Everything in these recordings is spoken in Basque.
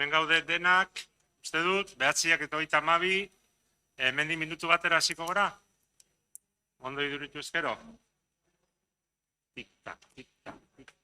hemen gaude denak, uste dut, 9:32, hemendik minutu batera hasiko gora? Ondo iduritu ezkero? Tik-tak, tik-tak, tik-tak.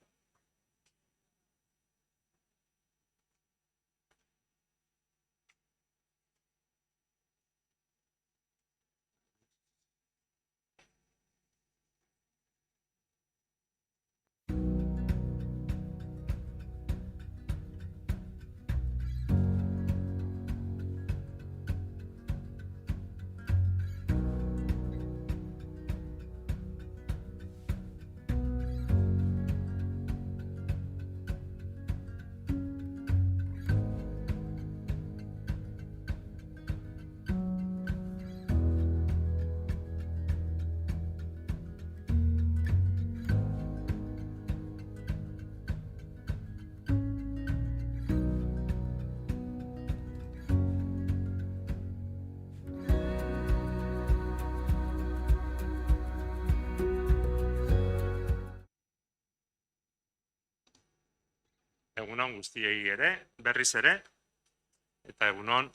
Egunon guztiei ere, berriz ere, eta egunon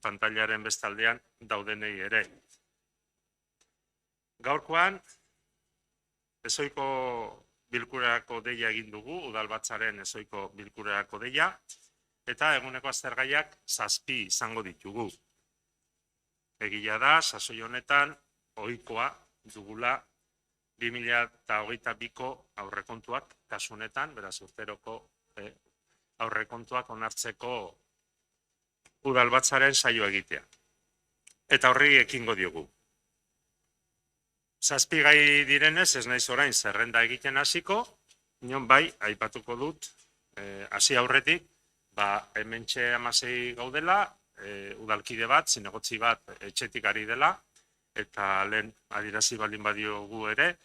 pantailaren bestaldean daudenei ere. Gaurkoan, ezoiko bilkurako deia egin dugu, udalbatzaren ezoiko bilkurako deia, eta eguneko aztergaiak 7 izango ditugu. Egia da, sasoi honetan, ohikoa dugula 2022ko aurrekontuak kasu honetan, beraz urteroko aurrekontuak onartzeko udalbatzaren saio egitea. Eta horri ekingo diogu. 7 gai direnez, ez naiz orain zerrenda egiten hasiko, inon bai, aipatuko dut, hasi aurretik, hementxe 16 gaudela, udalkide bat, zinegotzi bat etxetik ari dela, eta lehen adierazi baldin badiogu ere,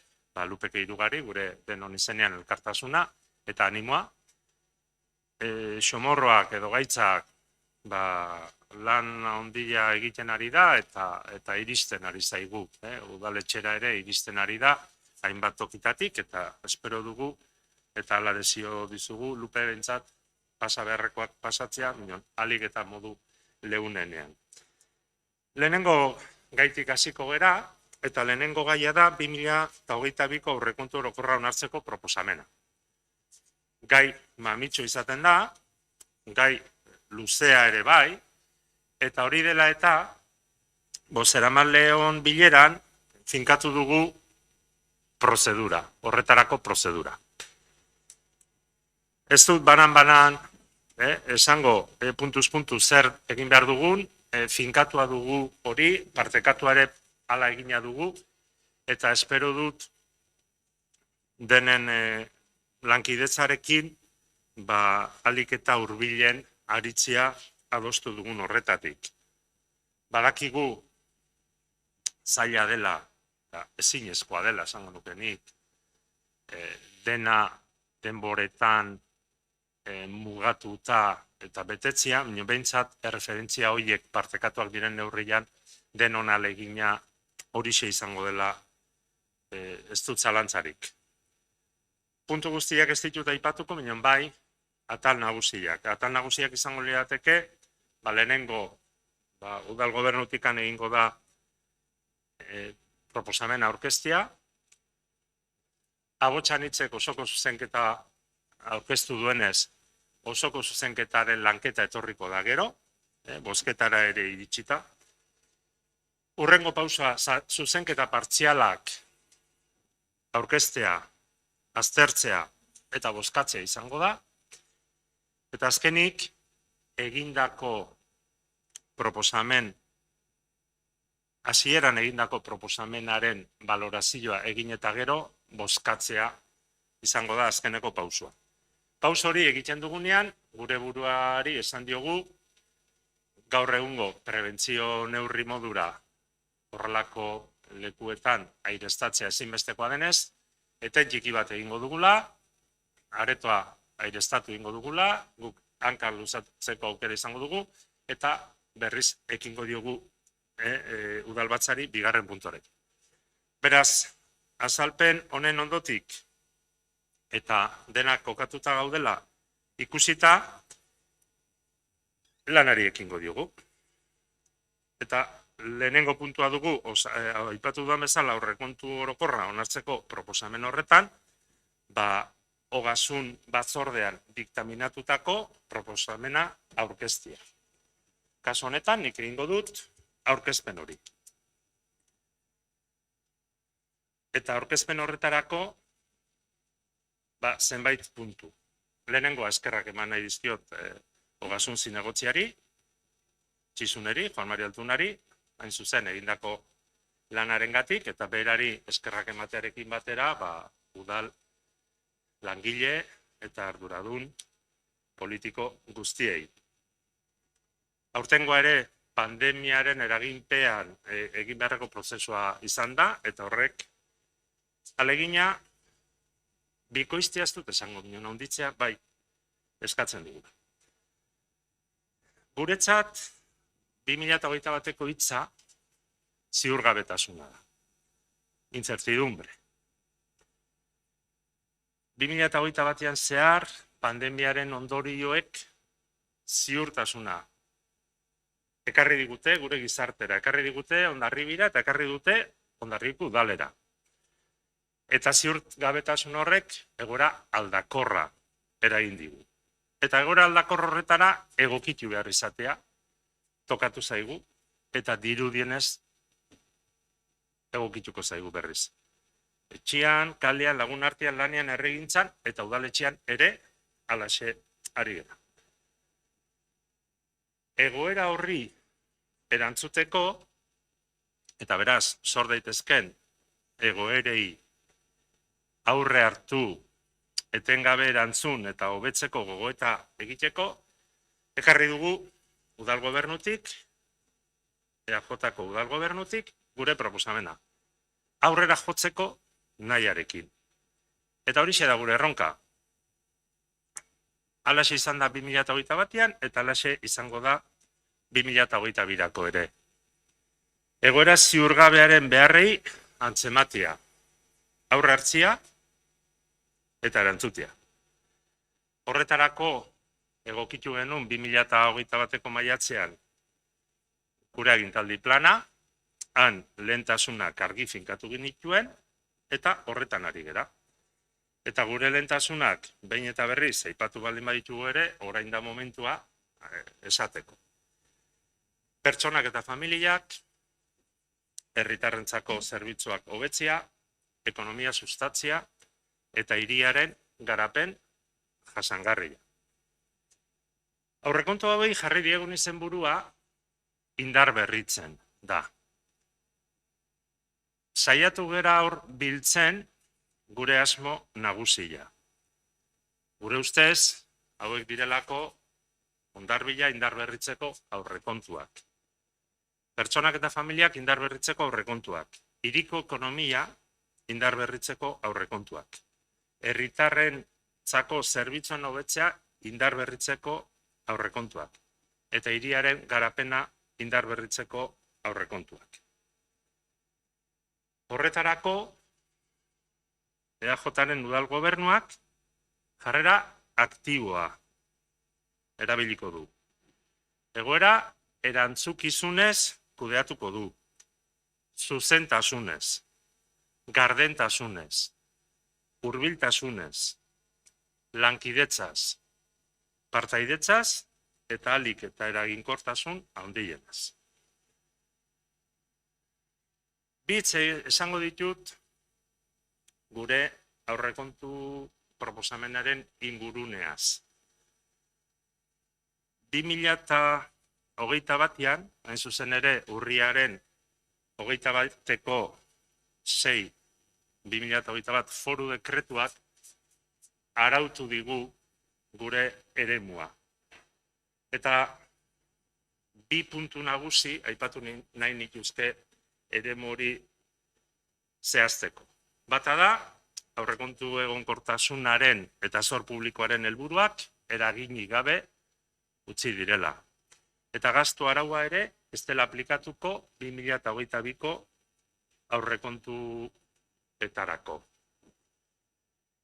Lupeke Irugari, gure denon izenean elkartasuna, eta animoa, xomorroak edo gaitzak lan handia egiten ari da eta iristen ari zaigu. Udaletxera ere iristen ari da hainbat tokitatik eta espero dugu eta hala desio dizugu Lupe bentsat pasa beharrekoak pasatzea, alik eta modu leunenean. Lehenengo gaitik hasiko gera eta lehenengo gaia da 2022ko aurrekontu orokorra onartzeko proposamena. Gai mamitxo izaten da, gai luzea ere bai, eta hori dela eta bozeramaileon bileran finkatu dugu prozedura, horretarako prozedura. Ez dut banan-banan esango puntuz puntu zer egin behar dugun, finkatua dugu hori, partekatua ere hala egina dugu, eta espero dut denen lankidetzarekin alik eta hurbilen aritzea adostu dugun horretatik. Badakigu zaila dela, ezinezkoa dela, esango nuke nik, dena denboretan mugatuta eta betetzea, behintzat erreferentzia horiek partekatuak diren neurrian denon ahalegina horixe izango dela ez dut zalantzarik. Puntu guztiak ez ditut aipatuko, baina bai, atal nagusiak. Atal nagusiak izango lirateke, lehenengo udal gobernutikan egingo da proposamena aurkeztea, Agotxanitzek osoko zuzenketa aurkeztu duenez, osoko zuzenketaren lanketa etorriko da gero, bozketara ere iritsita. Hurrengo pausa zuzenketa partzialak aurkeztea, aztertzea eta bozkatzea izango da. Eta azkenik, egindako proposamen, hasieran egindako proposamenaren balorazioa egin eta gero, bozkatzea izango da azkeneko pausua. Pauso hori egiten dugunean, gure buruari esan diogu, gaur egungo prebentzio neurri modura horrelako lekuetan aireztatzea ezinbestekoa denez, eten txiki bat egingo dugula, aretoa aireztatu egingo dugula, guk hanka luzatzeko aukera izango dugu, eta berriz ekingo diogu udalbatzari bigarren puntuarekin. Beraz, azalpen honen ondotik, eta denak kokatuta gaudela ikusita, lanari ekingo diogu. Eta lehenengo puntua dugu, aipatu duan bezala aurrekontu orokorra onartzeko proposamen horretan, ogasun batzordean diktaminatutako proposamena aurkeztia. Kasu honetan, nik egingo dut aurkezpen hori. Eta aurkezpen horretarako, zenbait puntu. Lehenengo eskerrak eman nahi dizkiot ogasun zinegotziari, Txisuneri, Juan Mari Altunari, hain zuzen egindako lanarengatik, eta berari eskerrak ematearekin batera, udal langile eta arduradun politiko guztiei. Aurtengoa ere, pandemiaren eraginpean egin beharreko prozesua izan da, eta horrek alegina bikoiztia ez dut esango ginen onditzea, bai, eskatzen dugu. Guretzat, 2021ko hitza ziurgabetasuna da. Incertidumbre. 2021an zehar, pandemiaren ondorioek ziurtasuna ekarri digute gure gizartera, ekarri digute Hondarribira eta ekarri dute Hondarribiko udalera. Eta ziurgabetasun horrek egoera aldakorra eragin digu. Eta egoera aldakor horretara egokitu behar izatea tokatu zaigu eta dirudienez egokituko zaigu berriz. Etxian, kalean, lagun artean, lanean, erregintzan eta udaletxean ere halaxe ari gara. Egoera horri erantzuteko eta beraz sor daitezken egoerei aurre hartu etengabe erantzun eta hobetzeko gogoeta egiteko ekarri dugu udal gobernutik, EAJ-ko udal gobernutik, gure proposamena. Aurrera jotzeko nahiarekin. Eta horixe da gure erronka. Halaxe izan da 2021an eta halaxe izango da 2022ako ere. Egoera ziurgabearen beharrei antzematia, aurre hartzia eta erantzutia. Horretarako egokitu genuen 2021ko maiatzean gure agintaldi plana, han lehentasunak argi finkatu genituen eta horretan ari gera. Eta gure lehentasunak behin eta berriz aipatu baldin baditugu ere, orain da momentua esateko. Pertsonak eta familiak, herritarrentzako zerbitzuak hobetzea, ekonomia sustatzea eta hiriaren garapen jasangarria. Aurrekontu hauei jarri diegun izenburua indar berritzen da. Saiatu gera hor biltzen gure asmo nagusia. Gure ustez, hauek direlako Hondarribia indar berritzeko aurrekontuak. Pertsonak eta familiak indar berritzeko aurrekontuak. Hiriko ekonomia indar berritzeko aurrekontuak. Herritarrentzako zerbitzuen hobetzea indar berritzeko aurrekontuak. Eta hiriaren garapena indar berritzeko aurrekontuak. Horretarako, EAJaren udal gobernuak jarrera aktiboa erabiliko du. Egoera erantzukizunez kudeatuko du. Zuzentasunez, gardentasunez, hurbiltasunez, lankidetzaz, partaidetzaz eta ahalik eta eraginkortasun handienaz. Bitz esango ditut gure aurrekontu proposamenaren inguruneaz. 2021an, hain zuzen ere urriaren 21ko 6/2021 foru dekretuak arautu digu gure eremua. Eta bi puntu nagusi aipatu nahi nituzke eremu hori zehazteko. Bata da, aurrekontu egonkortasunaren eta zor publikoaren helburuak eraginik gabe utzi direla. Eta gastu araua ere ez dela aplikatuko 2022ko aurrekontuetarako.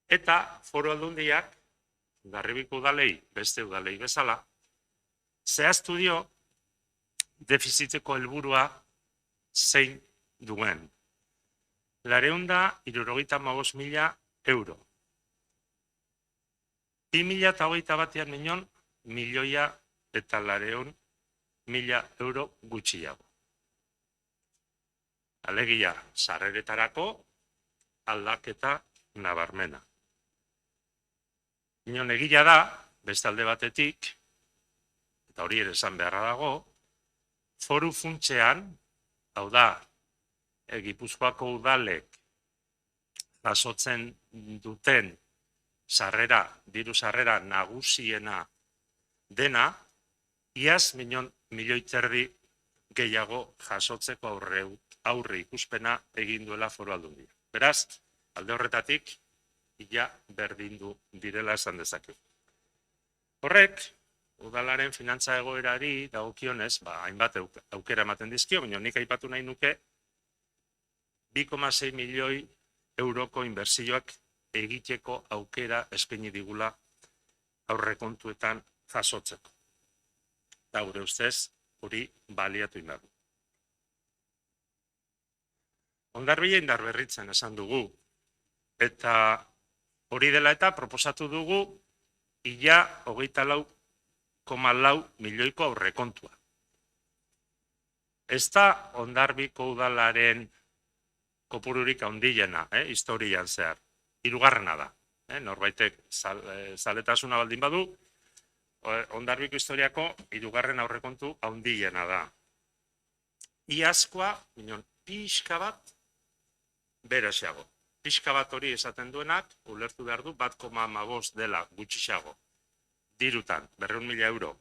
Eta foru aldundiak, Hondarribiko udalei, beste udalei bezala, Zehaztu dio, defiziteko helburua zein duen. 275.000 euro. 2021 minon, 1.200.000 euro gutxiago. Alegia, sarreretarako aldaketa nabarmena. Inon egia da, bestalde batetik, eta hori ere esan beharra dago, foru funtsean, hau da, Gipuzkoako udalek jasotzen duten diru sarrera nagusiena dena, iaz milioi terdi gehiago jasotzeko aurre ikuspena egin duela foru aldundia. Beraz, alde horretatik, ia berdindu direla esan dezake. Horrek, udalaren finantza egoerari dagokionez, hainbat aukera ematen dizkio, baina nik aipatu nahi nuke, 2,6 milioi euroko inbertsioak egiteko aukera eskaini digula aurrekontuetan jasotzeko. Eta gure ustez, hori baliatu indar. Hondarribia indarberritzen esan dugu, eta hori dela eta proposatu dugu ia 24,4 milioiko aurrekontua. Ez da Hondarribiko udalaren kopururik handiena, historian zehar. Hirugarrena da. Norbaitek zaletasuna baldin badu, Hondarribiko historiako hirugarren aurrekontu handiena da. Iazkoa, pixka bat bereziago. Pixka bat hori esaten duenak, ulertu behar du, 1,5 dela gutxiago. Dirutan, 200.000 euro.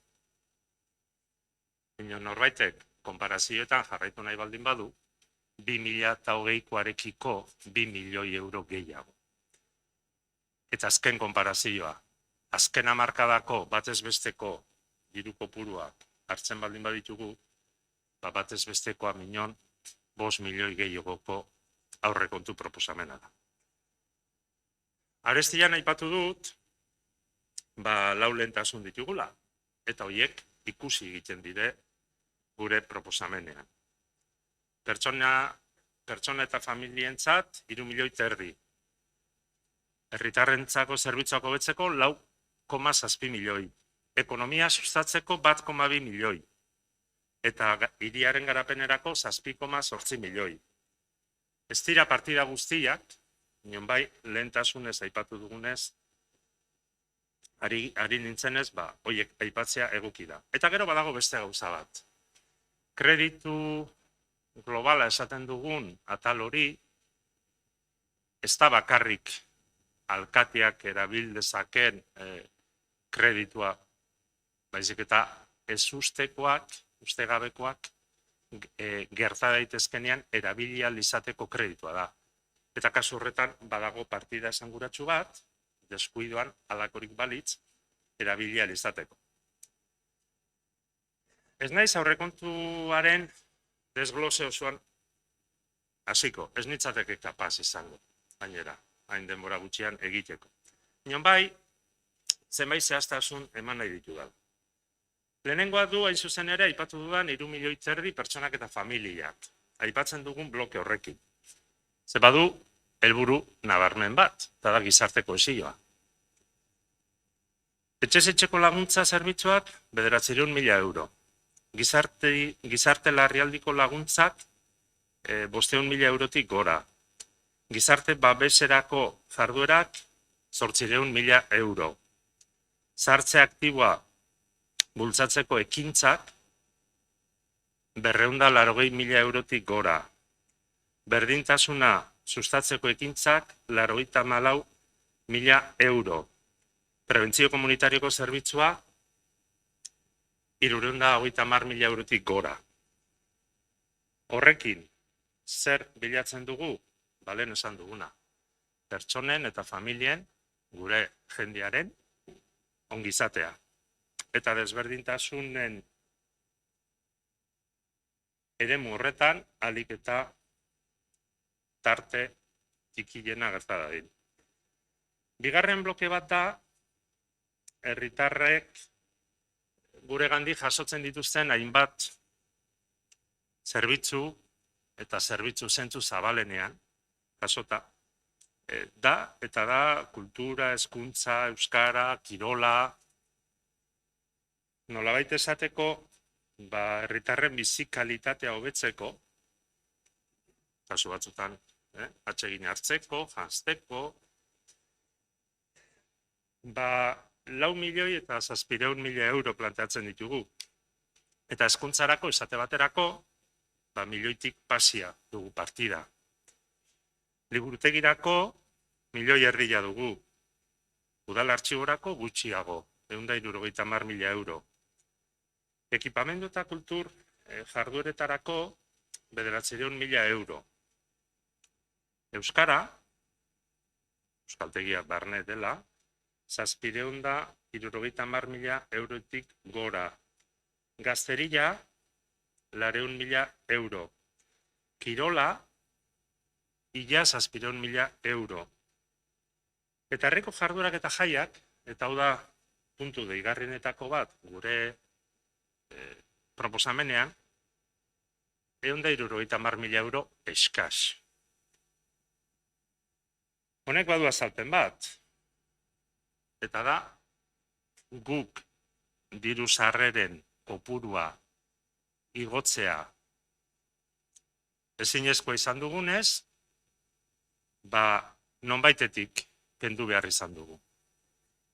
Norbaitek, konparazioetan jarraitu nahi baldin badu, 2020koarekiko 2 milioi euro gehiago. Eta azken konparazioa, azken hamarkadako batez besteko diru kopuruak hartzen baldin baditugu, batez bestekoa 5 milioi gehiagoko aurrekontu proposamena da. Arestian aipatu dut, 4 lehentasun ditugula, eta horiek ikusi egiten dire gure proposamenean. Pertsona eta familientzat 3 milioi terdi. Herritarrentzako zerbitzuak hobetzeko 4,7 milioi. Ekonomia sustatzeko 1,2 milioi. Eta hiriaren garapenerako 7,8 milioi. Ez dira partida guztiak, nion bai lehentasunez aipatu dugunez, ari nintzenez, horiek aipatzea egoki da. Eta gero badago beste gauza bat. Kreditu globala esaten dugun atal hori, ez da bakarrik alkateak erabil dezaken kreditua, baizik eta ez ustegabekoak gerta daitezkenean erabilia izateko kreditua da. Eta kasu horretan badago partida esanguratsu bat, deskuidoan alakorik balitz erabilia izateko. Ez naiz aurrekontuaren desglose osoan hasiko, ez nitzateke kapaz izango, gainera, hain denbora gutxian egiteko. Nion bai, zenbait zehaztasun eman nahi ditu da. Lehenengoa du, hain zuzen ere, aipatu dudan 3 milioi terdi pertsonak eta familiak. Aipatzen dugun bloke horrekin. Ze badu, helburu nabarmen bat, eta da gizarte kohesioa. Etxez-etxeko laguntza zerbitzuak 900.000 euro. Gizarte larrialdiko laguntzak 500.000 eurotik gora. Gizarte babeserako jarduerak 800.000 euro. Zahartze aktiboa bultzatzeko ekintzak 280.000 eurotik gora. Berdintasuna sustatzeko ekintzak 94.000 euro. Prebentzio komunitarioko zerbitzua 350.000 eurotik gora. Horrekin, zer bilatzen dugu? Balen esan duguna. Pertsonen eta familien, gure jendearen, ongizatea. Eta desberdintasunen eremu horretan, alik eta tarte txikiena gerta dadin. Bigarren bloke bat da, herritarrek gure gandik jasotzen dituzten hainbat zerbitzu eta zerbitzu zentzu zabalenean jasota da kultura, hezkuntza, euskara, kirola, nolabait esateko, herritarren bizi kalitatea hobetzeko, kasu batzutan, atsegin hartzeko, janzteko, 4.000.000 eta 700.000 euro planteatzen ditugu. Eta hezkuntzarako, esate baterako, 1.000.000tik pasia dugu partida. Liburutegirako, 1.500.000 dugu. Udal artxiborako gutxiago, 170.000 euro. Ekipamendu eta kultur jardueretarako 900.000 euro. Euskara, euskaltegia barne dela, 770.000 eurotik gora. Gazteria, 400.000 euro. Kirola, ia 700.000 euro. Eta herriko jarduerak eta jaiak, eta hau da puntu deigarrienetako bat gure proposamenean, 170.000 euro eskas. Honek badu azalpen bat, eta da guk diru sarreren kopurua igotzea ezinezkoa izan dugunez, nonbaitetik kendu behar izan dugu.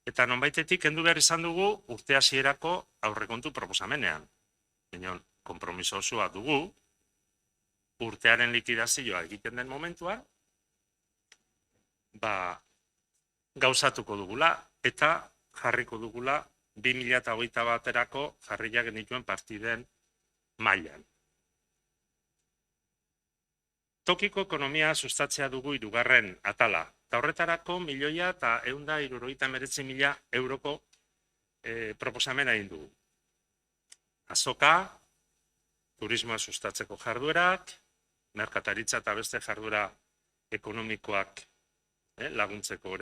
Eta nonbaitetik kendu behar izan dugu urte hasierako aurrekontu proposamenean. Baina, konpromiso osoa dugu, urtearen likidazioa egiten den momentuan, gauzatuko dugula eta jarriko dugula 2021erako jarriak genituen partiden mailan. Tokiko ekonomia sustatzea dugu 3. atala. Eta horretarako 1.169.000 euroko proposamena egin dugu. Azoka, turismoa sustatzeko jarduerak, merkataritza eta beste jarduera ekonomikoak laguntzeko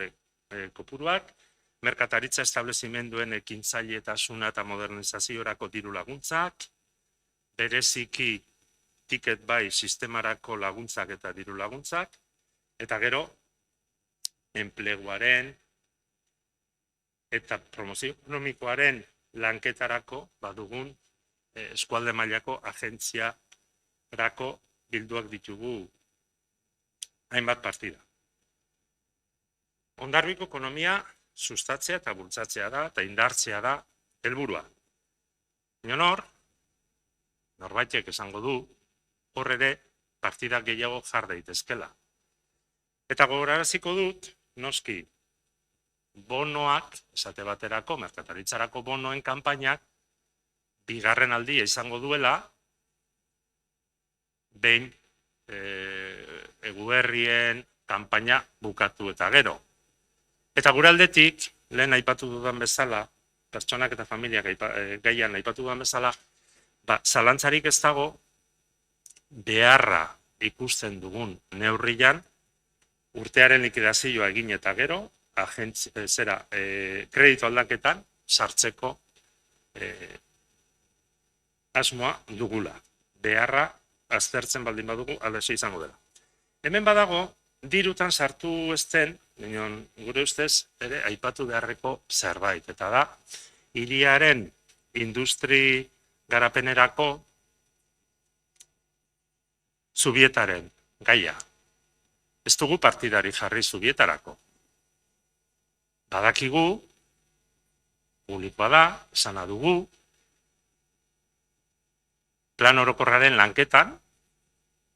kopuruak, merkataritza establezimenduen ekintzailietasuna eta modernizaziorako diru laguntzak, bereziki ticket buy sistemarako laguntzak eta diru laguntzak, eta gero, enpleguaren eta promozio ekonomikoaren lanketarako badugun eskualde mailako agentziarako bilduak ditugu hainbat partida. Hondarbiko ekonomia sustatzea eta bultzatzea da eta indartzea da helburua. Norbaitek esango du, hor ere partida gehiago jar daitezkela. Eta gogoraraziko dut, noski, bonoak, esate baterako, merkataritzarako bonoen kanpainak, 2. aldia izango duela, behin eguberrien kanpaina bukatu eta gero. Eta gure aldetik, lehen aipatu dudan bezala, pertsonak eta familiak gaian aipatu dudan bezala, zalantzarik ez dago, beharra ikusten dugun neurrian, urtearen likidazioa egin eta gero, kreditu aldaketan sartzeko asmoa dugula. Beharra aztertzen baldin badugu aldese izango dela. Hemen badago, dirutan sartu ezten, gure ustez, ere aipatu beharreko zerbait. Eta da, hiriaren industri garapenerako Zubietaren gaia. Ez dugu partidari jarri Zubietarako. Badakigu, publikoa da, esana dugu, plan orokorraren lanketan,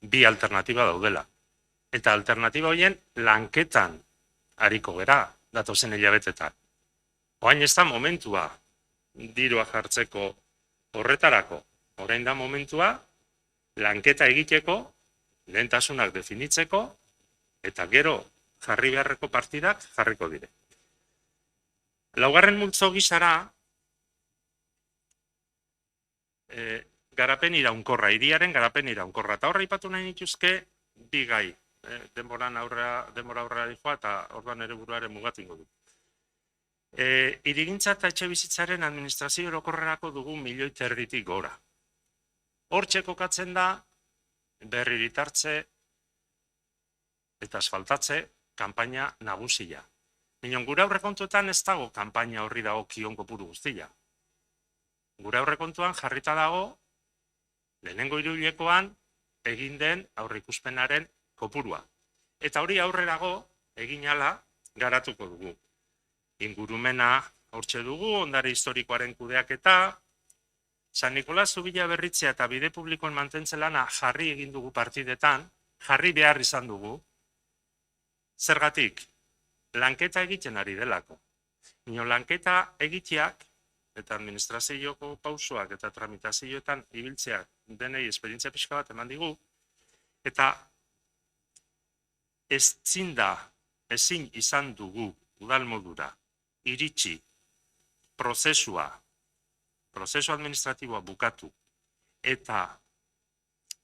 2 alternatiba daudela. Eta alternatiba horien lanketan hariko gera, datozen hilabetetan. Oain ez da momentua dirua jartzeko horretarako. Orain da momentua lanketa egiteko, lehentasunak definitzeko, eta gero jarri beharreko partidak jarriko dire. 4. multzo gisara, garapen iraunkorra, hiriaren garapen iraunkorra. Eta horra ipatu nahi nituzke, 2 gai. Denbora aurrera dijoa eta orduan ere buruaren mugatingo du. Hirigintza eta etxebizitzaren administrazio orokorrerako dugu 1,5 milioi gora. Hortxe kokatzen da berriritartze eta asfaltatze kanpaina nagusia. Baina gure aurrekontuetan ez dago kanpaina horri dago kion kopuru guztia. Gure aurrekontuan jarrita dago lehenengo hiruhilekoan egin den aurreikuspenaren kopurua. Eta hori aurrerago egin ala garatuko dugu. Ingurumena hortxe dugu, ondare historikoaren kudeaketa, San Nikolas Zubila berritzea eta bide publikoen mantentze lana jarri egin dugu partidetan, jarri behar izan dugu. Zergatik, lanketa egiten ari delako. Baina lanketa egiteak eta administrazioko pausoak eta tramitazioetan ibiltzeak denei esperientzia pixka bat eman digu, eta ezin izan dugu udal modura iritsi prozesu administratiboa bukatu eta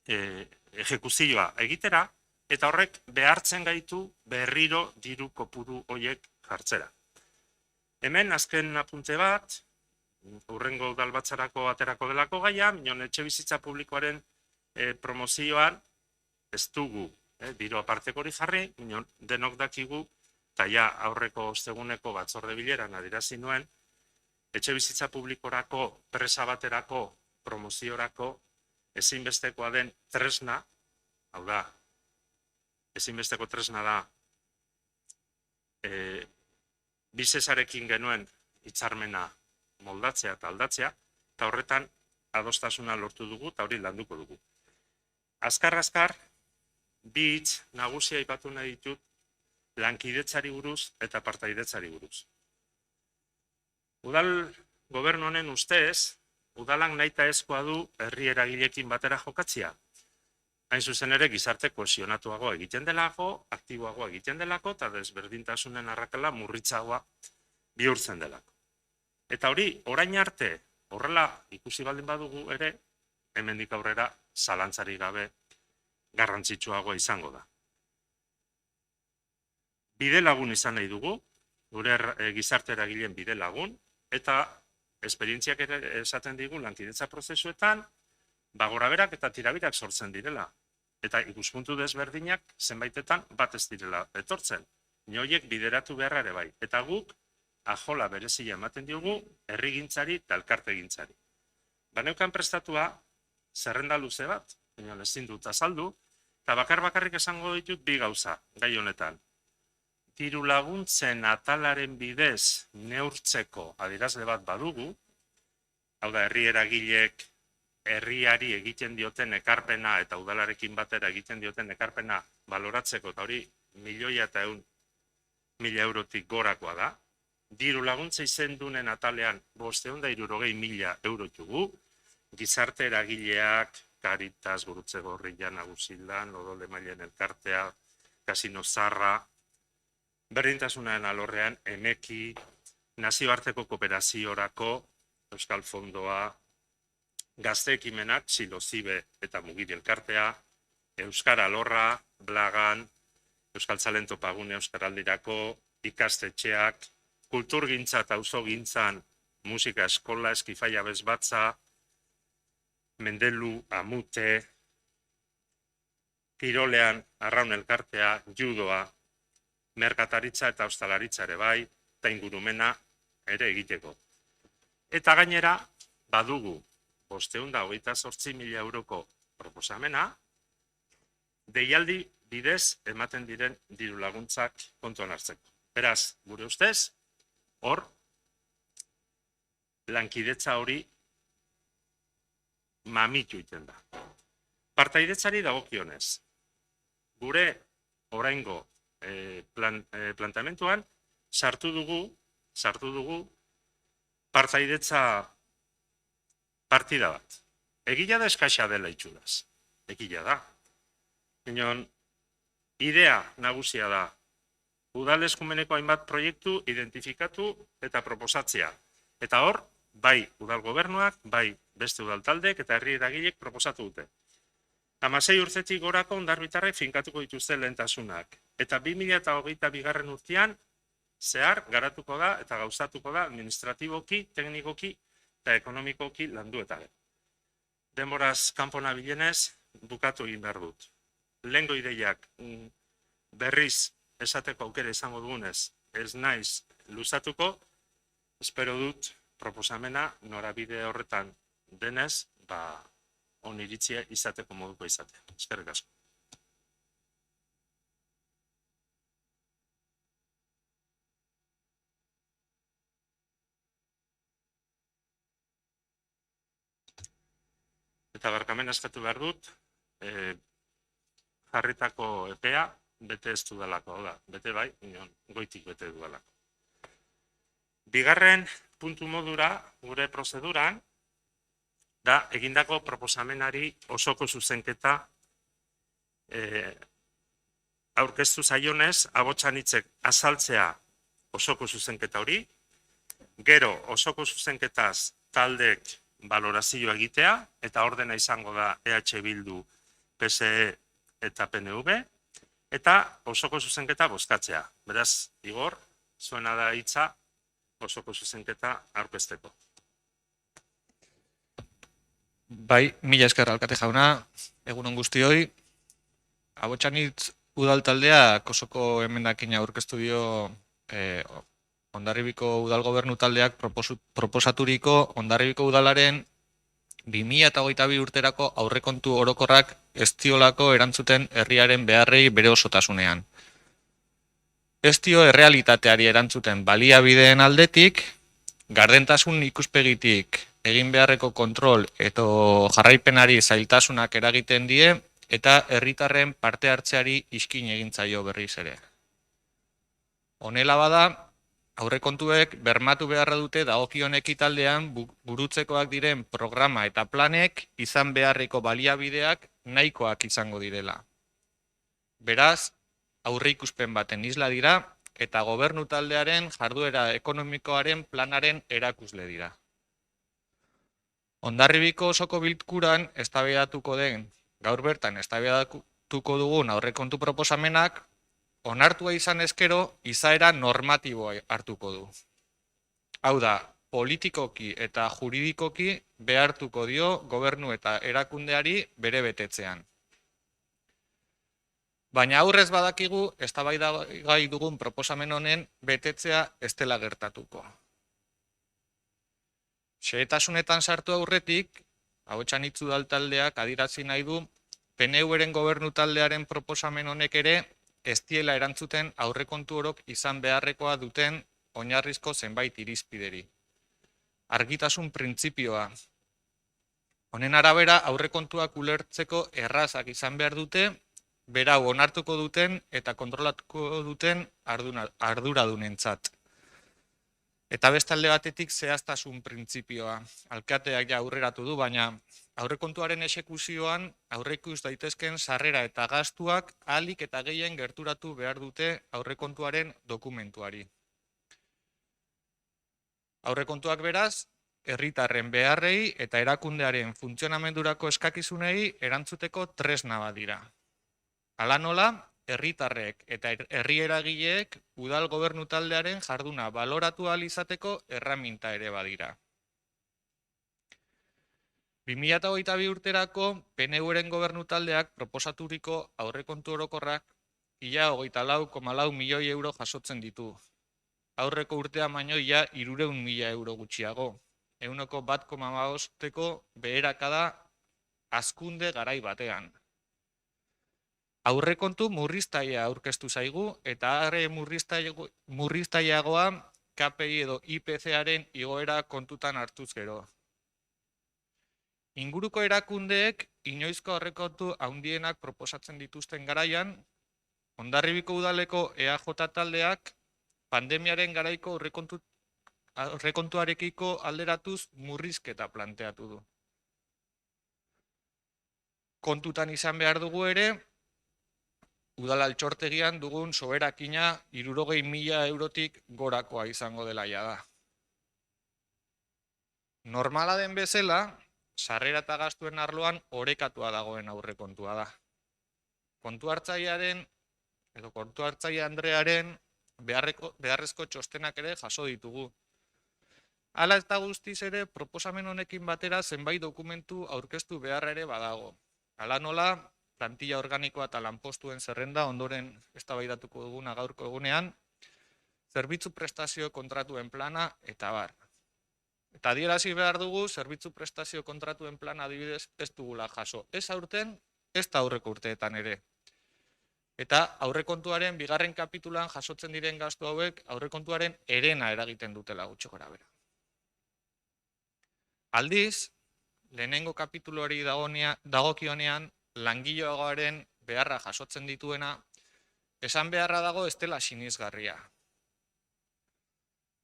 ejekuzioa egitera, eta horrek behartzen gaitu berriro diru kopuru horiek jartzera. Hemen azken apunte bat, hurrengo udalbatzarako aterako delako gaia, minon etxe bizitza publikoaren promozioan ez dugu diru aparteko hori jarri, minon denok dakigu, eta ja aurreko osteguneko batzorde bileran adirazi nuen, etxe bizitza publikorako presa baterako promoziorako ezinbestekoa den tresna, hau da, ezinbesteko tresna da bizesarekin genuen hitzarmena moldatzea eta aldatzea, eta horretan adostasuna lortu dugu eta hori landuko dugu. Azkar, bi hitz nagusia aipatu nahi ditut lankidetzari buruz eta partaidetzari buruz. Udal gobernu honen ustez, udalak nahita ezkoa du herri eragileekin batera jokatzea. Hain zuzen ere gizarte kohesionatuagoa egiten delako, aktiboagoa egiten delako, eta desberdintasunen arrakala murritzagoa bihurtzen delako. Eta hori, orain arte, horrela ikusi baldin badugu ere, hemendik aurrera zalantzari gabe garrantzitsuagoa izango da. Bide lagun izan nahi dugu, gure gizarte eragileen bide lagun, eta esperientziak ere esaten digu lankidetza prozesuetan, goraberak eta tirabirak sortzen direla. Eta ikuspuntu desberdinak zenbaitetan bat ez direla etortzen. Nioiek bideratu beharra ere bai. Eta guk ajola berezia ematen diogu herrigintzari eta elkartegintzari. Baneukan prestatua zerrenda luze bat, baina ezin dut azaldu, eta bakarrik esango ditut bi gauza gai honetan. Diru laguntzen atalaren bidez neurtzeko adierazle bat badugu, hau da herri eragileek herriari egiten dioten ekarpena eta udalarekin batera egiten dioten ekarpena baloratzeko, eta hori 1.100.000 eurotik gorakoa da. Diru laguntza izendunen atalean 560.000 euro ditugu, gizarte eragileak, Caritas, Gurutze Gorria, Nagusilan, Odolde Mailen Elkartea, Kasino Zarra, berdintasunaren alorrean Emeki, nazioarteko kooperaziorako, Euskal Fondoa, Gazte ekimenak, Silozibe eta Mugiri Elkartea, Euskara Alorra, Blagan, Euskal Txalento Pagune Euskaraldirako, ikastetxeak, kulturgintza eta auzogintzan, musika eskola, Eskifaia Bezbatza, Mendelu, Amute, kirolean Arraun Elkartea, judoa, merkataritza eta ostalaritza ere bai, eta ingurumena ere egiteko. Eta gainera, badugu 528.000 euroko proposamena, deialdi bidez ematen diren diru laguntzak kontuan hartzeko. Beraz, gure ustez, hor, lankidetza hori mamitu iten da. Partaidetzari dagokionez, gure oraingo planteamentuan sartu dugu partaidetza partida bat. Egia da eskaxa dela itxuraz. Egia da. Inon, idea nagusia da. Udal eskumeneko hainbat proiektu identifikatu eta proposatzea. Eta hor, bai udal gobernuak, bai beste udal taldek eta herri eragilek proposatu dute. 16 urtetik gorako hondarbitarrek finkatuko dituzte lehentasunak. Eta 2022 urtean zehar garatuko da eta gauzatuko da administratiboki, teknikoki eta ekonomikoki landu eta gero. Denboraz kanpo nabilenez, bukatu egin behar dut. Lehengo ideiak berriz esateko aukera izango dugunez, ez naiz luzatuko, espero dut proposamena norabide horretan denez, oniritzia izateko moduko izatea. Eskerrik asko. Eta barkamen eskatu behar dut, jarritako epea bete ez dudalako, da, bete bai, goitik bete dudalako. Bigarren puntu modura, gure prozeduran, da egindako proposamenari osoko zuzenketa aurkeztu zaionez, abotsanitzek azaltzea osoko zuzenketa hori, gero osoko zuzenketaz taldek balorazioa egitea, eta ordena izango da EH Bildu, PSE eta PNV, eta osoko zuzenketa bozkatzea. Beraz, Igor, zuena da hitza osoko zuzenketa aurkezteko. Bai, mila esker alkate jauna, egunon guztioi. Abotsanitz udal taldeak osoko emendakina aurkeztu dio Hondarribiko udal gobernu taldeak proposaturiko Hondarribiko udalaren 2022 urterako aurrekontu orokorrak ez diolako erantzuten herriaren beharrei bere osotasunean. Ez dio errealitateari erantzuten baliabideen aldetik, gardentasun ikuspegitik egin beharreko kontrol eta jarraipenari zailtasunak eragiten die eta herritarren parte hartzeari iskin egin zaio berriz ere. Honela bada, aurrekontuek bermatu beharra dute dagokion ekitaldean burutzekoak diren programa eta planek izan beharreko baliabideak nahikoak izango direla. Beraz, aurreikuspen baten isla dira eta gobernu taldearen jarduera ekonomikoaren planaren erakusle dira. Hondarribiko osoko bilkuran eztabaidatuko den, gaur bertan eztabaidatuko dugun aurrekontu proposamenak, onartua izan ezkero, izaera normatiboa hartuko du. Hau da, politikoki eta juridikoki behartuko dio gobernu eta erakundeari bere betetzean. Baina aurrez badakigu, eztabaidagai dugun proposamen honen betetzea ez dela gertatuko. Xehetasunetan sartu aurretik, Abotsanitz udal taldeak adierazi nahi du PNV-ren gobernu taldearen proposamen honek ere ez diela erantzuten aurrekontu orok izan beharrekoa duten oinarrizko zenbait irizpideri. Argitasun printzipioa. Honen arabera aurrekontuak ulertzeko errazak izan behar dute, berau onartuko duten eta kontrolatuko duten arduradunentzat. Eta bestalde batetik zehaztasun printzipioa. Alkateak ja aurreratu du, baina aurrekontuaren exekuzioan aurreikus daitezken sarrera eta gastuak ahalik eta gehien gerturatu behar dute aurrekontuaren dokumentuari. Aurrekontuak beraz, herritarren beharrei eta erakundearen funtzionamendurako eskakizunei erantzuteko tresna bat dira. Hala nola, herritarrek eta herri eragileek udal gobernu taldearen jarduna baloratu ahal izateko erraminta ere badira. 2022 urterako PNV-ren gobernu taldeak proposaturiko aurrekontu orokorrak ia 24,4 milioi euro jasotzen ditu. Aurreko urtea baino ia 300.000 euro gutxiago. 1,5ko beherakada hazkunde garai batean. Aurrekontu murriztailea aurkeztu zaigu eta are murriztaileagoa KPI edo IPC-aren igoera kontutan hartuz gero. Inguruko erakundeek inoizko aurrekontu handienak proposatzen dituzten garaian, Hondarribiko udaleko EAJ taldeak pandemiaren garaiko aurrekontuarekiko alderatuz murrizketa planteatu du. Kontutan izan behar dugu ere, udal altxortegian dugun soberakina 60.000 eurotik gorakoa izango dela da. Normala den bezala, sarrera eta gastuen arloan orekatua dagoen aurrekontua da. Kontu hartzaile Andrearen beharrezko txostenak ere jaso ditugu. Hala eta guztiz ere, proposamen honekin batera zenbait dokumentu aurkeztu beharra ere badago. Hala nola, plantilla organikoa eta lanpostuen zerrenda ondoren eztabaidatuko duguna gaurko egunean, zerbitzu prestazio kontratuen plana eta bar. Eta adierazi behar dugu, zerbitzu prestazio kontratuen plana adibidez ez dugula jaso. Ez aurten, ez da aurreko urteetan ere. Eta aurrekontuaren bigarren kapitulan jasotzen diren gastu hauek aurrekontuaren herena eragiten dutela gutxi gorabehera. Aldiz, lehenengo kapituluari dagokionean langileagoaren beharra jasotzen dituena, esan beharra dago ez dela sinisgarria.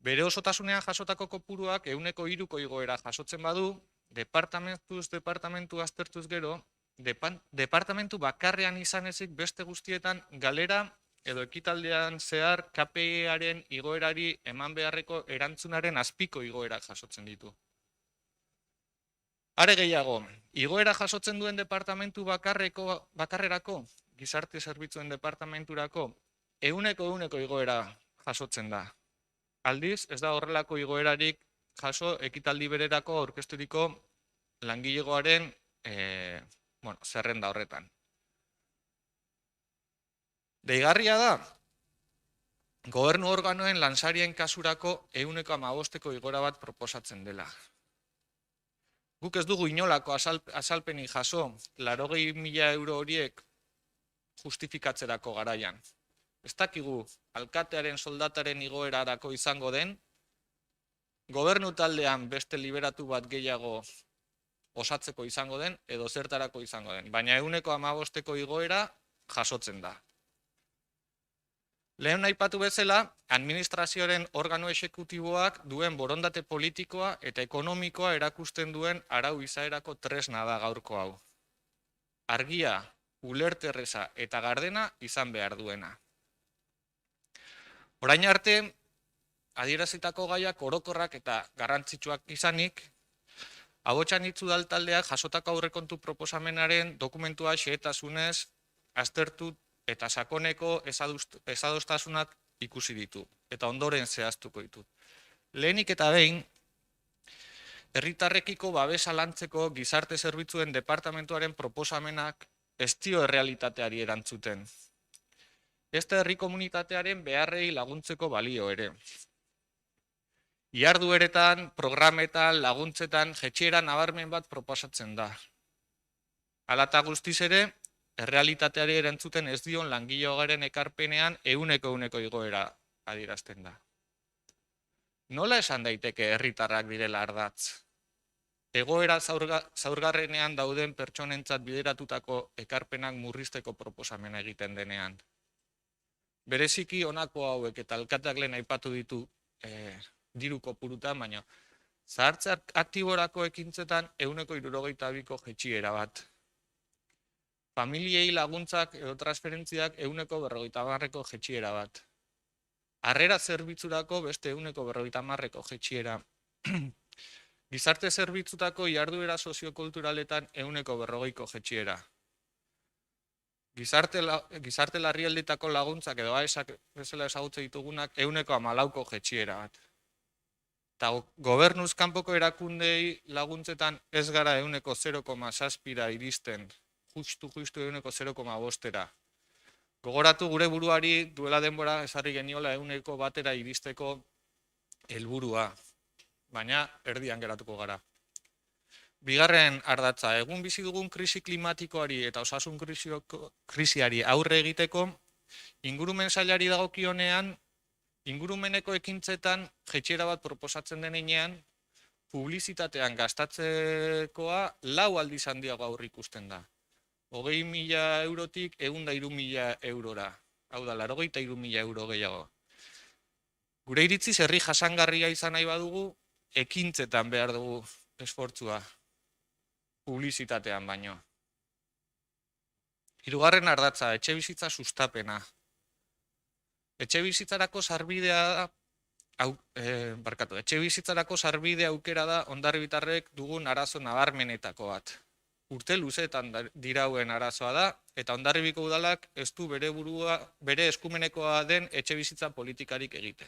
Bere osotasunean jasotako kopuruak 3% igoera jasotzen badu, departamentu aztertuz gero, departamentu bakarrean izan ezik beste guztietan galera edo ekitaldean zehar KPI-aren igoerari eman beharreko erantzunaren azpiko igoerak jasotzen ditu. Are gehiago, igoera jasotzen duen departamentu bakarrerako, gizarte zerbitzuen departamenturako, 100% igoera jasotzen da. Aldiz, ez da horrelako igoerarik jaso ekitaldi bererako aurkezturiko langilegoaren zerrenda horretan. Deigarria da, gobernu organoen lansarien kasurako 115% igoera bat proposatzen dela. Guk ez dugu inolako azalpenik jaso 80.000 euro horiek justifikatzerako garaian. Ez dakigu alkatearen soldataren igoerarako izango den, gobernu taldean beste liberatu bat gehiago osatzeko izango den, edo zertarako izango den. Baina 115% igoera jasotzen da. Lehen aipatu bezala, administrazioaren organo exekutiboak duen borondate politikoa eta ekonomikoa erakusten duen arau izaerako tresna da gaurko hau. Argia, ulerterreza eta gardena izan behar duena. Orain arte, adierazitako gaiak orokorrak eta garrantzitsuak izanik, Ahotsan Itzudal taldeak jasotako aurrekontu proposamenaren dokumentua xehetasunez aztertu eta sakoneko ezadostasunak ikusi ditu, eta ondoren zehaztuko ditu. Lehenik eta behin, herritarrekiko babesa lantzeko gizarte zerbitzuen departamentuaren proposamenak ez dio errealitateari erantzuten. Ez da herri komunitatearen beharrei laguntzeko balio ere. Ihardueretan, programetan, laguntzetan, jetxiera nabarmen bat proposatzen da. Hala eta guztiz ere, errealitateari erantzuten ez dion langilegoaren ekarpenean 100% igoera adierazten da. Nola esan daiteke herritarrak direla ardatz? Egoera zaurgarrenean dauden pertsonentzat bideratutako ekarpenak murrizteko proposamena egiten denean. Bereziki honako hauek eta alkateak lehen aipatu ditu diru kopurutan, baina zahartze aktiborako ekintzetan 162ko jetxiera bat. Familiei laguntzak edo transferentziak 150ko jetxiera bat. Harrera zerbitzurako beste 150ko jetxiera. Gizarte zerbitzutako jarduera soziokulturaletan 140ko jetxiera. Gizarte larrialdetako laguntzak edo AESak bezala ezagutze ditugunak 114ko jetxiera bat. Eta gobernuz kanpoko erakundei laguntzetan ez gara 0,7ra iristen, justu 0,5ra. Gogoratu gure buruari duela denbora ezarri geniola 1%ra iristeko helburua, baina erdian geratuko gara. Bigarren ardatza, egun bizi dugun krisi klimatikoari eta osasun krisiari aurre egiteko, ingurumen sailari dagokionean, ingurumeneko ekintzetan jetxiera bat proposatzen denean, publizitatean gastatzekoa 4 aldiz handiago aurrikusten da. 20.000 eurotik 103.000 eurora. Hau da, 83.000 euro gehiago. Gure iritziz herri jasangarria izan nahi badugu, ekintzetan behar dugu esfortzua, publizitatean baino. Hirugarren ardatza, etxebizitza sustapena. Etxebizitzarako sarbide aukera da Hondarribitarrek dugun arazo nabarmenetako bat. urte luzeetan dirauen arazoa da, eta Hondarribiko udalak ez du bere eskumenekoa den etxebizitza politikarik egiten.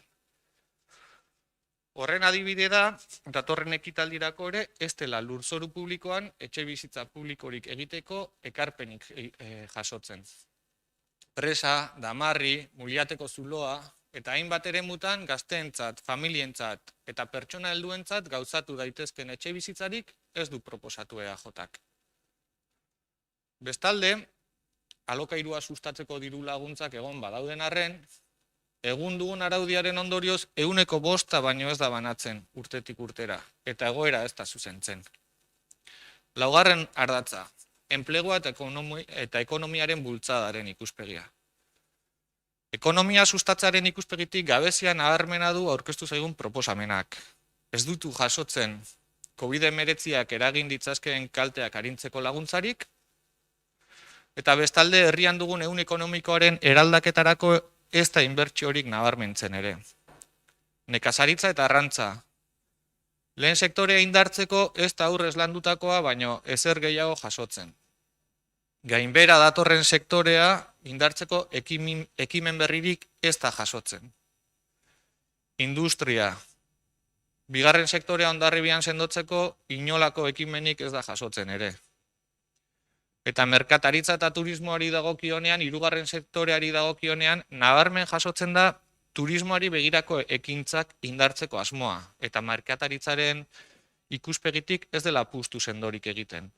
Horren adibide da, datorren ekitaldirako ere, ez dela lurzoru publikoan etxebizitza publikorik egiteko ekarpenik jasotzen. Presa, Damarri, Muliateko zuloa, eta hainbat eremutan gazteentzat, familientzat eta pertsona helduentzat gauzatu daitezken etxebizitzarik ez du proposatu EAJak. Bestalde, alokairua sustatzeko diru laguntzak egon badauden arren, egun dugun araudiaren ondorioz 5% baino ez da banatzen urtetik urtera, eta egoera ez da zuzentzen. Laugarren ardatza, enplegua eta ekonomiaren bultzadaren ikuspegia. Ekonomia sustatzearen ikuspegitik gabezian nabarmena du aurkeztu zaigun proposamenak. Ez dutu jasotzen COVID-19ak eragin ditzazkeen kalteak arintzeko laguntzarik, eta bestalde herrian dugun ehun ekonomikoaren eraldaketarako ez da inbertsiorik nabarmentzen ere. Nekazaritza eta arrantza. Lehen sektorea indartzeko ez da aurrez landutakoa, baino ezer gehiago jasotzen. Gainbera datorren sektorea indartzeko ekimen berririk ez da jasotzen. Industria. Bigarren sektorea Hondarribian sendotzeko inolako ekimenik ez da jasotzen ere. Eta merkataritza eta turismoari dagokionean, hirugarren sektoreari dagokionean, nabarmen jasotzen da turismoari begirako ekintzak indartzeko asmoa. Eta merkataritzaren ikuspegitik ez dela apustu sendorik egiten.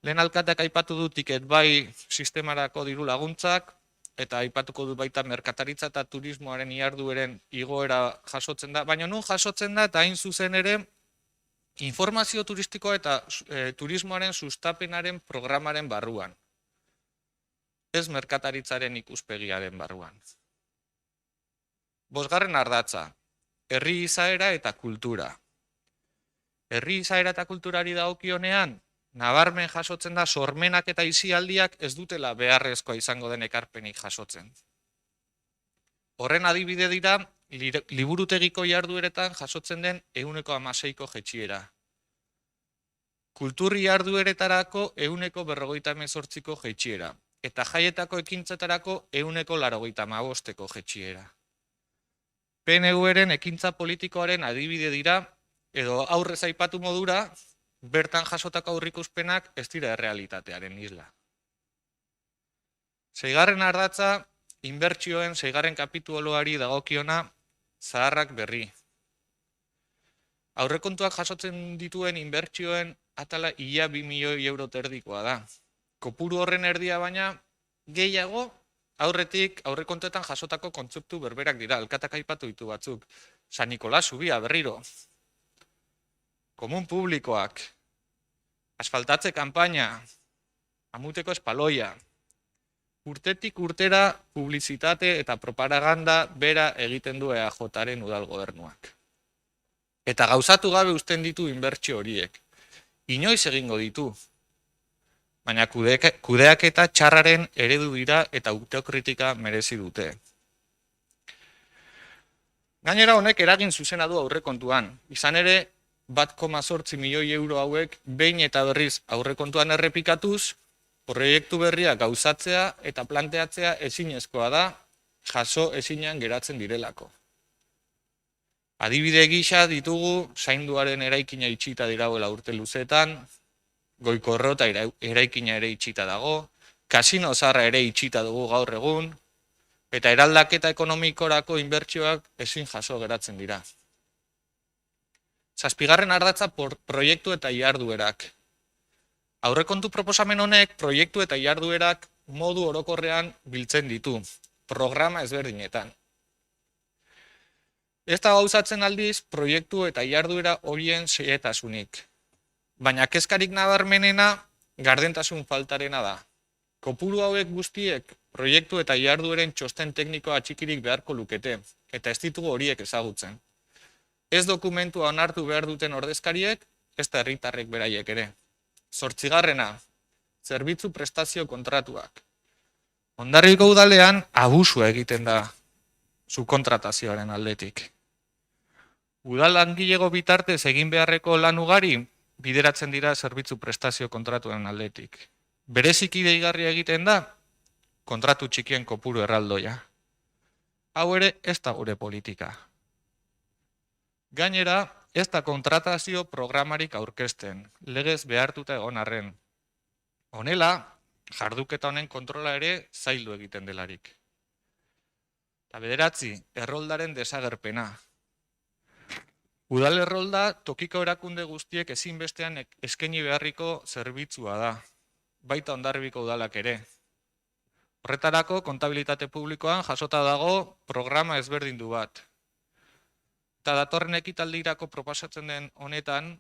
Lehen alkateak aipatu du tiket bai sistemarako diru laguntzak, eta aipatuko du baita merkataritza eta turismoaren ihardueren igoera jasotzen da, baina nun jasotzen da eta hain zuzen ere informazio turistikoa eta turismoaren sustapenaren programaren barruan. Ez merkataritzaren ikuspegiaren barruan. Bosgarren ardatza, herri izaera eta kultura. Herri izaera eta kulturari dagokionean, nabarmen jasotzen da sormenak eta isialdiak ez dutela beharrezkoa izango den ekarpenik jasotzen. Horren adibide dira, liburutegiko jardueretan jasotzen den 16% jaitsiera. Kultur jardueretarako 158% jaitsiera. Eta jaietako ekintzetarako 185% jaitsiera. PNV-ren ekintza politikoaren adibide dira, edo aurrez aipatu modura, bertan jasotako aurreikuspenak ez dira errealitatearen isla. Seigarren ardatza, inbertsioen 6. kapituluari dagokiona zaharrak berri. Aurrekontuak jasotzen dituen inbertsioen atala ia 2 milioi euro erdikoa da. Kopuru horren erdia baina gehiago aurrekontuetan jasotako kontzeptu berberak dira, alkatak aipatu ditu batzuk. San Nikolas zubia berriro. Komun publikoak, asfaltatze kanpaina, amuteko espaloia, urtetik urtera publizitate eta propaganda bera egiten du EAJaren udal gobernuak. Eta gauzatu gabe uzten ditu inbertsio horiek. Inoiz egingo ditu, baina kudeaketa txarraren eredu dira eta autokritika merezi dute. Gainera honek eragin zuzena du aurrekontuan, izan ere 1,8 milioi euro hauek behin eta berriz aurrekontuan errepikatuz, proiektu berriak gauzatzea eta planteatzea ezinezkoa da, jaso ezinean geratzen direlako. Adibide gisa ditugu zainduaren eraikina itxita dirauela urte luzeetan, Goikorrota eraikina ere itxita dago, kasino zarra ere itxita dugu gaur egun, eta eraldaketa ekonomikorako inbertsioak ezin jaso geratzen dira. 7. ardatza proiektu eta jarduerak. Aurrekontu proposamen honek proiektu eta jarduerak modu orokorrean biltzen ditu, programa ezberdinetan. Ez da gauzatzen aldiz proiektu eta jarduera horien xehetasunik. Baina kezkarik nabarmenena gardentasun faltarena da. Kopuru hauek guztiek proiektu eta jardueren txosten teknikoa txikirik beharko lukete, eta ez ditugu horiek ezagutzen. Ez dokumentua onartu behar duten ordezkariek, ez da herritarrek beraiek ere. 8. zerbitzu prestazio kontratuak. Hondarribiko udalean abusua egiten da subkontratazioaren aldetik. Udal langilego bitartez egin beharreko lan ugari bideratzen dira zerbitzu prestazio kontratuen aldetik. Bereziki deigarria egiten da kontratu txikien kopuru erraldoia. Hau ere ez da gure politika. Gainera, ez da kontratazio programarik aurkezten, legez behartuta egon arren. Honela, jarduketa honen kontrola ere zaildu egiten delarik. Eta bederatzi, erroldaren desagerpena. Udal errolda tokiko erakunde guztiek ezinbestean eskaini beharriko zerbitzua da, baita Hondarribiko udalak ere. Horretarako, kontabilitate publikoan jasota dago programa ezberdindu bat. Eta datorren ekitaldirako proposatzen den honetan,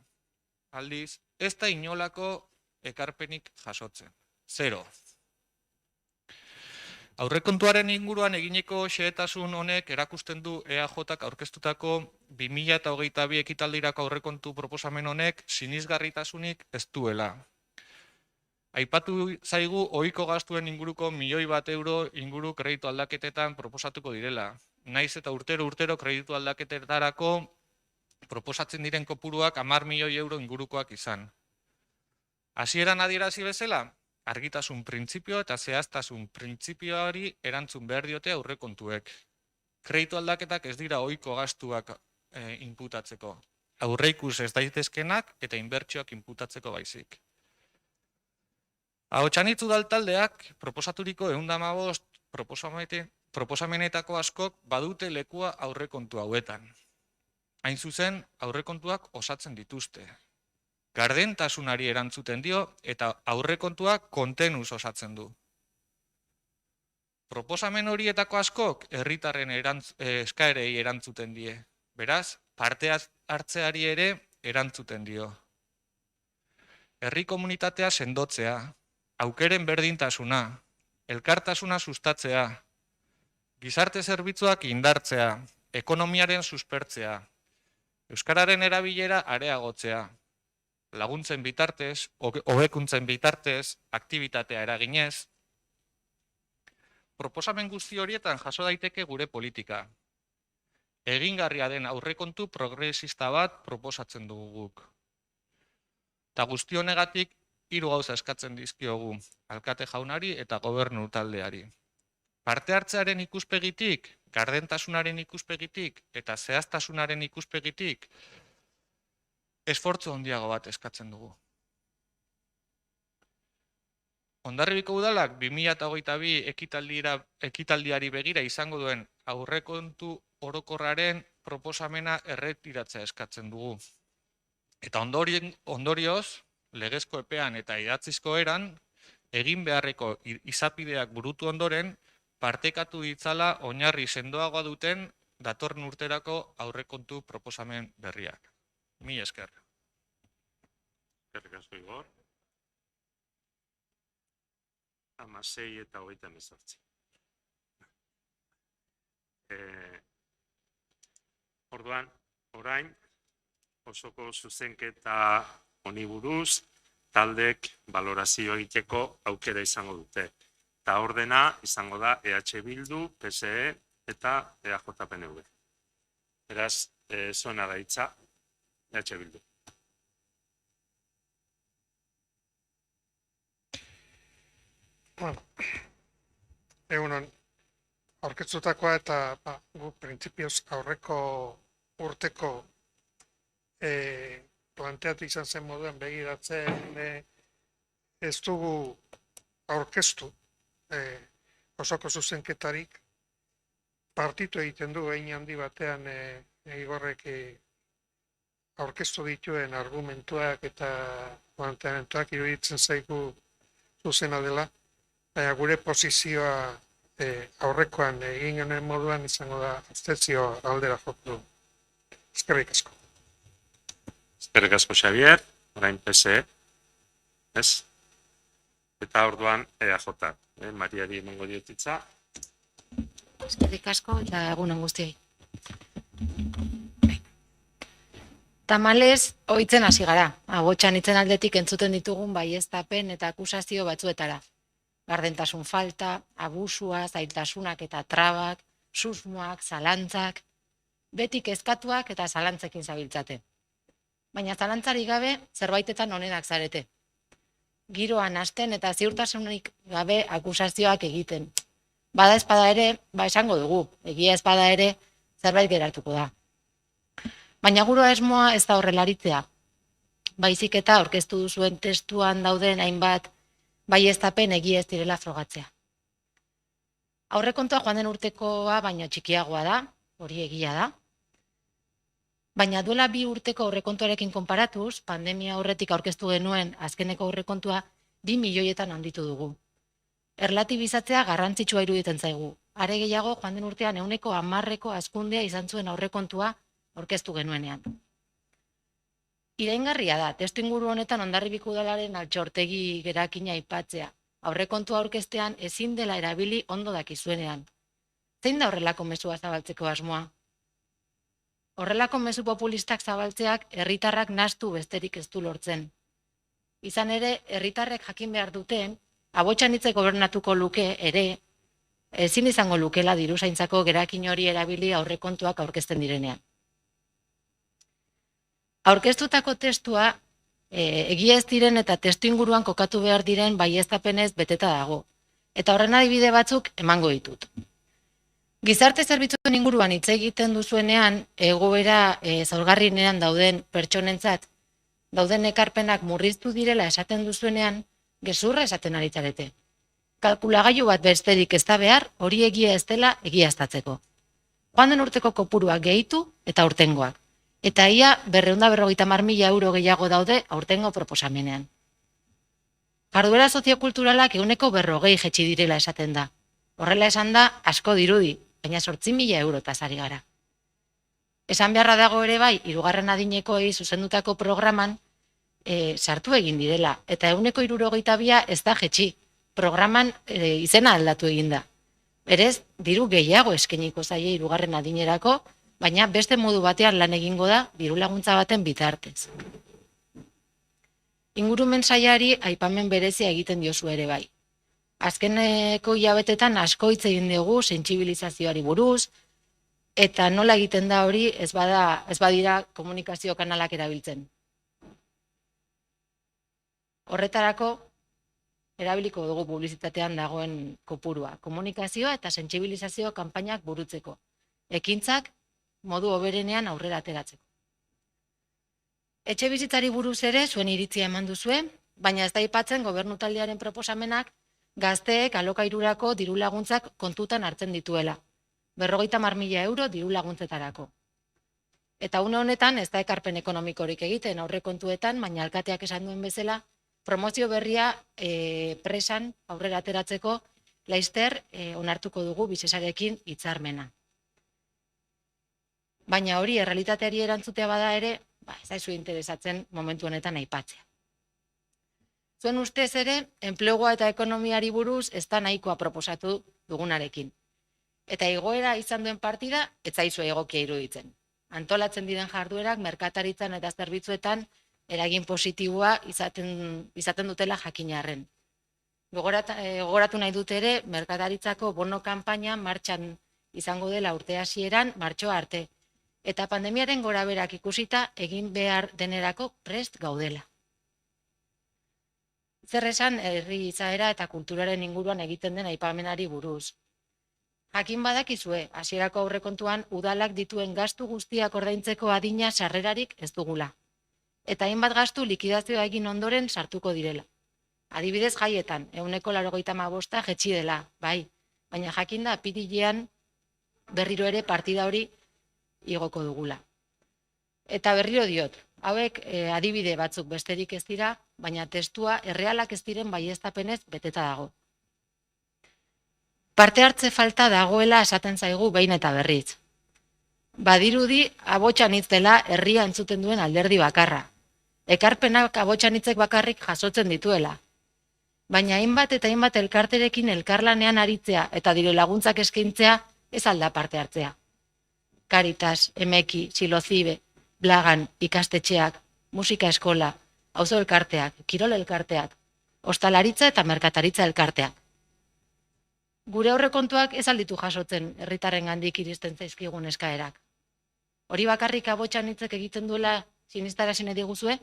aldiz, ez da inolako ekarpenik jasotzen. Zero. Aurrekontuaren inguruan eginiko xehetasun honek erakusten du EAJak aurkeztutako 2022 ekitaldirako aurrekontu proposamen honek sinisgarritasunik ez duela. Aipatu zaigu ohiko gastuen inguruko €1.000.000 inguru kreditu aldaketetan proposatuko direla. Naiz eta urtero kreditu aldaketetarako proposatzen diren kopuruak €10.000.000 ingurukoak izan. Hasieran adierazi bezala, argitasun printzipio eta zehaztasun printzipioari erantzun behar diote aurrekontuek. Kreditu aldaketak ez dira ohiko gastuak inputatzeko. Aurreikus ez daitezkenak eta inbertsioak inputatzeko baizik. Ahotsanitz udal taldeak proposaturiko 115 proposamenetako askok badute lekua aurrekontu hauetan. Hain zuzen, aurrekontuak osatzen dituzte. Gardentasunari erantzuten dio eta aurrekontuak kontenuz osatzen du. Proposamen horietako askok herritarren eskaerei erantzuten die. Beraz, parte hartzeari ere erantzuten dio. Herri komunitatea sendotzea, aukeren berdintasuna, elkartasuna sustatzea, gizarte zerbitzuak indartzea, ekonomiaren suspertzea, euskararen erabilera areagotzea, laguntzen bitartez, hobekuntzen bitartez, aktibitatea eraginez. Proposamen guzti horietan jaso daiteke gure politika. Egingarria den aurrekontu progresista bat proposatzen dugu guk. Eta guzti honegatik 3 gauza eskatzen dizkiogu, alkate jaunari eta gobernu taldeari. Parte hartzearen ikuspegitik, gardentasunaren ikuspegitik eta zehaztasunaren ikuspegitik esfortzu handiago bat eskatzen dugu. Hondarribiko udalak 2022 ekitaldiari begira izango duen aurrekontu orokorraren proposamena erretiratzea eskatzen dugu. Eta ondorioz, legezko epean eta idatzizko eran, egin beharreko izapideak burutu ondoren, partekatu ditzala oinarri sendoagoa duten datorren urterako aurrekontu proposamen berriak. Mila esker. Eskerrik asko, Igor. 16 eta 38. Orduan, orain, osoko zuzenketa honi buruz, taldek balorazio egiteko aukera izango dute. Eta ordena izango da EH Bildu, PSE eta EAJ-PNV. Beraz, zuena da hitza, EH Bildu. Bueno, egunon, aurkeztutakoa eta gu printzipioz aurreko urteko planteatu izan zen moduen begiratzen ez dugu aurkeztu osoko zuzenketarik partitu egiten du egin handi batean Igorrek aurkeztu dituen argumentuak eta planteamentuak iruditzen zaigu zuzena dela. Baina gure posizioa aurrekoan egin genuen moduan izango da abstentzio aldera joko du. Eskerrik asko. Eskerrik asko, Xavier, orain PSE, ez? Eta orduan EAJ, Mariari emango diot hitza. Eskerrik asko eta egunon guztioi. Tamalez, ohitzen hasi gara. Agotxan hitzen aldetik entzuten ditugun baieztapen eta akusazio batzuetara. Gardentasun falta, abusua, zailtasunak eta trabak, susmoak, zalantzak, beti kezkatuak eta zalantzekin zabiltzate. baina zalantzarik gabe zerbaitetan onenak zarete. Giroan hasten eta ziurtasunik gabe akusazioak egiten. Bada espada ere, esango dugu, egia espada ere, zerbait geratuko da. Baina gure asmoa ez da horrelaritzea. Baizik eta aurkeztu duzuen testuan dauden hainbat baieztapen egia ez direla frogatzea. Aurrekontua joan den urtekoa baino txikiagoa da, hori egia da. Baina duela 2 urteko aurrekontuarekin konparatuz, pandemia aurretik aurkeztu genuen azkeneko aurrekontua 2 milioietan handitu dugu. Erlatibizatzea garrantzitsua iruditzen zaigu. Are gehiago joan den urtean 10% hazkundea izan zuen aurrekontua aurkeztu genuenean. Iraingarria da, testuinguru honetan Hondarribiko Udalaren altxortegi gerakina aipatzea. Aurrekontua aurkeztean ezin dela erabili ondo dakizuenean. Zein da horrelako mezua zabaltzeko asmoa? Horrelako mezu populistak zabaltzeak herritarrak nahastu besterik ez du lortzen. Izan ere, herritarrek jakin behar duten, Abotxanitzek gobernatuko luke ere, ezin izango lukela diruzaintzako gerakin hori erabili aurrekontuak aurkezten direnean. Aurkeztutako testua, egia ez diren eta testu inguruan kokatu behar diren baieztapenez beteta dago, eta horren adibide batzuk emango ditut. Gizarte zerbitzuen inguruan hitz egiten duzuenean, egoera zaurgarrienean dauden pertsonentzat, dauden ekarpenak murriztu direla esaten duzuenean, gezurra esaten ari zarete. Kalkulagailu bat besterik ez da behar, hori egia ez dela egiaztatzeko. Joan den urteko kopuruak gehitu eta aurtengoak. Eta ia 250.000 euro gehiago daude aurtengo proposamenean. Jarduera soziokulturalak 140 jetxi direla esaten da. Horrela esan da asko dirudi, baina 8.000 eurotaz ari gara. Esan beharra dago ere bai, 3. adinekoei zuzendutako programan sartu egin direla, eta 162 ez da jetxi, programan izena aldatu egin da. Berez, diru gehiago eskeniko zaie 3. adinerako, baina beste modu batean lan egingo da diru laguntza baten bitartez. Ingurumen sailari aipamen berezia egiten diozu ere bai. Azkeneko hilabetetan asko hitz egin dugu sentsibilizazioari buruz, eta nola egiten da hori ez badira komunikazio kanalak erabiltzen. Horretarako, erabiliko dugu publizitatean dagoen kopurua, komunikazioa eta sentsibilizazio kanpainak burutzeko, ekintzak modu hoberenean aurrera ateratzeko. Etxe bizitzari buruz ere zuen iritzia eman duzue, baina ez da aipatzen gobernu taldearen proposamenak gazteek alokairurako diru laguntzak kontutan hartzen dituela, 50.000 euro diru laguntzetarako. Eta une honetan ez da ekarpen ekonomikorik egiten aurrekontuetan, baina alkateak esan duen bezala, promozio berria presan aurrera ateratzeko laizter onartuko dugu bizesarekin hitzarmena. Baina hori errealitateari erantzutea bada ere, ez daizu interesatzen momentu honetan aipatzea. Zuen ustez ere, enplegua eta ekonomiari buruz ez da nahikoa proposatu dugunarekin. Eta igoera izan duen partida, ez zaizu egokia iruditzen. Antolatzen diren jarduerak, merkataritzan eta zerbitzuetan eragin positiboa izaten dutela jakinarren. Gogoratu nahi dut ere, merkataritzako bono kanpaina martxan izango dela urte hasieran martxoa arte. Eta pandemiaren goraberak ikusita egin behar denerako prest gaudela. Zer esan herri izaera eta kulturaren inguruan egiten den aipamenari buruz. Jakin badakizue, hasierako aurrekontuan udalak dituen gastu guztiak ordaintzeko adina sarrerarik ez dugula. Eta hainbat gastu likidazioa egin ondoren sartuko direla. Adibidez jaietan, 185 jetxi dela, bai, baina jakinda apirilean berriro ere partida hori igoko dugula. Eta berriro diot, hauek adibide batzuk besterik ez dira, baina testua errealak ez diren baieztapenez beteta dago. Parte hartze falta dagoela esaten zaigu behin eta berriz. Badirudi Abotxanitz dela herria entzuten duen alderdi bakarra. Ekarpenak Abotxanitzek bakarrik jasotzen dituela. Baina hainbat eta hainbat elkarterekin elkarlanean aritzea eta diru laguntzak eskaintzea ez alda parte hartzea. Caritas, Emeki, Silozibe, Blagan, ikastetxeak, musika eskola, auzo elkarteak, kirol elkarteak, ostalaritza eta merkataritza elkarteak. Gure aurrekontuak ez alditu jasotzen herritarrengandik iristen zaizkigun eskaerak. Hori bakarrik Abotxanitzek egiten duela Sinistarazi nahi diguzue?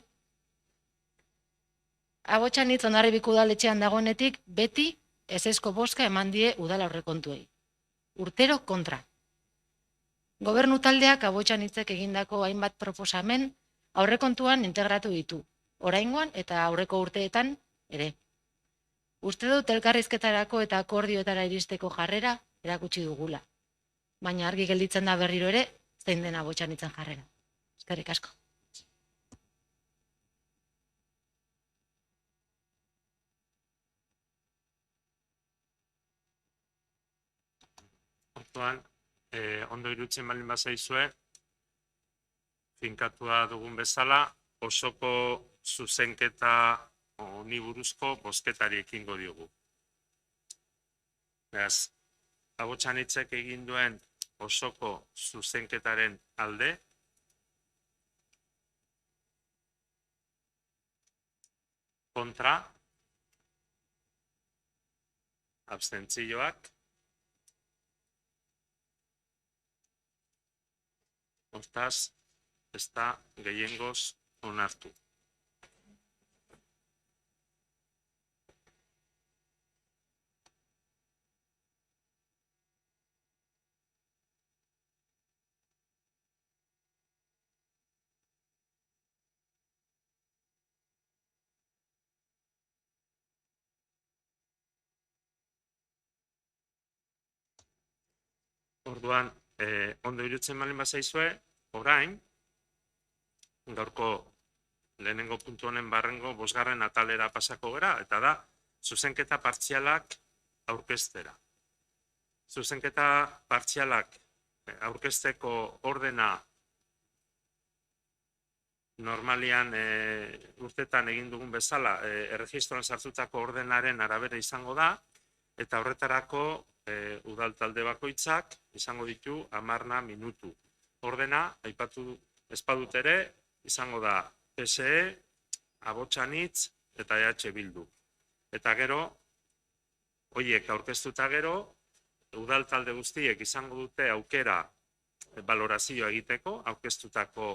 Abotxanitz Hondarribiko udaletxean dagoenetik beti ezezko bozka eman die udal aurrekontuei. Urtero kontra. Gobernu taldeak Abotxanitzek egindako hainbat proposamen aurrekontuan integratu ditu, oraingoan eta aurreko urteetan ere. Uste dut elkarrizketarako eta akordioetara iristeko jarrera erakutsi dugula. Baina argi gelditzen da berriro ere, zein den Abotxanitzen jarrera. Eskerrik asko. Orduan, ondo irutzen baldin bazaizue, finkatua dugun bezala, osoko zuzenketa honi buruzko bozketari ekingo diogu. Beraz, Abotxanitzek egin duen osoko zuzenketaren alde, kontra, abstentzioak, hortaz, ez da gehiengoz onartu. Orduan, ondo irutzen baldin bazaizue, orain, gaurko lehenengo puntu honen barrengo bosgarren atalera pasako gara, eta da, zuzenketa partzialak aurkeztera. Zuzenketa partzialak aurkezteko ordena normalian urtetan egin dugun bezala, erregistroan sartutako ordenaren arabera izango da, eta horretarako udal talde bakoitzak izango ditu 10 minutu. Ordena, aipatu ezpadut ere, izango da PSE, Abotxanitz eta EH Bildu. Eta gero, horiek aurkeztuta gero, udal talde guztiek izango dute aukera balorazioa egiteko, aurkeztutako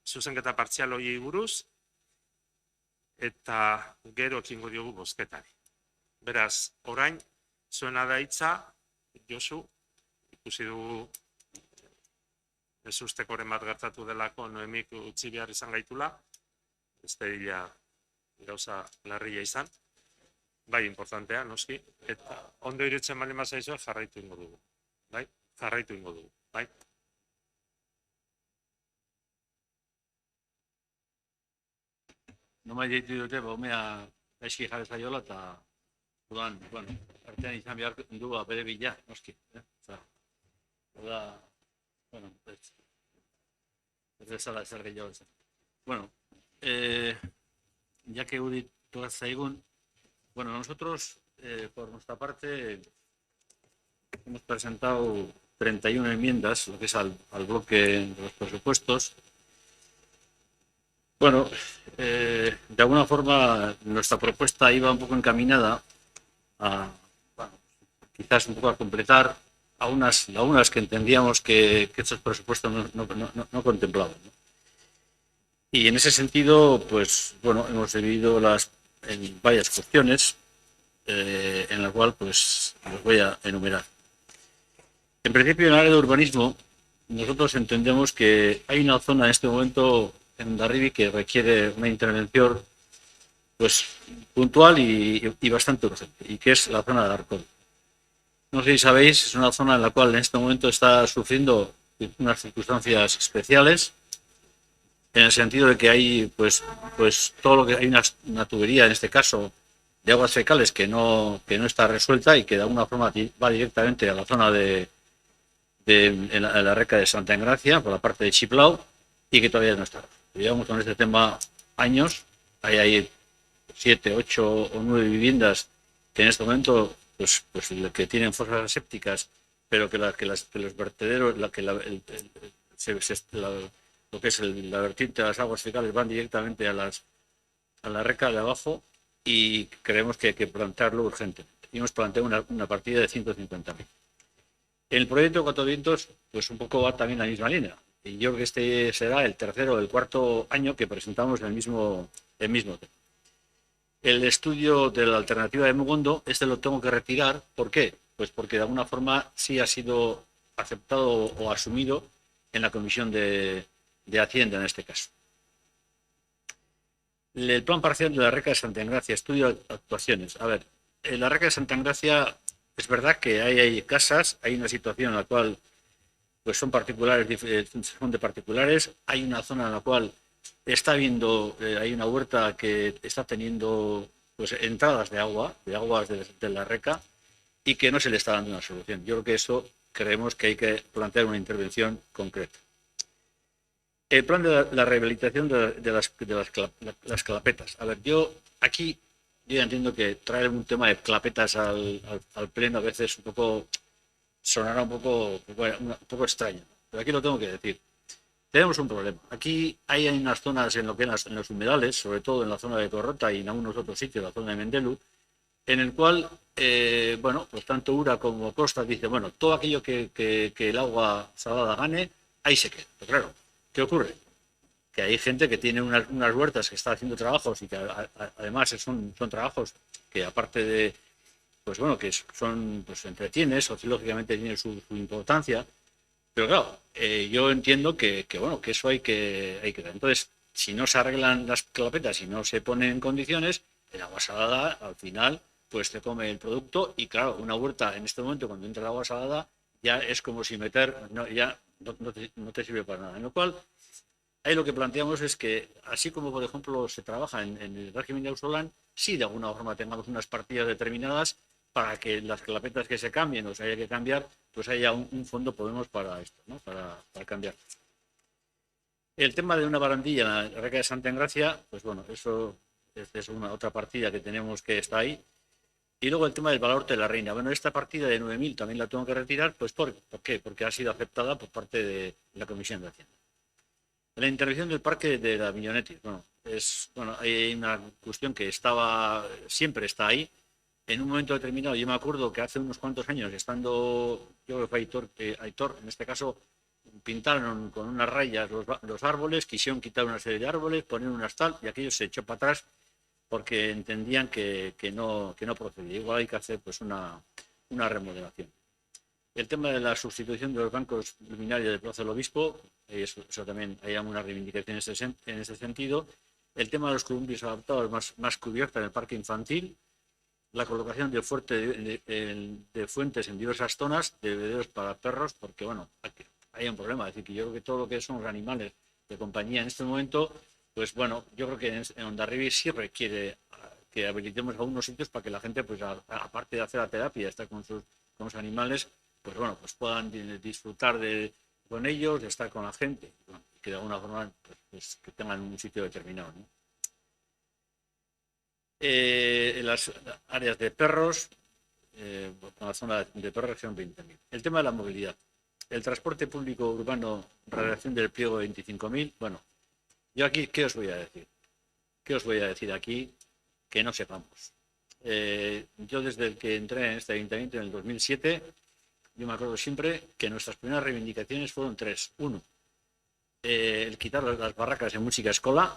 zuzenketa partzial horiei buruz, eta gero ekingo diogu bozketari. Beraz, orain, zuena da hitza, Josu, ikusi dugu ezustekoren bat gertatu delako Noemik utzi behar izan gaitula, ez da gauza larria izan, bai, importantea, noski, eta ondo irutzen bali mazaizue jarraitu ingo dugu, bai? Jarraitu ingo dugu, bai? Nomai deitu dute, baumea eski jarri zaiola, eta dudan, bueno, artean izan behar du bere bila, noski. Oda, bueno, ez bezala ezer gehiago zen. Bueno, ya que Udi toca zaigun, bueno, nosotros, por nuestra parte, hemos presentado 31 enmiendas, lo que es al bloque de los presupuestos. Bueno, de alguna forma nuestra propuesta iba un poco encaminada a, bueno, quizás un poco a completar algunas lagunas que entendíamos que estos presupuestos no contemplaban, ¿no? Y en ese sentido, pues, bueno, hemos dividido en varias cuestiones, en la cual, pues, los voy a enumerar. En principio, en el área de urbanismo, nosotros entendemos que hay una zona en este momento en Hondarribia que requiere una intervención, pues, puntual y bastante urgente, y que es la zona de Arcón. No sé si sabéis, es una zona en la cual en este momento está sufriendo unas circunstancias especiales, en el sentido de que hay, pues todo lo que hay una tubería, en este caso, de aguas fecales que no está resuelta y que de alguna forma va directamente a la zona de la reca de Santa Engracia, por la parte de Chiplau, y que todavía no está. Llevamos con este tema años, hay 7, 8 o 9 viviendas que en este momento pues que tienen fosas sépticas, pero que los vertederos, lo que es la vertiente de las aguas fecales van directamente a la reca de abajo, y creemos que hay que plantearlo urgentemente. Y hemos planteado una partida de 150.000. En el proyecto Cuatro Vientos, pues un poco va también la misma línea. Y yo creo que este será el tercero o el cuarto año que presentamos el mismo tema. El estudio de la alternativa de Mugondo, lo tengo que retirar. ¿Por qué? Pues porque de alguna forma sí ha sido aceptado o asumido en la Comisión de Hacienda en este caso. El plan parcial de la Reca de Santa Engracia, estudio de actuaciones. A ver, en la Reca de Santa Engracia es verdad que hay casas, hay una situación en la cual pues son particulares, son de particulares, hay una zona en la cual está habiendo, hay una huerta que está teniendo pues entradas de aguas de la Reca y que no se le está dando una solución. Yo creo que eso creemos que hay que plantear una intervención concreta. El plan de la rehabilitación de las clapetas. A ver, yo ya entiendo que traer un tema de clapetas al pleno a veces sonará un poco extraño, pero aquí lo tengo que decir. Tenemos un problema. Aquí hay unas zonas en los humedales, sobre todo en la zona de Torrota y en algunos otros sitios, la zona de Mendelu, en el cual, pues tanto Ura como Costa dice, bueno, todo aquello que el agua salada gane, ahí se queda. Pero claro, ¿qué ocurre? Que hay gente que tiene unas huertas que está haciendo trabajos y que además son trabajos que aparte de, pues bueno, que son, pues entretiene, sociológicamente tiene su importancia, pero claro, yo entiendo que eso hay que dar. Entonces, si no se arreglan las clapetas y no se ponen en condiciones, el agua salada al final pues te come el producto y claro, una huerta en este momento cuando entra el agua salada ya es como si no te sirve para nada. En lo cual, ahí lo que planteamos es que, así como por ejemplo se trabaja en el régimen de Ausolan, sí de alguna forma tengamos unas partidas determinadas para que las clapetas que se cambien o se haya que cambiar, pues haya un fondo Podemos para esto, ¿no? Para cambiar. El tema de una barandilla en la Reca de Santa Engracia, pues bueno, eso es una otra partida que tenemos que está ahí. Y luego el tema del Baluarte de la Reina. Bueno, esta partida de 9.000 también la tengo que retirar, pues ¿por qué? Porque ha sido aceptada por parte de la Comisión de Hacienda. La intervención del parque de la Millonetti, hay una cuestión que siempre está ahí. En un momento determinado, yo me acuerdo que hace unos cuantos años, estando, yo creo que fue Aitor, en este caso, pintaron con unas rayas los árboles, quisieron quitar una serie de árboles, poner unas tal, y aquello se echó para atrás porque entendían que no procedía. Igual hay que hacer pues una remodelación. El tema de la sustitución de los bancos luminarios de Plaza del Obispo, eso también hay alguna reivindicación en ese sentido. El tema de los columpios adaptados más cubierta en el parque infantil. La colocación de fuentes en diversas zonas, de bebederos para perros, porque bueno, hay un problema. Es decir, que yo creo que todo lo que son los animales de compañía en este momento, pues bueno, yo creo que en Hondarribia sí requiere que habilitemos algunos sitios para que la gente, pues aparte de hacer la terapia, estar con los animales, pues bueno, pues puedan disfrutar con ellos, de estar con la gente, bueno, que de alguna forma pues que tengan un sitio determinado, ¿no? En las áreas de perros, en la zona de perros son 20.000. El tema de la movilidad. El transporte público urbano, redacción del pliego de 25.000. Bueno, yo aquí, ¿qué os voy a decir? ¿Qué os voy a decir aquí que no sepamos? Yo desde el que entré en este ayuntamiento en el 2007, yo me acuerdo siempre que nuestras primeras reivindicaciones fueron tres. Uno, el quitar las barracas en música escola.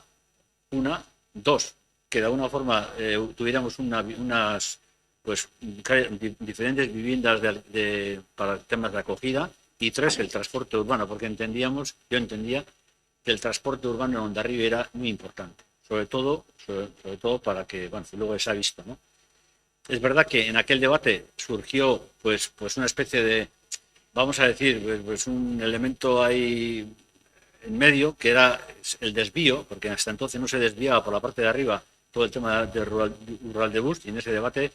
Dos, que de alguna forma tuviéramos unas pues diferentes viviendas para temas de acogida. Y tres, el transporte urbano, porque yo entendía que el transporte urbano en Hondarribia era muy importante, sobre todo para que, bueno, luego se ha visto, ¿no? Es verdad que en aquel debate surgió pues una especie de, vamos a decir, pues un elemento ahí en medio, que era el desvío, porque hasta entonces no se desviaba por la parte de arriba todo el tema de rural de bus, y en ese debate,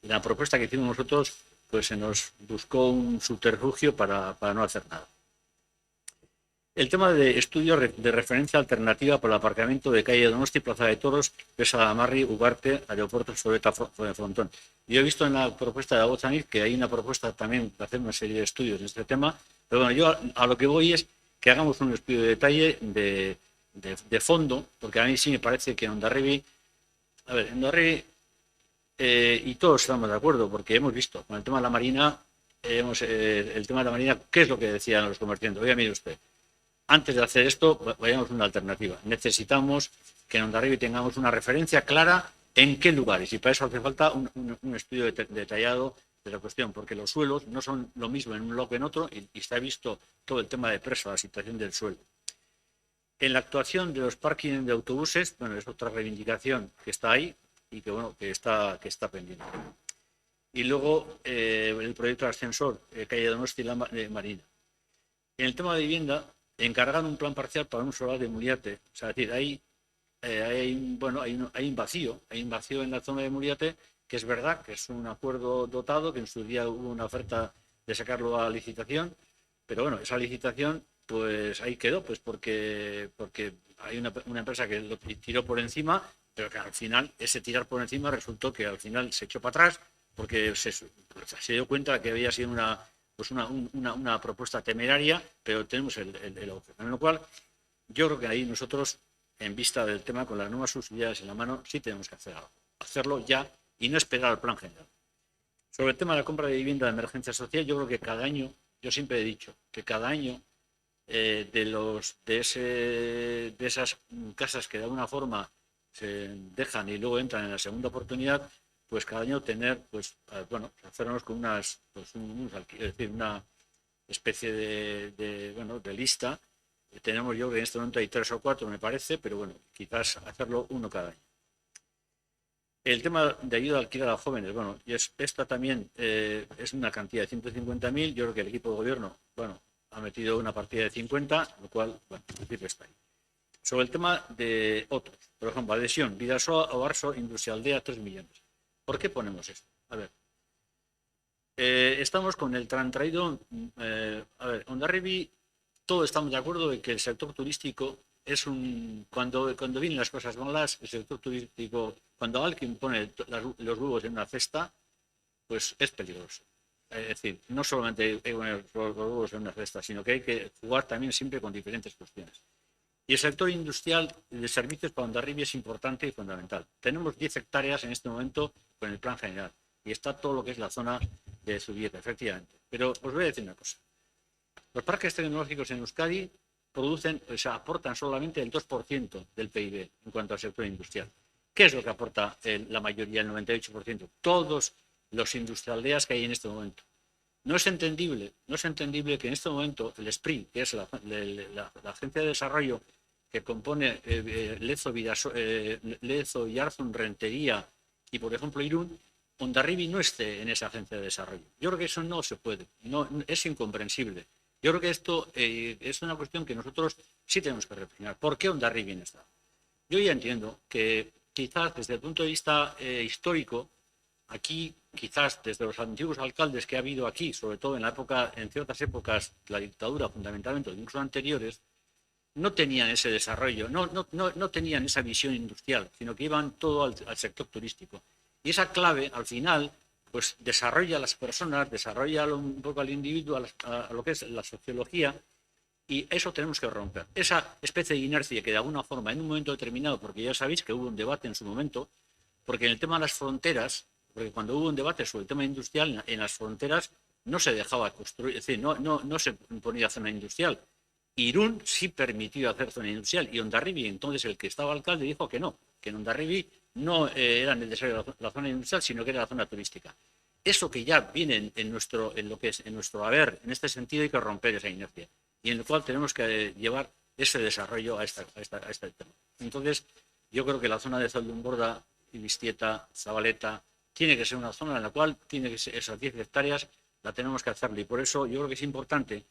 en la propuesta que hicimos nosotros, pues se nos buscó un subterfugio para no hacer nada. El tema de estudio de referencia alternativa para el aparcamiento de calle Donosti, Plaza de Toros, Pesa de Amarri, Ugarte, Aeropuerto Soleta, Frontón. Yo he visto en la propuesta de Agozanit que hay una propuesta también de hacer una serie de estudios en este tema, pero bueno, yo a lo que voy es que hagamos un estudio de detalle de fondo, porque a mí sí me parece que en Hondarribia, y todos estamos de acuerdo, porque hemos visto con el tema de la Marina, ¿qué es lo que decían los comerciantes? Oiga, mire usted, antes de hacer esto, vayamos a una alternativa. Necesitamos que en Hondarribia tengamos una referencia clara en qué lugares, y para eso hace falta un estudio detallado de la cuestión, porque los suelos no son lo mismo en un lado que en otro, y está visto todo el tema de preso, la situación del suelo. En la actuación de los parkings de autobuses, bueno, es otra reivindicación que está ahí y que, bueno, que está pendiente. Y luego el proyecto de ascensor, calle Donosti y la Marina. En el tema de vivienda, encargan un plan parcial para un solar de Muriate. O sea, es decir, hay un vacío en la zona de Muriate, que es verdad que es un acuerdo dotado, que en su día hubo una oferta de sacarlo a licitación, pero bueno, esa licitación pues ahí quedó, pues porque hay una empresa que lo tiró por encima, pero que al final ese tirar por encima resultó que al final se echó para atrás, porque se dio cuenta que había sido una propuesta temeraria, pero tenemos el otro. Con lo cual, yo creo que ahí nosotros, en vista del tema, con las nuevas subsidiarias en la mano, sí tenemos que hacer algo. Hacerlo ya y no esperar al plan general. Sobre el tema de la compra de vivienda de emergencia social, yo creo que cada año, yo siempre he dicho que cada año de esas casas que de alguna forma se dejan y luego entran en la segunda oportunidad, pues cada año tener, pues bueno, hacernos con es decir, una especie de lista. Tenemos, yo que en este momento hay 3 o 4, me parece, pero bueno, quizás hacerlo uno cada año. El tema de ayuda al alquiler a jóvenes, bueno, esta también es una cantidad de 150.000. Yo creo que el equipo de gobierno, bueno, ha metido una partida de 50, lo cual, bueno, el principio está ahí. Sobre el tema de otros, por ejemplo, adhesión, Bidasoa o Arso, Industrialdea, 3 millones. ¿Por qué ponemos esto? A ver, estamos con el traído, a ver, Hondarribia, todos estamos de acuerdo en que el sector turístico es cuando vienen las cosas malas, el sector turístico, cuando alguien pone los huevos en una cesta, pues es peligroso. Es decir, no solamente hay que poner los huevos en una cesta, sino que hay que jugar también siempre con diferentes cuestiones. Y el sector industrial de servicios para Hondarribia es importante y fundamental. Tenemos 10 hectáreas en este momento con el plan general y está todo lo que es la zona de Zubieta, efectivamente. Pero os voy a decir una cosa. Los parques tecnológicos en Euskadi aportan solamente el 2% del PIB en cuanto al sector industrial. ¿Qué es lo que aporta la mayoría, el 98%? Todos los industrialdeas que hay en este momento. No es entendible que en este momento el SPRI, que es la agencia de desarrollo que compone Lezo, Yarzun, Rentería y, por ejemplo, Irún, Hondarribia no esté en esa agencia de desarrollo. Yo creo que eso no se puede, es incomprensible. Yo creo que esto es una cuestión que nosotros sí tenemos que reflexionar. ¿Por qué Hondarribia no está? Yo ya entiendo que quizás desde el punto de vista histórico, aquí quizás desde los antiguos alcaldes que ha habido aquí, sobre todo en ciertas épocas de la dictadura, fundamentalmente, o incluso anteriores, no tenían ese desarrollo, no tenían esa visión industrial, sino que iban todo al sector turístico. Y esa clave, al final, pues desarrolla a las personas, desarrolla un poco al individuo, a lo que es la sociología, y eso tenemos que romper. Esa especie de inercia que de alguna forma, en un momento determinado, porque ya sabéis que hubo un debate en su momento, porque en el tema de las fronteras, porque cuando hubo un debate sobre el tema industrial, en las fronteras no se dejaba construir, es decir, no se ponía zona industrial. Irún sí permitió hacer zona industrial y Hondarribia, entonces el que estaba alcalde, dijo que no, que en Hondarribia no era necesaria la zona industrial, sino que era la zona turística. Eso que ya viene en nuestro haber, en este sentido hay que romper esa inercia y en el cual tenemos que llevar ese desarrollo a este tema. Entonces, yo creo que la zona de Zaldunborda, Ibistieta, Zabaleta, tiene que ser una zona en la cual tiene que ser esas 10 hectáreas, la tenemos que hacerlo. Y por eso yo creo que es importante,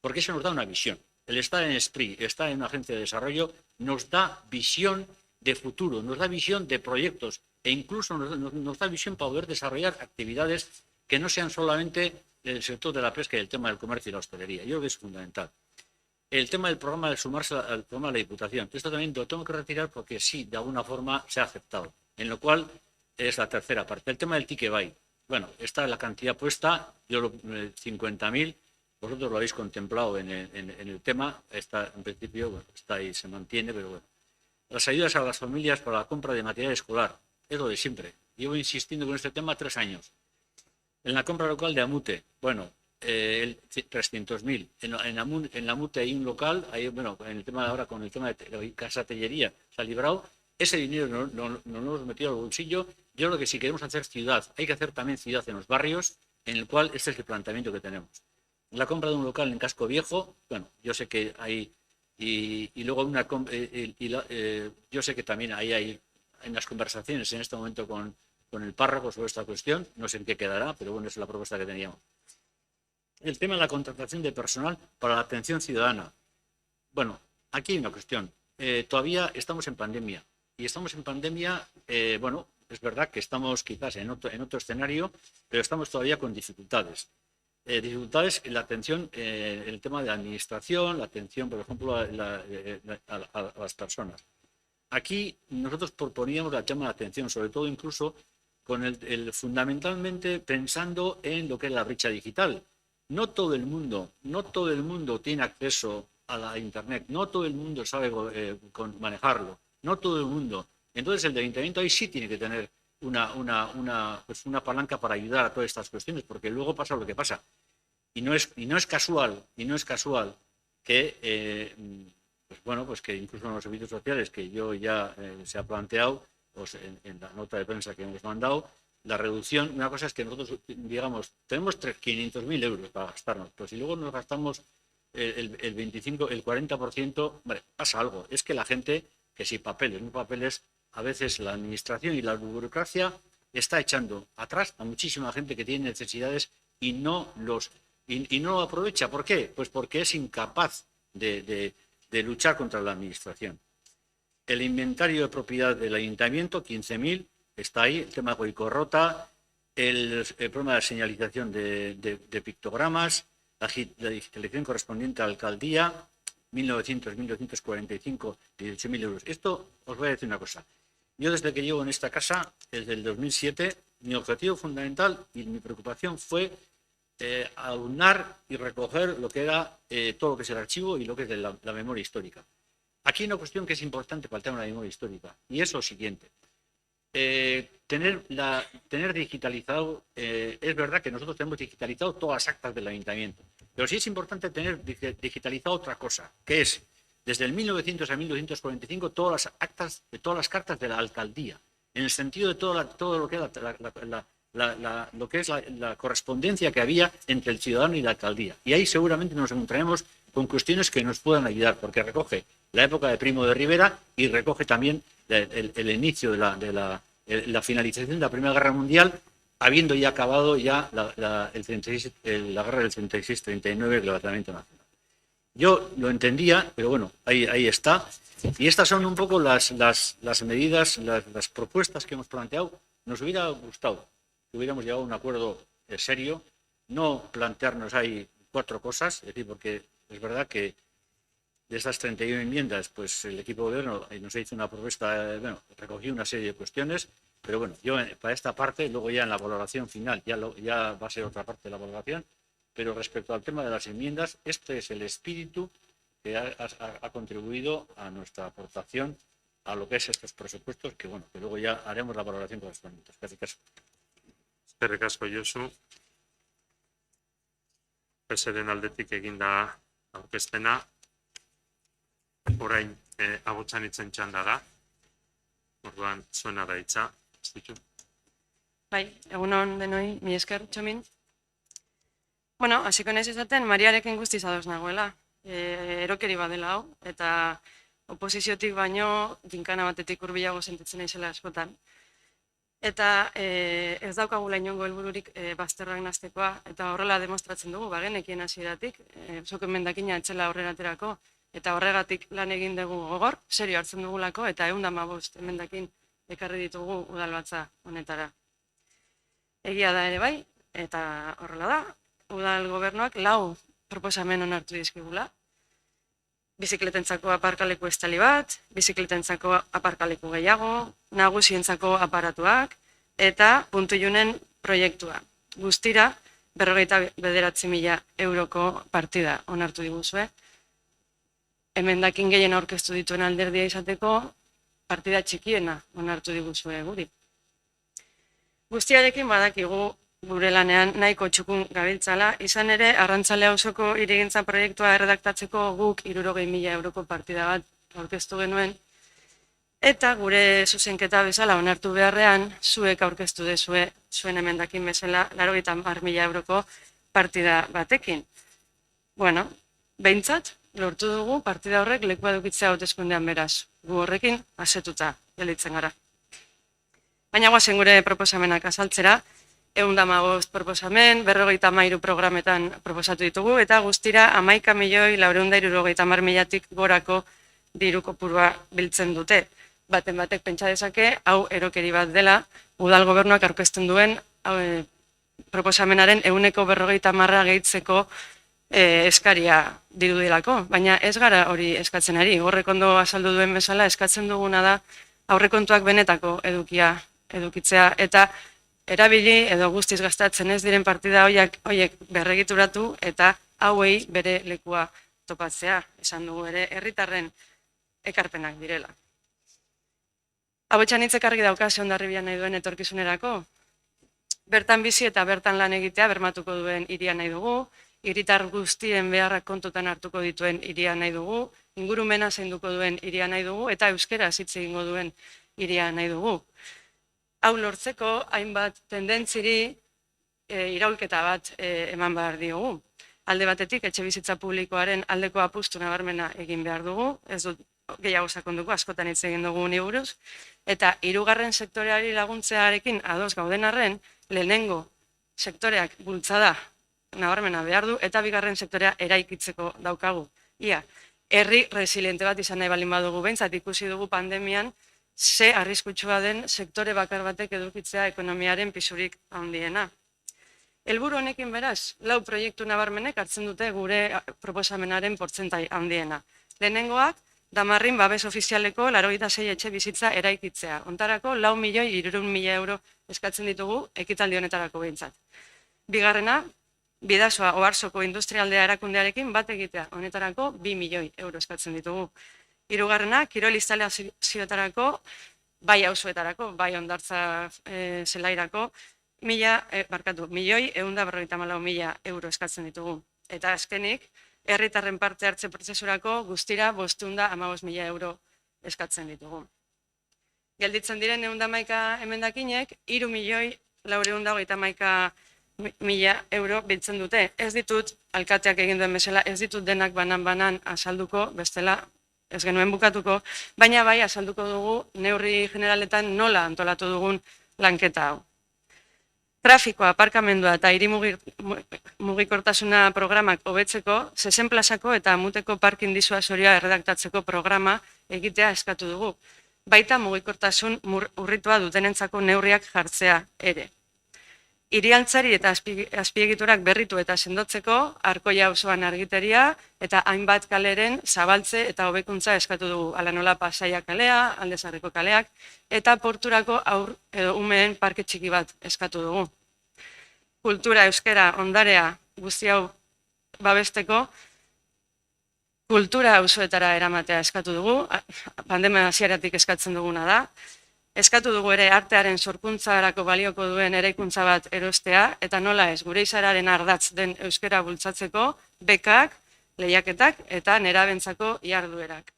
porque eso nos da una visión. El estar en SPRI, estar en una agencia de desarrollo, nos da visión de futuro, nos da visión de proyectos e incluso nos da visión para poder desarrollar actividades que no sean solamente el sector de la pesca y el tema del comercio y la hostelería. Yo creo que es fundamental. El tema del programa de sumarse al programa de la Diputación. Esto también lo tengo que retirar porque sí, de alguna forma se ha aceptado. En lo cual es la tercera parte. El tema del ticket buy. Bueno, está la cantidad puesta, 50.000. Vosotros lo habéis contemplado en el tema. Está, en principio, bueno, está ahí, se mantiene, pero bueno. Las ayudas a las familias para la compra de material escolar. Es lo de siempre. Llevo insistiendo con este tema 3 años. En la compra local de Amute, bueno, 300.000. En la MUTE hay un local, bueno, en el tema de ahora con el tema de la Casa Tellería se ha librado, ese dinero no lo hemos metido al bolsillo. Yo creo que si queremos hacer ciudad, hay que hacer también ciudad en los barrios, en el cual este es el planteamiento que tenemos. La compra de un local en Casco Viejo, bueno, yo sé que hay, y luego yo sé que también ahí hay unas conversaciones en este momento con el párroco sobre esta cuestión, no sé en qué quedará, pero bueno, esa es la propuesta que teníamos. El tema de la contratación de personal para la atención ciudadana. Bueno, aquí hay una cuestión. Todavía estamos en pandemia. Y estamos en pandemia, bueno, es verdad que estamos quizás en otro escenario, pero estamos todavía con dificultades. Dificultades en la atención, el tema de la administración, la atención, por ejemplo, a las personas. Aquí nosotros proponíamos el tema de atención, sobre todo incluso con fundamentalmente pensando en lo que es la brecha digital. No todo el mundo tiene acceso a la Internet, no todo el mundo sabe manejarlo, no todo el mundo. Entonces el ayuntamiento ahí sí tiene que tener una palanca para ayudar a todas estas cuestiones, porque luego pasa lo que pasa. Y no es casual que, pues que incluso en los servicios sociales, que yo ya se ha planteado, pues en la nota de prensa que hemos mandado, la reducción, una cosa es que nosotros, digamos, tenemos 500.000 euros para gastarnos, pero si luego nos gastamos el 40%, vale, pasa algo. Es que la gente, que si papeles, a veces la administración y la burocracia está echando atrás a muchísima gente que tiene necesidades y no lo aprovecha. ¿Por qué? Pues porque es incapaz de luchar contra la administración. El inventario de propiedad del ayuntamiento, 15.000, está ahí. El tema de Goicorrota, el problema de la señalización de pictogramas, la digitalización correspondiente a la alcaldía, 1945, 18.000 euros. Esto os voy a decir una cosa. Yo desde que llevo en esta casa, desde el 2007, mi objetivo fundamental y mi preocupación fue aunar y recoger lo que era todo lo que es el archivo y lo que es la memoria histórica. Aquí hay una cuestión que es importante para el tema de la memoria histórica, y es lo siguiente. Tener digitalizado, es verdad que nosotros tenemos digitalizado todas las actas del ayuntamiento, pero sí es importante tener digitalizado otra cosa, que es desde el 1900 a 1945 todas las actas, todas las cartas de la alcaldía, en el sentido de todo lo que es la correspondencia que había entre el ciudadano y la alcaldía. Y ahí seguramente nos encontraremos con cuestiones que nos puedan ayudar, porque recoge la época de Primo de Rivera y recoge también el inicio de la finalización de la Primera Guerra Mundial, habiendo ya acabado ya la guerra del 36-39, el levantamiento nacional. Yo lo entendía, pero bueno, ahí está. Y estas son un poco las medidas, las propuestas que hemos planteado. Nos hubiera gustado que hubiéramos llegado a un acuerdo serio, no plantearnos ahí 4 cosas, es decir, porque es verdad que de estas 31 enmiendas, pues el equipo de gobierno nos hizo una propuesta, recogió una serie de cuestiones, pero bueno, yo para esta parte, luego ya en la valoración final, ya va a ser otra parte de la valoración, pero respecto al tema de las enmiendas, este es el espíritu que ha contribuido a nuestra aportación a lo que es estos presupuestos, que bueno, que luego ya haremos la valoración correspondiente. Eskerrik asko, Josu. PSren aldetik eginda aurkezpena. Orain agotxan itzen txanda da. Orduan, zuena da hitza. Bai, egunon denoi, mi esker, Txomin. Bueno, hasiko naiz esaten, Mariarekin guztiz ados nagoela. Erokeri badela hau, eta oposiziotik baino, ginkana batetik hurbilago sentitzen naizela askotan. Eta ez daukagula inongo helbururik bazterrak nahaztekoa, eta horrela demostratzen dugu, bagenekien hasieratik, zuk emendakina etxela aurrera aterako, eta horregatik lan egin dugu gogor, serio hartzen dugulako, eta 115 emendakin ekarri ditugu udalbatza honetara. Egia da ere bai, eta horrela da, udal gobernuak 4 proposamen onartu dizkigula. Bizikletentzako aparkaleku estali bat, bizikletentzako aparkaleku gehiago, nagusientzako aparatuak, eta puntu ilunen proiektua. Guztira, 59.000 euroko partida onartu diguzue. Emendakin gehien aurkeztu dituen alderdia izateko, partida txikiena onartu diguzue guri. Guztiarekin badakigu gure lanean nahiko txukun gabiltzala, izan ere, Arrantzale auzoko hirigintza proiektua erredaktatzeko guk 60.000 euroko partida bat aurkeztu genuen, eta gure zuzenketa bezala onartu beharrean, zuek aurkeztu dezue, zuen emendakin bezala, 80.000 euroko partida batekin. Bueno, behintzat, lortu dugu partida horrek lekua edukitzea hauteskundean beraz. Gu horrekin asetuta gelditzen gara. Baina guazen gure proposamenak azaltzera, 115 proposamen, 53 programetan proposatu ditugu, eta guztira 11.460.000tik gorako diru kopurua biltzen dute. Baten batek pentsa dezake, hau erokeri bat dela, udal gobernuak aurkezten duen proposamenaren 150 gehitzeko eskaria dirudilako, baina ez gara hori eskatzen ari. Horrek ondo azaldu duen bezala eskatzen duguna da aurrekontuak benetako edukitzea eta erabili edo guztiz gastatzen ez diren partida horiek berregituratu eta hauei bere lekua topatzea. Esan dugu ere herritarren ekarpenak direla. Abotsan hitzek argi dauka ze Hondarribia nahi duen etorkizunerako. Bertan bizi eta bertan lan egitea bermatuko duen hiria nahi dugu, hiritar guztien beharrak kontutan hartuko dituen hiria nahi dugu, ingurumena zainduko duen hiria nahi dugu, eta euskaraz hitz egingo duen hiria nahi dugu. Hau lortzeko hainbat tendentziri iraulketa bat eman behar diogu. Alde batetik, etxebizitza publikoaren aldeko apustu nabarmena egin behar dugu, ez dut gehiago sakonduko, askotan hitz egin dugu honi buruz, eta hirugarren sektoreari laguntzearekin ados gauden arren, lehenengo sektoreak bultzada nabarmena behar du, eta bigarren sektorea eraikitzeko daukagu. Ia, herri resiliente bat izan nahi balin badugu behintzat, ikusi dugu pandemian, ze arriskutsua den sektore bakar batek edukitzea ekonomiaren pisurik handiena. Helburu honekin beraz, 4 proiektu nabarmenek hartzen dute gure proposamenaren portzentai handiena. Lehenengoak, Damarrin babes ofizialeko 86 etxe bizitza eraikitzea. Hontarako 4.300.000 euro eskatzen ditugu ekitaldi honetarako behintzat. Bigarrena, Bidasoa Oarzoko industrialdea erakundearekin bat egitea. Honetarako 2 milioi euro eskatzen ditugu. Hirugarrena, kirol instalazioetarako, bai auzoetarako, bai Hondartza zelairako, 1.154.000 euro eskatzen ditugu. Eta azkenik, herritarren parte hartze prozesurako guztira 515.000 euro eskatzen ditugu. Gelditzen diren 111 emendakinek 3.431.000 euro biltzen dute. Ez ditut, alkateak egin duen bezala, ez ditut denak banan-banan azalduko, bestela ez genuen bukatuko, baina bai azalduko dugu neurri generaletan nola antolatu dugun lanketa hau. Trafikoa, aparkamendua eta hiri mugikortasuna programak hobetzeko, 6 plazako eta amuteko parkin disuasorioa erredaktatzeko programa egitea eskatu dugu. Baita mugikortasun urritua dutenentzako neurriak jartzea ere. Hirialtzari eta azpiegiturak berritu eta sendotzeko, Arkoia auzoan argiteria eta hainbat kaleren zabaltze eta hobekuntza eskatu dugu. Hala nola Pasaia kalea, Aldezarreko kaleak, eta porturako aur edo umeen parke txiki bat eskatu dugu. Kultura, euskara, ondarea guzti hau babesteko, kultura auzoetara eramatea eskatu dugu, pandemia hasieratik eskatzen duguna da. Eskatu dugu ere artearen sorkuntzarako balioko duen eraikuntza bat erostea, eta nola ez, gure izararen ardatz den euskara bultzatzeko, bekak, lehiaketak eta nerabentzako jarduerak.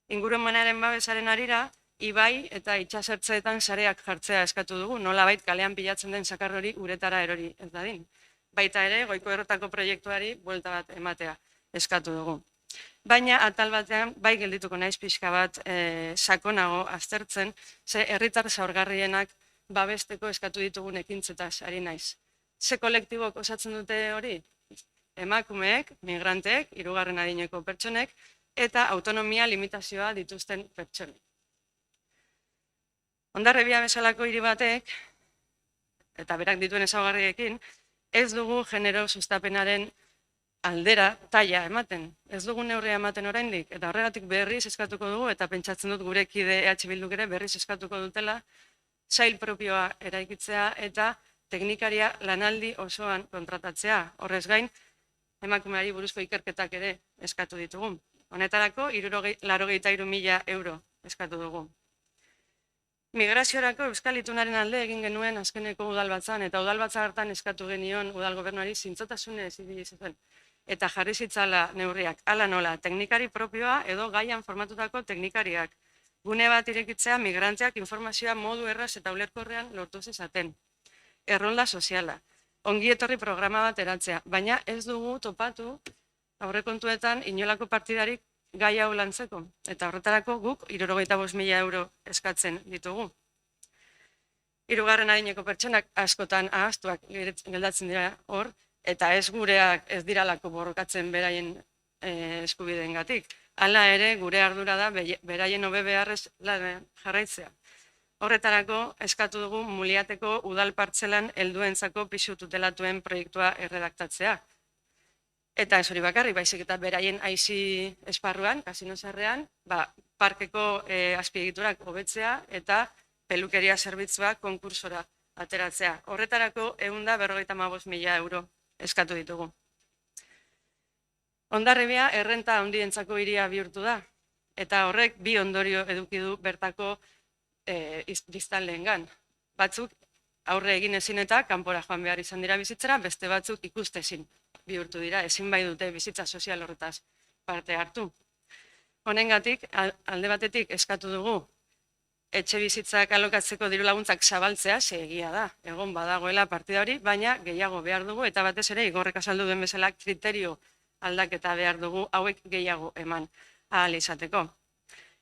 Ingurumenaren babesaren arira, ibai eta itsasertzeetan sareak jartzea eskatu dugu, nolabait kalean pilatzen den sakar hori uretara erori ez dadin. Baita ere, Goiko Errotako proiektuari buelta bat ematea eskatu dugu. Baina atal batean bai geldituko naiz pixka bat sakonago aztertzen, ze herritar zaurgarrienak babesteko eskatu ditugun ekintzetaz ari naiz. Ze kolektibok osatzen dute hori? Emakumeek, migranteek, 3. adineko pertsonek, eta autonomia limitazioa dituzten pertsonek. Hondarribia bezalako hiri batek, eta berak dituen ezaugarriekin, ez dugu genero sustapenaren aldera taila ematen. Ez dugu neurria ematen oraindik, eta horregatik berriz eskatuko dugu, eta pentsatzen dut gure kide EH Bilduk ere berriz eskatuko dutela, sail propioa eraikitzea eta teknikaria lanaldi osoan kontratatzea. Horrez gain, emakumeari buruzko ikerketak ere eskatu ditugu. Honetarako, 83.000 euro eskatu dugu. Migraziorako Euskal Itunaren alde egin genuen azkeneko udalbatzan, eta udalbatza hartan eskatu genion udal gobernuari zintzotasunez izen. Eta jarri zitzala neurriak, hala nola, teknikari propioa edo gaian formatutako teknikariak. Gune bat irekitzea migranteak informazioa modu erraz eta ulerkorrean lortu zezaten. Errolda soziala, ongi etorri programa bat eratzea, baina ez dugu topatu aurrekontuetan inolako partidarik gai hau lantzeko, eta horretarako guk 75.000 euro eskatzen ditugu. Hirugarren adineko pertsonak askotan ahaztuak geldatzen dira hor, eta ez gureak ez diralako borrokatzen beraien eskubideengatik. Hala ere, gure ardura da beraien hobe beharrez lan jarraitzea. Horretarako eskatu dugu Muliateko udal partzelan helduentzako pisu tutelatuen proiektua erredaktatzea. Eta ez hori bakarrik, baizik eta beraien aisi esparruan, kasino sarrean, parkeko azpiegiturak hobetzea eta pelukeria zerbitzuak konkursora ateratzea. Horretarako 155.000 euro eskatu ditugu. Hondarribia errenta handientzako hiria bihurtu da, eta horrek bi ondorio eduki du bertako biztanleengan. Batzuk aurre egin ezin eta kanpora joan behar izan dira bizitzera, beste batzuk ikustezin bihurtu dira, ezin bai dute bizitza sozial horretaz parte hartu. Honengatik, alde batetik eskatu dugu etxe bizitzak alokatzeko diru laguntzak zabaltzea, egia da, egon badagoela partida hori, baina gehiago behar dugu, eta batez ere, Igorrek azaldu duen bezala kriterio aldaketa behar dugu, hauek gehiago eman ahal izateko.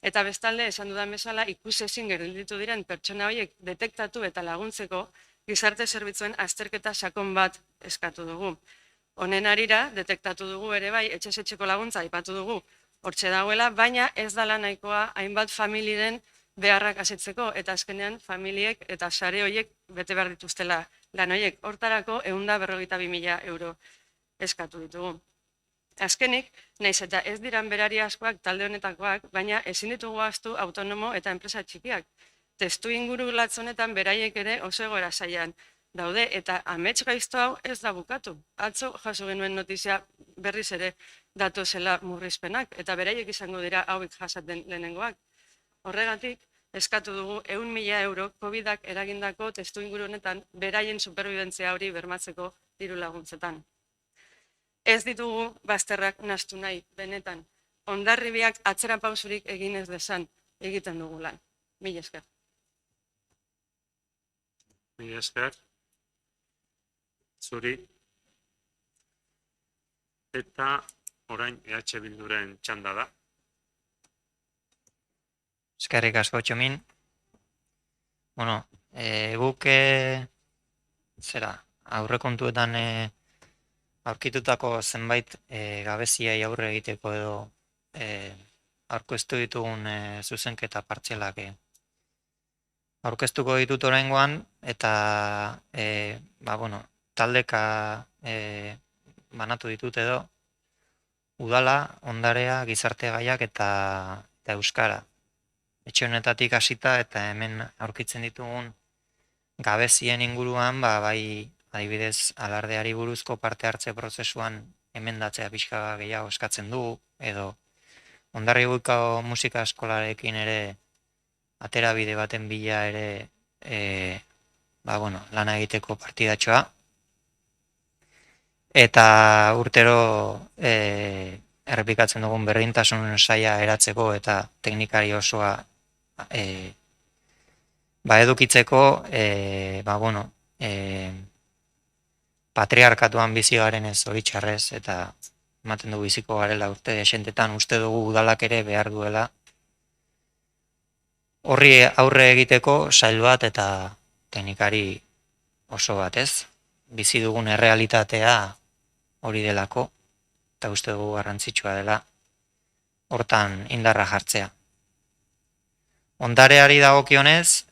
Eta bestalde, esan dudan bezala, ikusezin gelditu diren pertsona horiek detektatu eta laguntzeko gizarte zerbitzuen azterketa sakon bat eskatu dugu. Honen arira, detektatu dugu ere bai, etxez-etxeko laguntza aipatu dugu hortxe dagoela, baina ez dela nahikoa hainbat familiren beharrak asetzeko, eta azkenean familiek eta sare horiek bete behar dituztela lan horiek. Hortarako 152.000 euro eskatu ditugu. Azkenik, nahiz eta ez diran berari askoak talde honetakoak, baina ezin ditugu ahaztu autonomo eta enpresa txikiak. Testu inguru latz honetan beraiek ere oso egoera zailan daude, eta amets gaizto hau ez da bukatu. Atzo jaso genuen notizia berriz ere datozela murrizpenak, eta beraiek izango dira hauek jasaten lehenengoak. Horregatik, eskatu dugu 100.000 euro COVID-ak eragindako testu inguru honetan beraien superbibentzia hori bermatzeko diru laguntzetan. Ez ditugu bazterrak nahastu nahi, benetan. Hondarribiak atzera pausurik egin ez dezan egiten dugu lan. Mila esker. Mila esker. Zuri. Eta orain EH Bilduren txanda da. Eskerrik asko Txomin. Guk aurrekontuetan aurkitutako zenbait gabeziai aurre egiteko edo aurkeztu ditugun zuzenketa partzialak aurkeztuko ditut oraingoan, eta taldeka banatu ditut edo udala, ondarea, gizarte gaiak eta euskara. Etxe honetatik hasita eta hemen aurkitzen ditugun gabezien inguruan, bai adibidez alardeari buruzko parte hartze prozesuan emendatzea pixka gehiago eskatzen dugu, edo Hondarribuiko musika eskolarekin ere aterabide baten bila ere lana egiteko partidatxoa. Eta urtero errepikatzen dugun berdintasun saia eratzeko eta teknikari osoa edukitzeko patriarkatuan bizi garen ez zoritxarrez, eta ematen dugu biziko garela urte desentetan, uste dugu udalak ere behar duela horri aurre egiteko sail bat eta teknikari oso bat, ez? Bizi dugun errealitatea hori delako, eta uste dugu garrantzitsua dela hortan indarra jartzea. Ondareari dagokionez,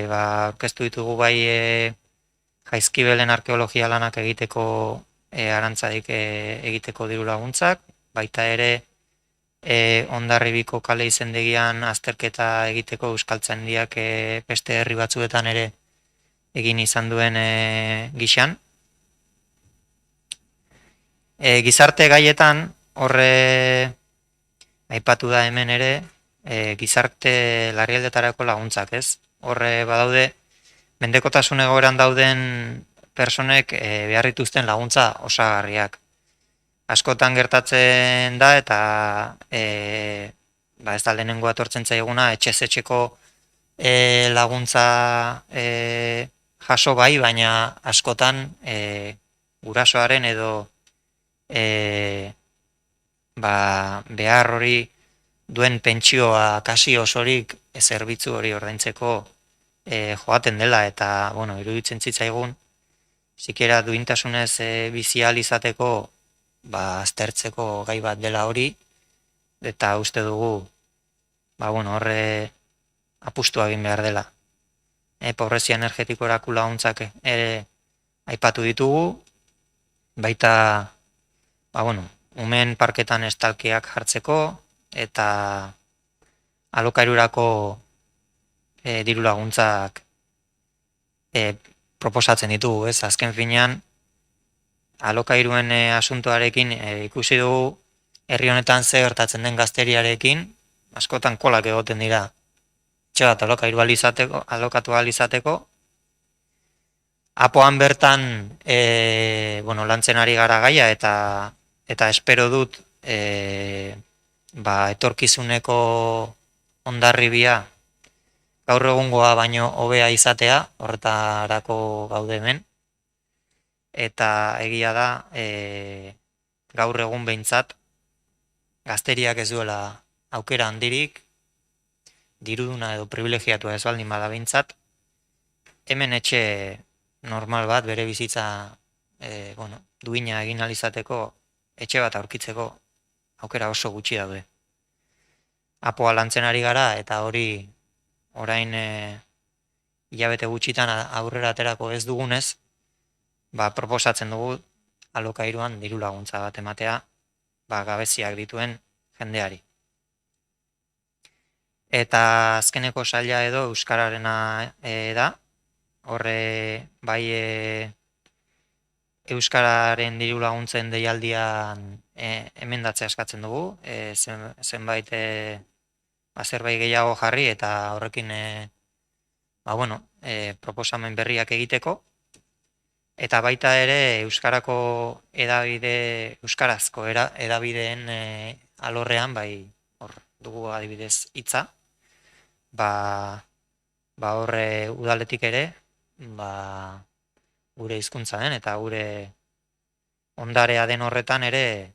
aurkeztu ditugu bai Jaizkibelen arkeologia lanak egiteko arantzadik egiteko diru laguntzak, baita ere Hondarribiko kale izendegian azterketa egiteko euskaltzaindiak beste herri batzuetan ere egin izan duen gixan. Gizarte gaietan horre aipatu da hemen ere gizarte larrialdetarako laguntzak, ez? horre badaude, mendekotasun egoeran dauden personek behar dituzten laguntza osagarriak. Askotan gertatzen da eta ez da lehenengo atortzen zaiguna etxez etxeko laguntza jaso bai, baina askotan gurasoaren edo behar hori duen pentsioa kasi osorik zerbitzu hori ordaintzeko joaten dela eta iruditzen zitzaigun sikera duintasunez bizi ahal izateko aztertzeko gai bat dela hori eta uste dugu horre apustua egin behar dela. Pobrezia energetikorako laguntzak ere aipatu ditugu, baita umen parketan estalkiak jartzeko eta alokairurako diru laguntzak proposatzen ditugu, ez? Azken finean, alokairuen asuntoarekin ikusi dugu herri honetan ze gertatzen den gazteriarekin, askotan kolak egoten dira. Etxe bat alokatu ahal izateko, apoan bertan lantzen ari gara gaia eta espero dut etorkizuneko hondarribia gaur egungoa baino hobea izatea, horretarako gaude hemen. Eta egia da, gaur egun behintzat, gazteriak ez duela aukera handirik, diruduna edo privilegiatua ez baldin bada behintzat, hemen etxe normal bat bere bizitza duina egin ahal izateko etxe bat aurkitzeko aukera oso gutxi daude. Apoa lantzen ari gara eta hori orain hilabete gutxitan aurrera aterako ez dugunez, proposatzen dugu alokairuan diru laguntza bat ematea gabeziak dituen jendeari. Eta azkeneko saila edo euskararena da, horre bai euskararen diru laguntzen deialdian emendatzea eskatzen dugu, zenbait zerbait gehiago jarri eta horrekin proposamen berriak egiteko. Eta baita ere euskarazko edabideen alorrean hor dugu adibidez hitza, horre udaletik ere gure hizkuntza den eta gure ondarea den horretan ere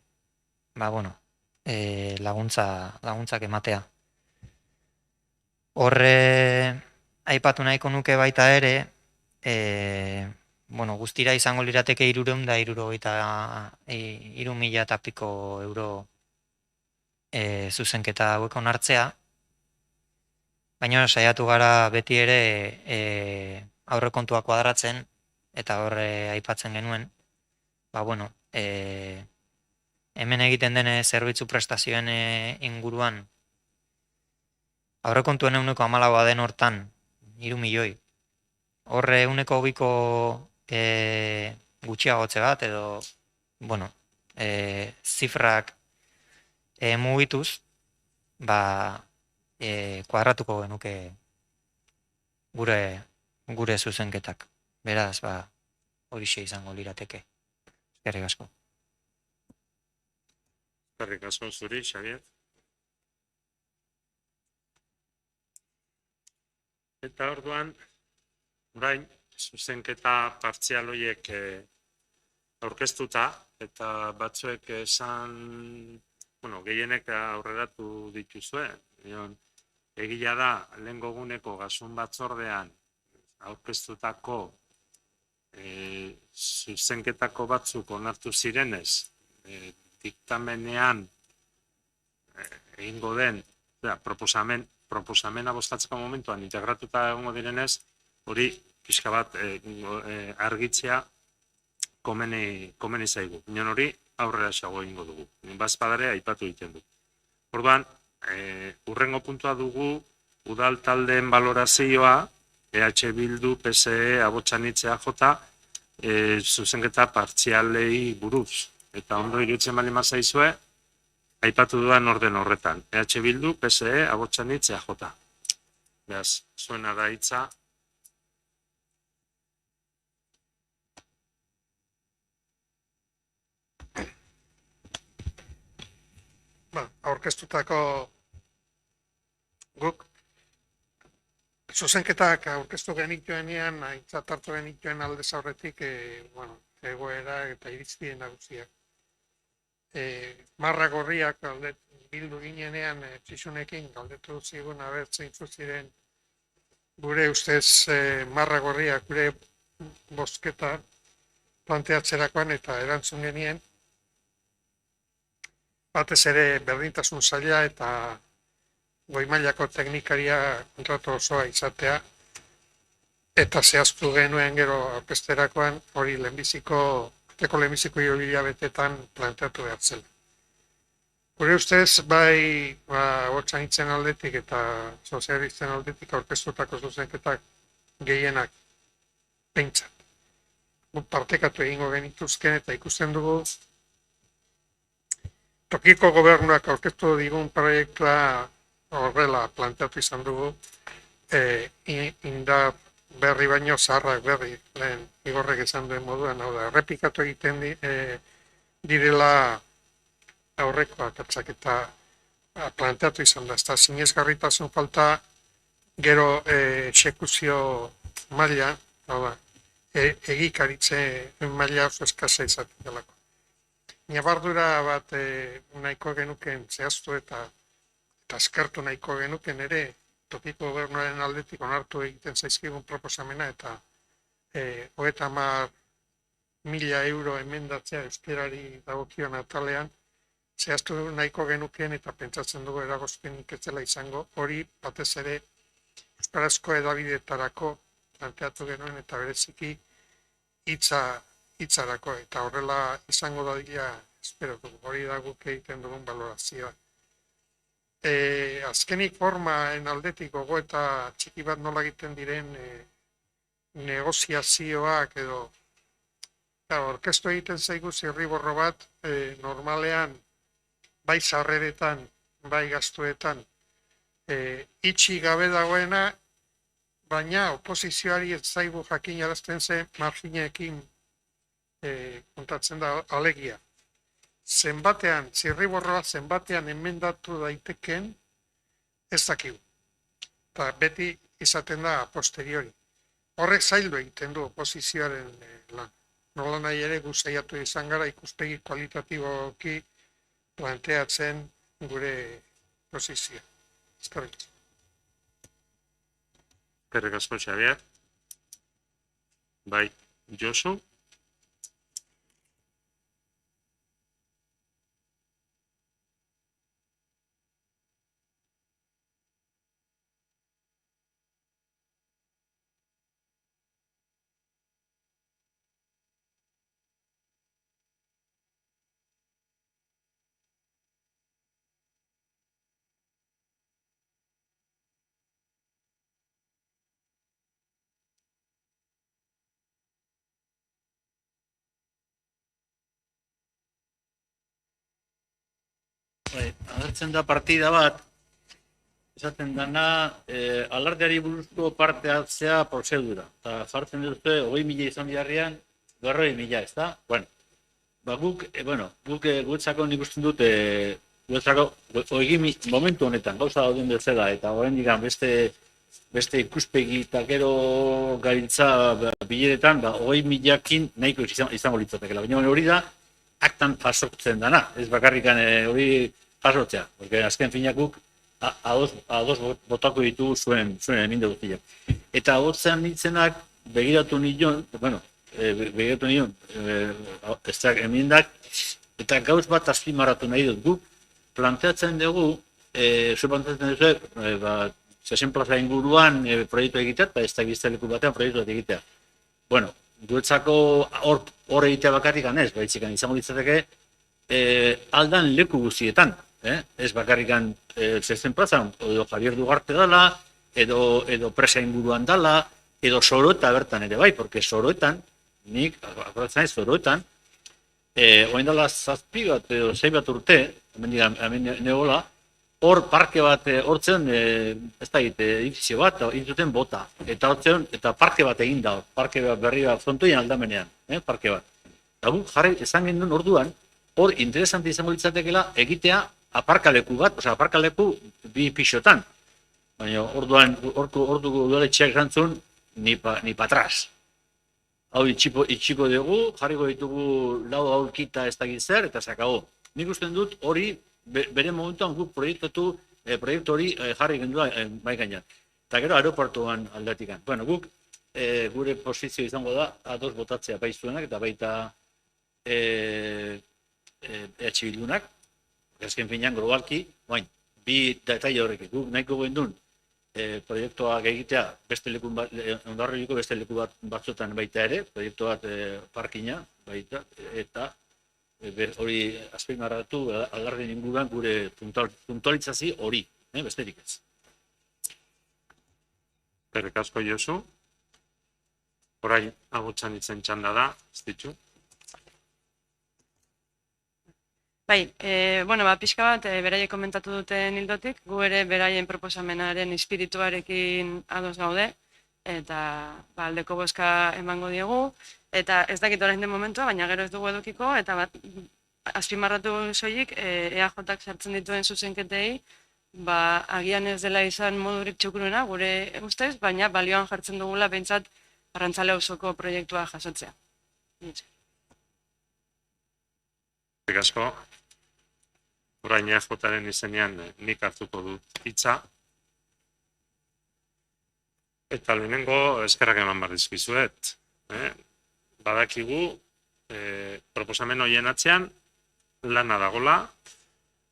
laguntzak ematea. Horre aipatu nahiko nuke baita ere guztira izango lirateke 363.000 eta piko euro zuzenketa hauek onartzea, baina saiatu gara beti ere aurrekontua kuadratzen eta horre aipatzen genuen, hemen egiten den zerbitzu prestazioen inguruan aurrekontuen 14% den hortan 3 milioi. Horre 2% gutxiagotze bat edo zifrak mugituz kuadratuko genuke gure zuzenketak. Beraz, horixe izango lirateke. Eskerrik asko. Eskerrik asko zuri, Xabier. Eta orduan, orain, zuzenketa partzial horiek aurkeztuta, eta batzuek esan, gehienek aurreratu dituzue. Egia da, lehengo eguneko gasun batzordean aurkeztutako zuzenketako batzuk onartu zirenez, diktamenean egingo den proposamena bozkatzeko momentuan integratuta egongo direnez, hori pixka bat argitzea komeni zaigu. Inon hori aurrera xago egingo dugu. Bazpadare aipatu egiten du. Orduan, hurrengo puntua dugu udal taldeen balorazioa, EH Bildu, PSE, Abotxanitzea jota, zuzenketa partzialei buruz. Eta ondo irutzen bali mazaizue, aipatu dudan orden horretan. EH Bildu, PSE, Abotxanitzea jota. Beraz, zuena da hitza. Aurkeztutako guk zuzenketak aurkeztu genituenean, aintzat hartu genituen aldez aurretik, egoera eta iritzien nagusiak. Marra gorriak bildu ginenean txisunekin galdetu zigun abertzen ziren gure ustez marra gorriak gure bozketa planteatzerakoan eta erantzun genien batez ere berdintasun saila eta goi mailako teknikaria kontratu osoa izatea eta zehaztu genuen gero aurkezterakoan hori lehenbiziko hilabetetan planteatu behar zela. Gure ustez, bai Otsanitzen aldetik eta sozialisten aldetik aurkeztutako zuzenketak gehienak pentsat. Partekatu egingo genituzken eta ikusten dugu tokiko gobernuak aurkeztu digun proiektua horrela planteatu izan dugu indar berri baino zaharrak berri, lehen Igorrek esan duen moduan, hau da, errepikatu egiten direla aurrekoak eta planteatu izan da, ez da sinesgarritasun falta gero exekuzio maila, hau da, egikaritze maila oso eskasa izaten delako. Nabardura bat nahiko genuken zehaztu eta eskertu nahiko genuken ere tokiko gobernuaren aldetik onartu egiten zaizkigun proposamena eta 30.000 euro emendatzea euskerari dagokion atalean zehaztu nahiko genuken eta pentsatzen dugu eragozpenik ez dela izango hori batez ere euskarazko edabideetarako planteatu genuen eta bereziki hitzarako eta horrela izango dadila espero dugu, hori da guk egiten dugun balorazioa. Azkenik formaen aldetik gogo eta txiki bat nola egiten diren negoziazioak edo orkestu egiten zaigu zirriborro bat normalean bai sarreretan, bai gastuetan itxi gabe dagoena baina oposizioari ez zaigu jakinarazten zen marginekin kontatzen da alegia. Zenbatean, zirriborroa zenbatean emendatu daiteken ez dakigu. Eta beti izaten da posteriori. Horrek zaildu egiten du oposizioaren lan. Nola nahi ere guzaiatu izan gara ikuspegi kualitatiboki planteatzen gure posizioa. Eskerrik asko. Eskerrik asko, Xabier. Bai, Josu. Agertzen da partida bat, esaten dana, alardeari buruzko parte hartzea prozedura. Eta jartzen duzue, 20.000 izan biharrian, 40.000, ez da? Bueno, guk guetzako nik usten dut, momentu honetan, gauza dauden bezala, eta horren digan beste ikuspegi eta gero gabiltza bileretan, 20.000 nahiko izango litzatekela. Baina hori da, aktan jasotzen dana, ez bakarrikan hori jasotzea, porque azken finak guk ados botako ditugu zuen eminde guztiak. Eta agotzean nintzenak begiratu nion, emendak, eta gauz bat azpimarratu nahi dut guk, planteatzen dugu, planteatzen dugu, 60 plaza inguruan proiektu egitea, eta ez da gizteleku batean proiektu bat egitea. Bueno, guetzako hor egitea bakarrik ez, baitzikan izango ditzateke aldan leku guztietan. Ez bakarrikan 60 plazan, edo Javier Dugarte dala, edo presa inguruan dala, edo Soroeta bertan ere bai, porque Soroetan, nik, akoratzen ez, Soroetan, oain dala 7 bat edo 6 bat urte, hemen negola, hor parke bat, hortzen, ez da edifizio bat, egin zuten bota. Eta hortzen, eta parke bat egin da, parke bat berri bat, frontoian aldamenean, parke bat. Eta guk jarri esan genuen orduan, hor interesante izango litzatekela egitea aparkaleku bat, osea aparkaleku bi pixotan. Baina orduan, orduko udaletxeak erantzun, ni patraz. Hau itxiko dugu, jarriko ditugu lau aurkita ez dakit zer, eta zakago. Nik usten dut hori, bere momentuan guk proiektu hori jarri gendua bai gainean. Eta gero aeroportuan aldatikan. Bueno, guk gure posizio izango da, ados botatzea bai zuenak eta baita EH Bildunak, azken finean globalki, bi detaile horrek, guk nahiko gendun proiektuak egitea beste leku Hondarribiko beste leku batzuetan baita ere, proiektu bat parkina baita, eta hori azpimarratu aldarren inguruan gure puntualizazio hori, besterik ez. Eskerrik asko Josu. Orain agutxan itzen txanda da, ez ditu. Bai, pixka bat, beraiek komentatu duten hildotik, gu ere beraien proposamenaren espirituarekin ados gaude, eta aldeko bozka emango diegu, eta ez dakit orain den momentua, baina gero ez dugu edukiko, eta azpimarratu soilik, EAJak sartzen dituen zuzenketei, agian ez dela izan modurik txukuruna, gure ustez, baina balioan jartzen dugula behintzat Arrantzale auzoko proiektua jasotzea. Eskerrik asko. Orain EAJaren izenean nik hartuko dut hitza. Eta lehenengo eskerrak eman behar dizkizuet. Badakigu, proposamen horien atzean lana dagola,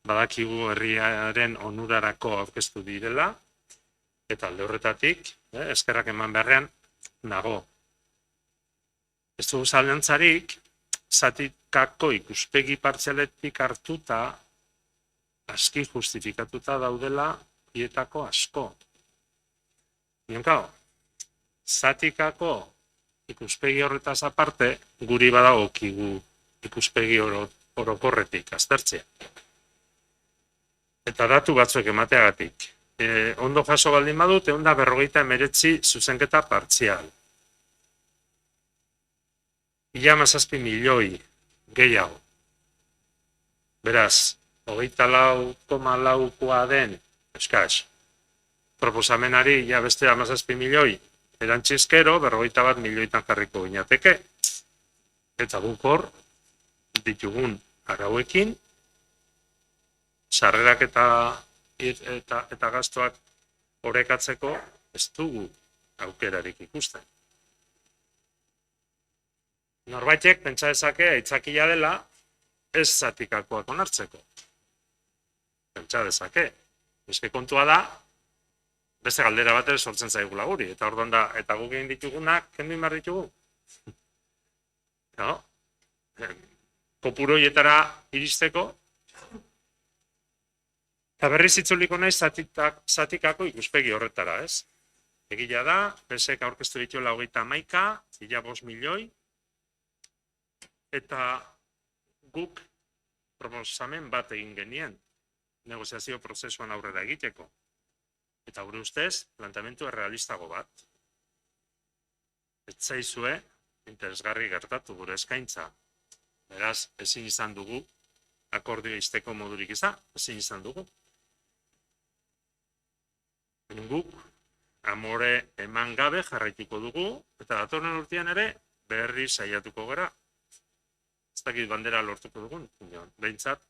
badakigu herriaren onurarako aurkeztu direla, eta alde horretatik, eskerrak eman beharrean nago. Ez dugu zalantzarik, zatikako ikuspegi partzialetik hartuta, aski justifikatuta daudela bietako asko. Nienkao, zatikako ikuspegi horretaz aparte, guri badagokigu ikuspegi orokorretik aztertzea. Eta datu batzuek emateagatik. Ondo jaso baldin badut, 159 zuzenketa partzial. 17 milioi gehiago. Beraz, 24,4koa den, eskaz, proposamenari beste 17 milioi erantzizkero, 41 milioitan jarriko ginateke. Eta guk hor, ditugun arauekin, sarrerak eta gastuak orekatzeko ez dugu aukerarik ikusten. Norbaitek pentsa dezake aitzakia dela ez zatikakoak onartzeko. Pentsa dezake. Eske kontua da, beste galdera bat ere sortzen zaigula guri. Eta orduan da, eta guk egin ditugunak, kendu inbar ditugu. No? Kopuroietara iristeko, eta berriz itzuliko naiz zatikako ikuspegi horretara, ez? Egia da, PSek aurkeztu dituela 31, 5 milioi, eta guk proposamen bat egin genien, negoziazio prozesuan aurrera egiteko. Eta gure ustez, planteamendu errealistago bat. Ez zaizue, interesgarri gertatu gure eskaintza. Beraz, ezin izan dugu, akordio izteko modurik ezin izan dugu. Guk, amore eman gabe jarraituko dugu, eta datorren urtean ere, berri saiatuko gara. Ez dakit bandera lortuko dugun, behintzat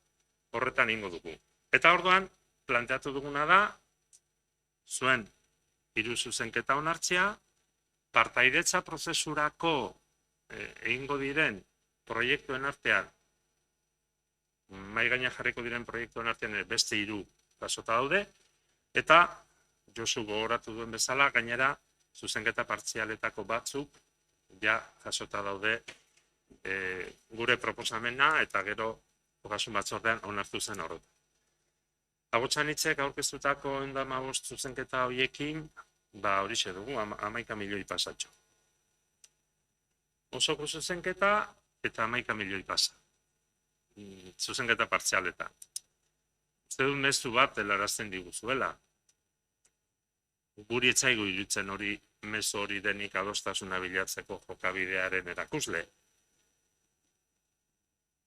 horretan ingo dugu. Eta orduan, planteatu duguna da, zuen hiru zuzenketa onartzea, partaidetza prozesurako egingo diren proiektuen artean, mahai gainean jarriko diren proiektuen artean beste 3 jasota daude, eta Josu gogoratu duen bezala, gainera zuzenketa partzialetako batzuk jasota daude gure proposamena eta gero ogasun batzordean onartu zen horretan. Agotxan hitzek aurkeztutako 115 zuzenketa horiekin, horixe dugu, 11 milioi pasatxo. Osoko zuzenketa eta 11 milioi pasa. Zuzenketa partzialetan. uste dut mezu bat helarazten diguzuela. Guri etzaigu iruditzen hori mezu hori denik adostasuna bilatzeko jokabidearen erakusle.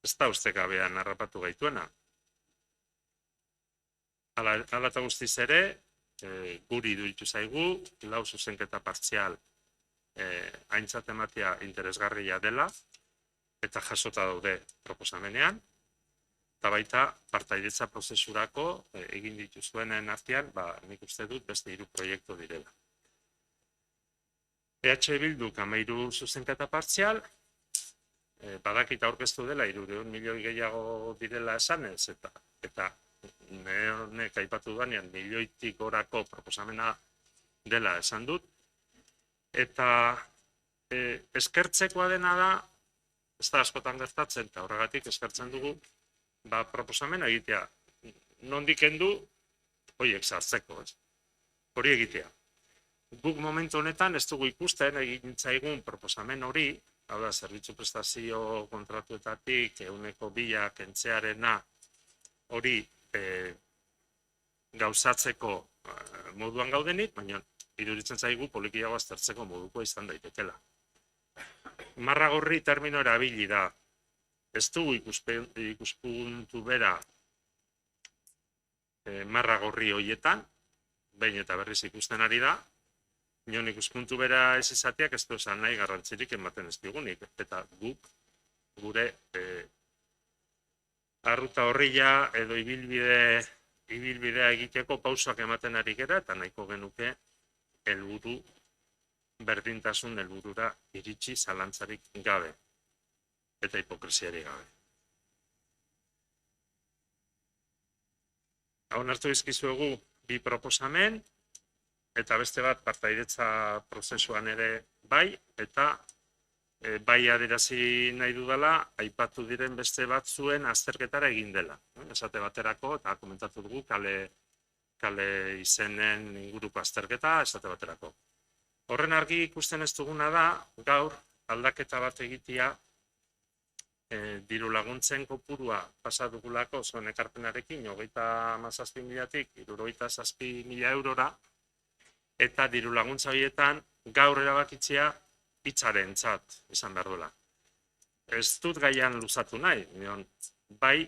Ez da ustekabean harrapatu gaituena. Hala eta guztiz ere, guri iruditu zaigu, lau zuzenketa partzial aintzat ematea interesgarria dela, eta jasota daude proposamenean, eta baita partaidetza prozesurako egin dituzuenen artean, nik uste dut beste 3 proiektu direla. EH Bilduk 13 zuzenketa partzial, badakita aurkeztu dela 300 milioi gehiago direla esanez, eta honek aipatu danean milioitik gorako proposamena dela esan dut, eta eskertzekoa dena da, ez da askotan gertatzen, eta horregatik eskertzen dugu, proposamena egitea, nondik kendu, horiek sartzeko, hori egitea. Guk momentu honetan ez dugu ikusten egin zaigun proposamen hori, hau da, zerbitzu prestazio kontratuetatik, 2% kentzearena hori gauzatzeko moduan gaudenik, baina iruditzen zaigu polikiago aztertzeko moduko izan daitekela. Marragorri termino erabili da. Ez dugu ikuspuntu bera marragorri horietan, behin eta berriz ikusten ari da, nion ikuspuntu bera ez izateak ez du esan nahi garrantzirik ematen ez digunik, eta guk gure arruta horria edo ibilbidea egiteko pausoak ematen ari gera, eta nahiko genuke helburu berdintasun helburura iritsi zalantzarik gabe eta hipokresiari gabe. Onartu dizkizuegu 2 proposamen, eta beste bat partaidetza prozesuan ere bai, eta bai adierazi nahi dudala, aipatu diren beste batzuen azterketara egin dela. Esate baterako, eta komentatu dugu, kale izenen inguruko azterketa, esate baterako. Horren argi ikusten ez duguna da, gaur aldaketa bat egitea, diru laguntzen kopurua pasadugulako zuen ekarpenarekin, 37.000-tik 67.000 eurora, eta diru laguntza horietan gaur erabakitzea hitzaren txat izan behar duela. Ez dut gaian luzatu nahi, bai,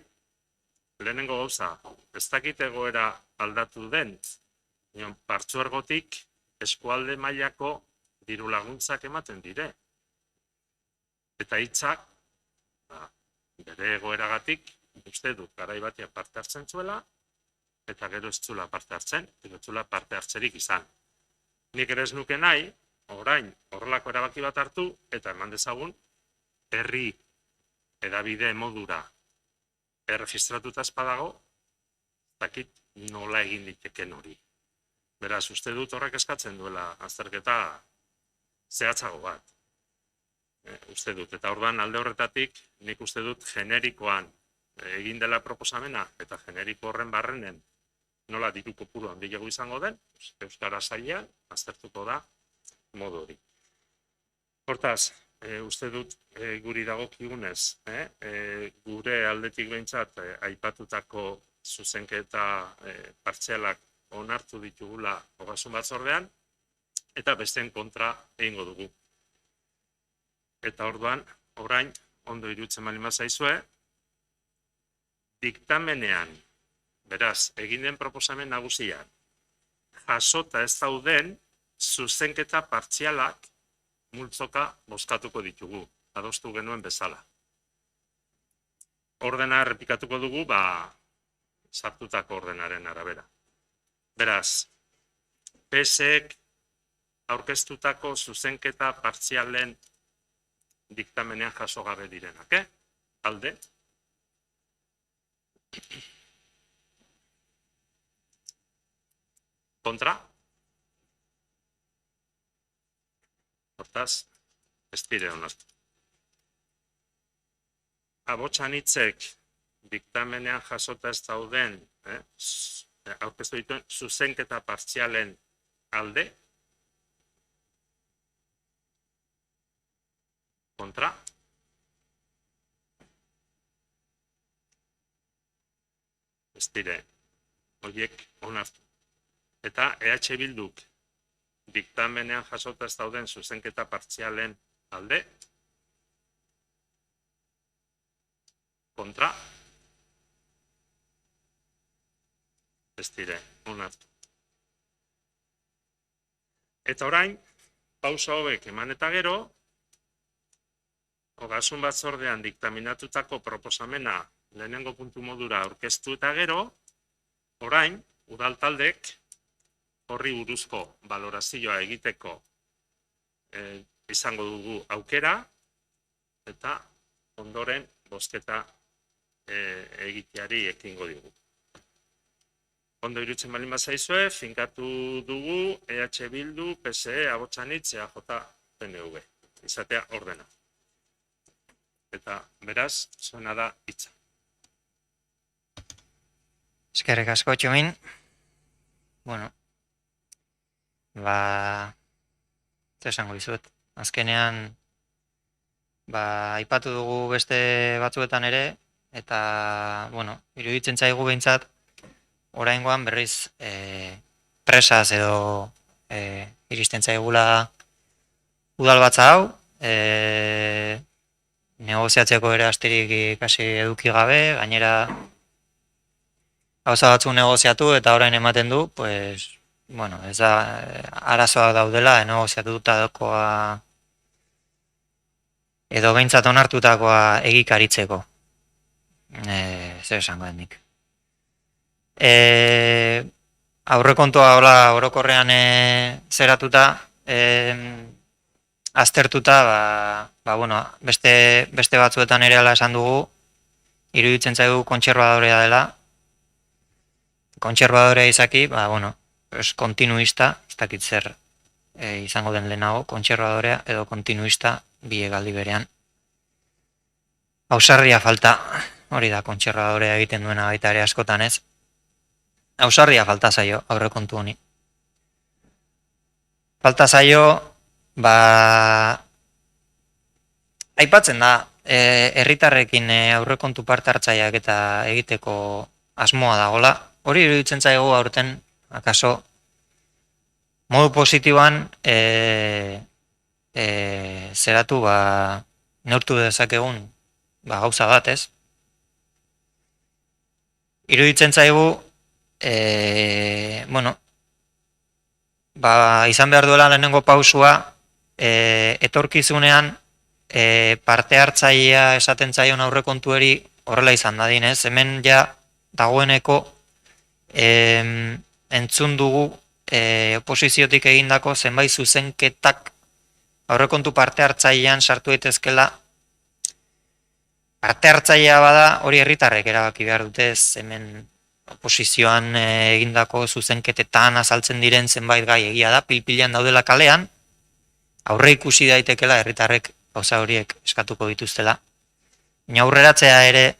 lehenengo gauza, ez dakit egoera aldatu den, partzuergotik eskualde mailako diru laguntzak ematen dire. Eta hitzak, bere egoeragatik, uste dut, garai batean parte hartzen zuela, eta gero ez zuela parte hartzen, edo ez zuela parte hartzerik izan. Nik ere ez nuke nahi, orain horrelako erabaki bat hartu, eta eman dezagun, herri edabide modura erregistratuta espadago, dakit nola egin liteken hori. Beraz, uste dut horrek eskatzen duela azterketa zehatzago bat. Uste dut, eta orduan alde horretatik, nik uste dut generikoan egin dela proposamena, eta generiko horren barrenen nola diru kopuru handiago izango den, Euskara Sailean aztertuko da modu hori. Hortaz, uste dut guri dagokigunez, gure aldetik behintzat aipatutako zuzenketa partzialak onartu ditugula ogasun batzordean, eta besteen kontra egingo dugu. Eta orduan, orain, ondo iruditzen baldin bazaizue, diktamenean, beraz, egin den proposamen nagusian, jasota ez dauden zuzenketa partzialak multzoka bozkatuko ditugu, adostu genuen bezala. Ordena errepikatuko dugu, sartutako ordenaren arabera. Beraz, PSek aurkeztutako zuzenketa partzialen diktamenean jaso gabe direnak, alde. Kontra. Hortaz, ez dire onartu. Abotsan hitzek diktamenean jasota ez dauden, aurkeztu dituen zuzenketa partzialen alde. Kontra. Ez dire horiek onartu. Eta EH Bilduk diktamenean jasota ez dauden zuzenketa partzialen alde, kontra, ez dire onartu. Eta orain, pausa hauek eman eta gero, Ogasun batzordean diktaminatutako proposamena lehenengo puntu modura aurkeztu eta gero, orain, udal taldek horri buruzko balorazioa egiteko izango dugu aukera, eta ondoren bozketa egiteari ekingo digu. Ondo irutzen balin bazaizue, finkatu dugu EH Bildu, PSE, Abotsanitz, EAJ, PNV. Izatea ordena. Eta beraz, zuena da hitza. Eskerrik asko, Txomin. Bueno, zer esango dizut. Azkenean, aipatu dugu beste batzuetan ere, eta, bueno, iruditzen zaigu behintzat, oraingoan berriz presaz edo iristen zaigula udalbatza hau, negoziatzeko ere astirik ikasi eduki gabe, gainera gauza batzuk negoziatu eta orain ematen du, pues, bueno, ez da arazoak daudela, negoziatutakoa edo behintzat onartutakoa egikaritzeko. Zer esango denik. Aurrekontua hola orokorrean zeratuta, aztertuta, bueno, beste batzuetan ere ala esan dugu, iruditzen zaigu kontserbadorea dela. Kontserbadorea izaki, bueno, kontinuista, ez dakit zer izango den lehenago, kontserbadorea edo kontinuista biegaldi berean. Ausarria falta, hori da kontserbadorea egiten duena baita ere askotan ez. Ausarria falta zaio aurrekontu honi. Falta zaio, aipatzen da, herritarrekin aurrekontu parte hartzaileak eta egiteko asmoa dagola. Hori iruditzen zaigu aurten, akaso, modu positiboan zeratu neurtu dezakegun gauza bat, ez? Iruditzen zaigu, bueno, izan behar duela lehenengo pausua, etorkizunean parte hartzailea esaten zaion aurrekontueri horrela izan dadin, ez? Hemen ja dagoeneko entzun dugu oposiziotik egindako zenbait zuzenketak aurrekontu parte hartzailean sartu daitezkela. Parte hartzailea bada hori herritarrek erabaki behar dute, hemen oposizioan egindako zuzenketetan azaltzen diren zenbait gai egia da, pilpilean daudela kalean, aurre ikusi daitekela herritarrek gauza horiek eskatuko dituztela. Baina aurreratzea ere,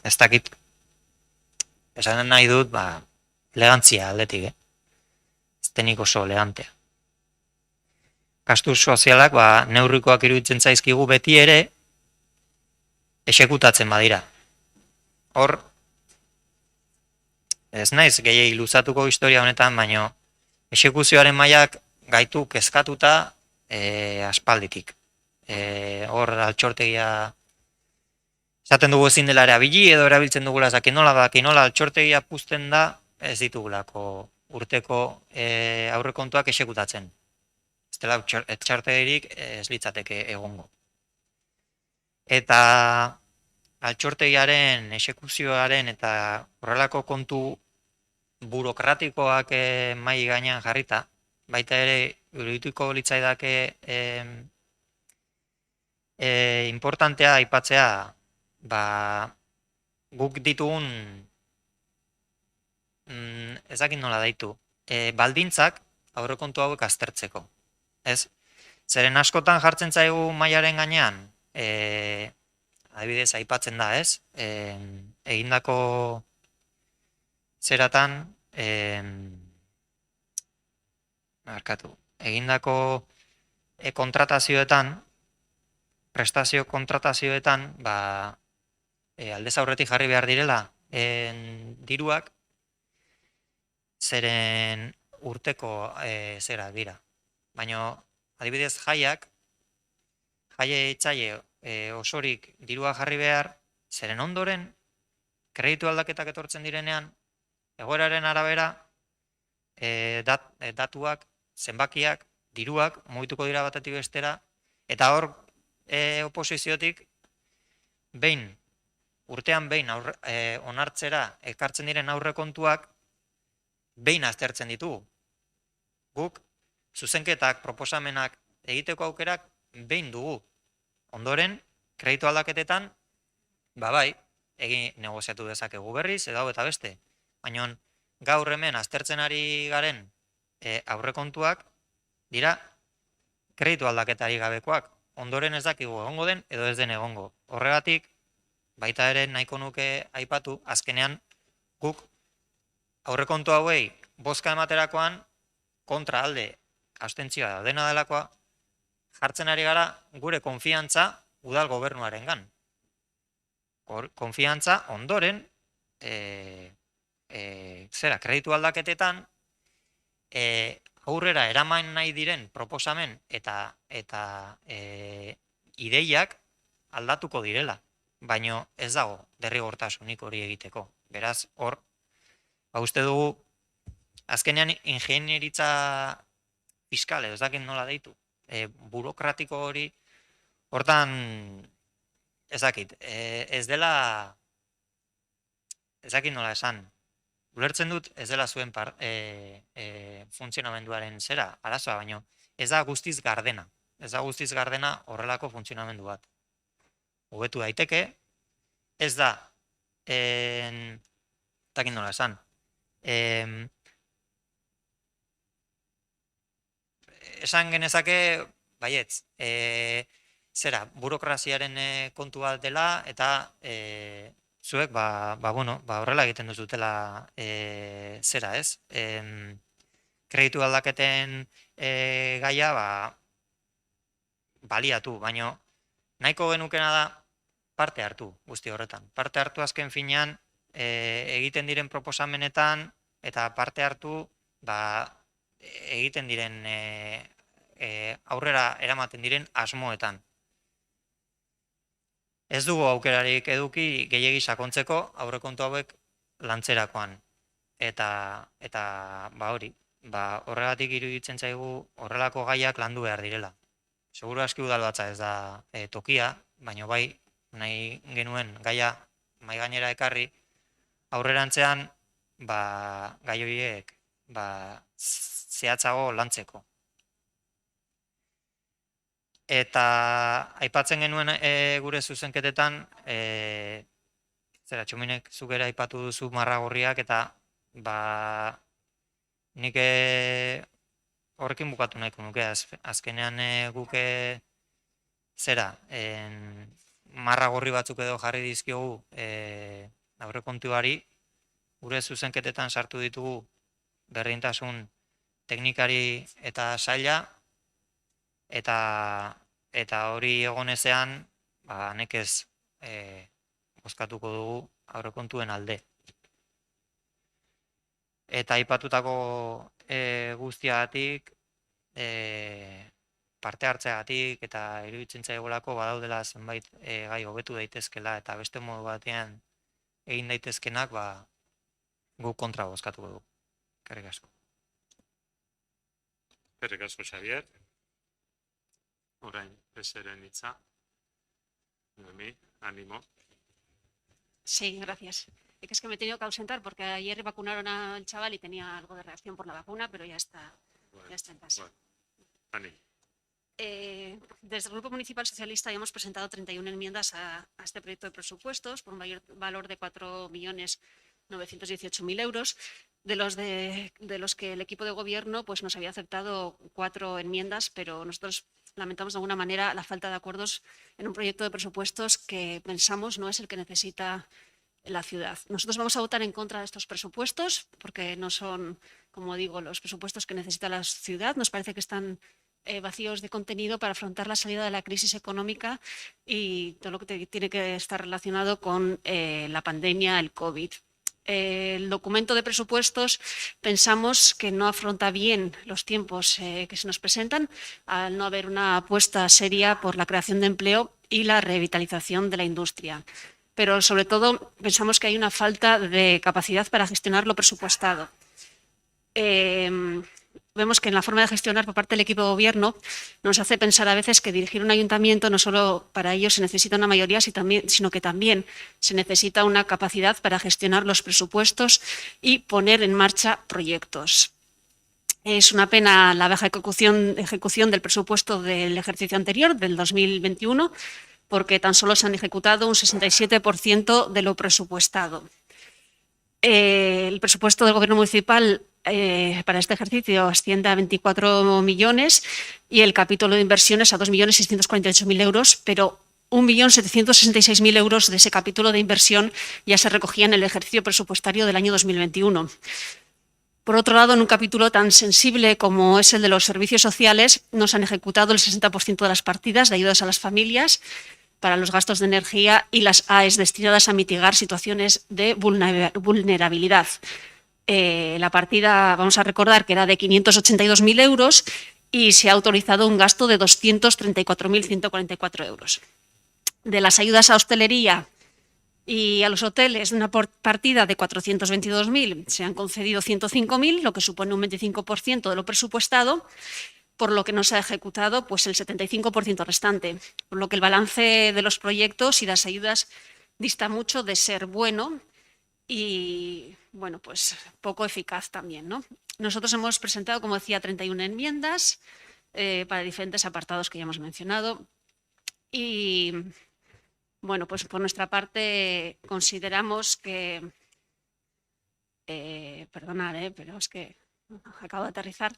ez dakit, esan nahi dut, elegantzia aldetik, ez denik oso elegantea. Gastu sozialak, neurrikoak iruditzen zaizkigu beti ere, esekutatzen badira. Hor, ez naiz gehiegi luzatuko historia honetan, baino esekuzioaren mailak gaitu kezkatuta aspalditik. Hor altxortegia esaten dugu ezin dela erabili edo erabiltzen dugula zakinola altxortegia puzten da ez ditugulako urteko aurrekontuak esekutatzen. Ez dela altxortegirik ez litzateke egongo. Eta altxortegiaren, esekuzioaren eta horrelako kontu burokratikoak mahai gainean jarrita, baita ere irudituko litzaidake importantea aipatzea guk ditugun ezakit nola daitu, baldintzak aurrekontu hauek aztertzeko. Ez? Zeren askotan jartzen zaigu mailaren gainean, adibidez aipatzen da, ez? Egindako zeratan, egindako kontratazioetan, prestazio kontratazioetan, aldez aurretik jarri behar direla diruak, zeren urteko zera dira. Baina, adibidez, jaie etxaile osorik dirua jarri behar, zeren ondoren, kreditu aldaketak etortzen direnean, egoeraren arabera, datuak, zenbakiak, diruak, mugituko dira batetik bestera, eta hor oposiziotik, urtean behin onartzera ekartzen diren aurrekontuak, behin aztertzen ditugu. Guk, zuzenketak, proposamenak egiteko aukerak behin dugu. Ondoren, kreditu aldaketetan, bai, egin negoziatu dezakegu berriz, edo eta beste. Baina gaur hemen aztertzen ari garen aurrekontuak dira kreditu aldaketari gabekoak. Ondoren ez dakigu egongo den edo ez den egongo. Horregatik, baita ere nahiko nuke aipatu, azkenean guk aurrekontu hauei bozka ematerakoan kontra alde abstentzioa dena delakoa jartzen ari gara gure konfiantza udal gobernuarengan. Konfiantza ondoren kreditu aldaketetan aurrera eraman nahi diren proposamen eta ideiak aldatuko direla, baino ez dago derrigortasunik hori egiteko. Beraz, hor, uste dugu, azkenean ingenieritza fiskal, ez dakit nola deitu, burokratiko hori, hortan, ez dakit, ez dela, ez dakit nola esan, ulertzen dut ez dela zuen funtzionamenduaren zera, arazoa, baino, ez da guztiz gardena. Ez da guztiz gardena horrelako funtzionamendu bat. Hobetu daiteke, ez da, takin nola esan, esan genezake, baietz, zera, burokraziaren kontu bat dela, eta zuek, horrela egiten duzutela zera, ez? Kreditu aldaketen gaia, baliatu, baino nahiko genukena da parte hartu guzti horretan. Parte hartu azken finean egiten diren proposamenetan eta parte hartu egiten diren aurrera eramaten diren asmoetan. Ez dugu aukerarik eduki gehiegi sakontzeko aurrekontu hauek lantzerakoan. Eta hori, horregatik iruditzen zaigu horrelako gaiak landu behar direla. Seguru aski udal batza ez da tokia, baina bai nahi genuen gaia mahai gainera ekarri, aurrerantzean gai horiek zehatzago lantzeko. Eta aipatzen genuen gure zuzenketetan, Txominek zukera aipatu duzu marragorriak, eta nik horrekin bukatu nahiko nuke, azkenean guke marragorri batzuk edo jarri dizkiogu aurrekontuari, gure zuzenketetan sartu ditugu berdintasun teknikari eta saila, eta hori egonezean, nekez bozkatuko dugu aurrekontuen alde. Eta aipatutako guztiagatik, parte hartzeagatik eta iruditzen zaigulako badaudela zenbait gai hobetu daitezkela eta beste modu batean egin daitezkenak, guk kontra bozkatuko dugu. Eskerrik asko. Eskerrik asko, Xabier. Orain, peseren hitza. Noemi, ánimo. Sí, gracias. Es que me he tenido que ausentar porque ayer vacunaron al chaval y tenía algo de reacción por la vacuna, pero ya está en casa. Bueno, ánimo. Desde el Grupo Municipal Socialista ya hemos presentado 31 enmiendas a este proyecto de presupuestos por un valor de 4.918.000 euros, de los que el equipo de gobierno pues, nos había aceptado 4 enmiendas, pero nosotros lamentamos de alguna manera la falta de acuerdos en un proyecto de presupuestos que pensamos no es el que necesita la ciudad. Nosotros vamos a votar en contra de estos presupuestos porque no son, como digo, los presupuestos que necesita la ciudad. Nos parece que están vacíos de contenido para afrontar la salida de la crisis económica y todo lo que tiene que estar relacionado con la pandemia, el COVID. el documento de presupuestos pensamos que no afronta bien los tiempos que se nos presentan, al no haber una apuesta seria por la creación de empleo y la revitalización de la industria. Pero sobre todo pensamos que hay una falta de capacidad para gestionar lo presupuestado. Vemos que en la forma de gestionar por parte del equipo de gobierno nos hace pensar a veces que dirigir un ayuntamiento no solo para ello se necesita una mayoría, sino que también se necesita una capacidad para gestionar los presupuestos y poner en marcha proyectos. Es una pena la baja ejecución del presupuesto del ejercicio anterior, del 2021, porque tan solo se han ejecutado un 67% de lo presupuestado. El presupuesto del Gobierno municipal para este ejercicio asciende a 24 millones y el capítulo de inversiones a 2.648.000 euros, pero 1.766.000 euros de ese capítulo de inversión ya se recogía en el ejercicio presupuestario del año 2021. Por otro lado, en un capítulo tan sensible como es el de los servicios sociales, no se han ejecutado el 60% de las partidas de ayudas a las familias para los gastos de energía y las AES destinadas a mitigar situaciones de vulnerabilidad. La partida, vamos a recordar, que era de 582.000 euros y se ha autorizado un gasto de 234.144 euros. De las ayudas a hostelería y a los hoteles, de una partida de 422.000, se han concedido 105.000, lo que supone un 25% de lo presupuestado, por lo que no se ha ejecutado pues el 75% restante, por lo que el balance de los proyectos y las ayudas dista mucho de ser bueno y, bueno, pues poco eficaz también, ¿no? Nosotros hemos presentado, como decía, 31 enmiendas para diferentes apartados que ya hemos mencionado y, bueno, pues por nuestra parte consideramos que, perdonad, pero es que acabo de aterrizar,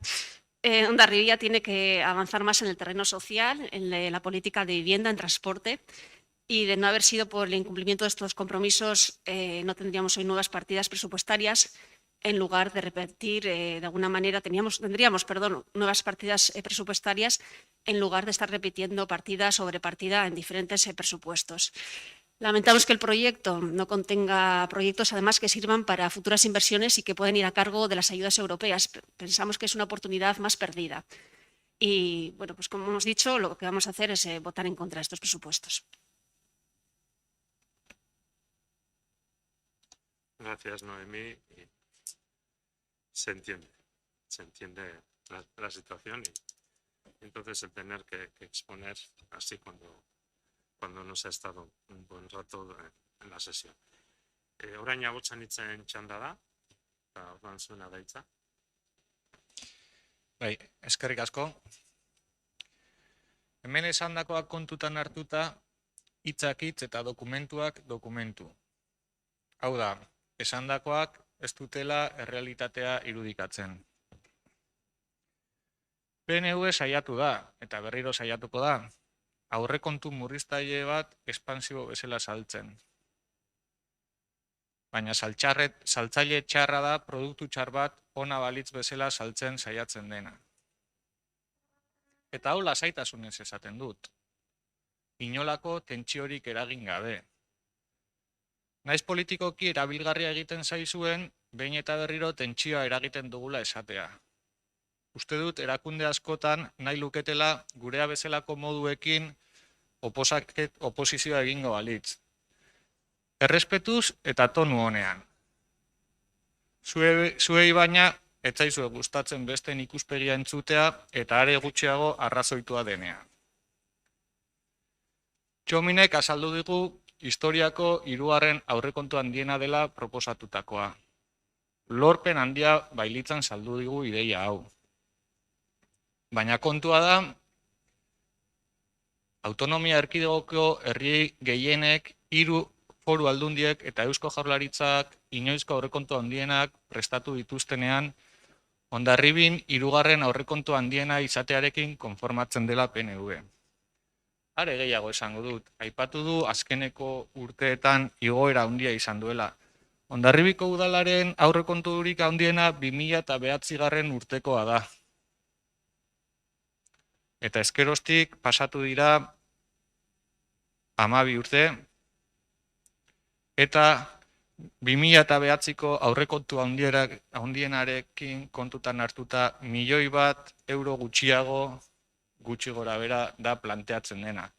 Hondarribia tiene que avanzar más en el terreno social, en la política de vivienda, en transporte, y de no haber sido por el incumplimiento de estos compromisos, no tendríamos hoy nuevas partidas presupuestarias. En lugar de repetir, de alguna manera, tendríamos nuevas partidas presupuestarias en lugar de estar repitiendo partida sobre partida en diferentes presupuestos. Lamentamos que el proyecto no contenga proyectos, además, que sirvan para futuras inversiones y que pueden ir a cargo de las ayudas europeas. Pensamos que es una oportunidad más perdida. Y, bueno, pues como hemos dicho, lo que vamos a hacer es votar en contra de estos presupuestos. Gracias, Noemí. Se entiende la situación y entonces el tener que exponer así cuando no se ha estado un buen rato en la sesión. Orain agotxan itzen txanda da, eta orduan zuena da hitza. Bai, eskerrik asko. Hemen esandakoak kontutan hartuta, hitzak hitz eta dokumentuak dokumentu. Hau da, esandakoak ez dutela errealitatea irudikatzen. PNV saiatu da, eta berriro saiatuko da, aurrekontu murriztaile bat espansibo bezala saltzen. Baina saltzaile txarra da produktu txar bat ona balitz bezala saltzen saiatzen dena. Eta hau lasaitasunez esaten dut. Inolako tentsiorik eragin gabe. Naiz politikoki erabilgarria egiten zaizuen, behin eta berriro tentsioa eragiten dugula esatea. Uste dut erakunde askotan nahi luketela gurea bezalako moduekin oposizioa egingo balitz. Errespetuz eta tonu honean. Zuei baina ez zaizue gustatzen besteen ikuspegia entzutea eta are gutxiago arrazoitua denean. Txominek azaldu digu historiako 3. aurrekontu handiena dela proposatutakoa. Lorpen handia bailitzan saldu digu ideia hau. Baina kontua da, autonomia erkidegoko herri gehienek, 3 foru aldundiek eta Eusko Jaurlaritzak inoizko aurrekontu handienak prestatu dituztenean, Hondarribin 3. aurrekontu handiena izatearekin konformatzen dela PNV. Are gehiago esango dut, aipatu du azkeneko urteetan igoera handia izan duela. Hondarribiko udalaren aurrekonturik handiena 2009 urtekoa da. Eta ezkeroztik pasatu dira 12 urte, eta 2009ko aurrekontu handienarekin kontutan hartuta 1.000.000 euro gutxi gora bera da planteatzen dena.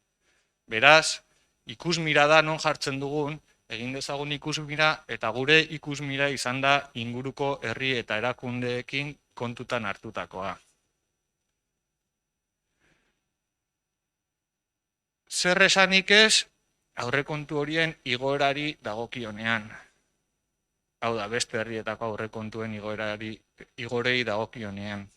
Beraz, ikusmira da non jartzen dugun, egin dezagun ikusmira, eta gure ikusmira izan da inguruko herri eta erakundeekin kontutan hartutakoa. Zer esanik ez, aurrekontu horien igoerari dagokionean. Hau da, beste herrietako aurrekontuen igorei dagokionean.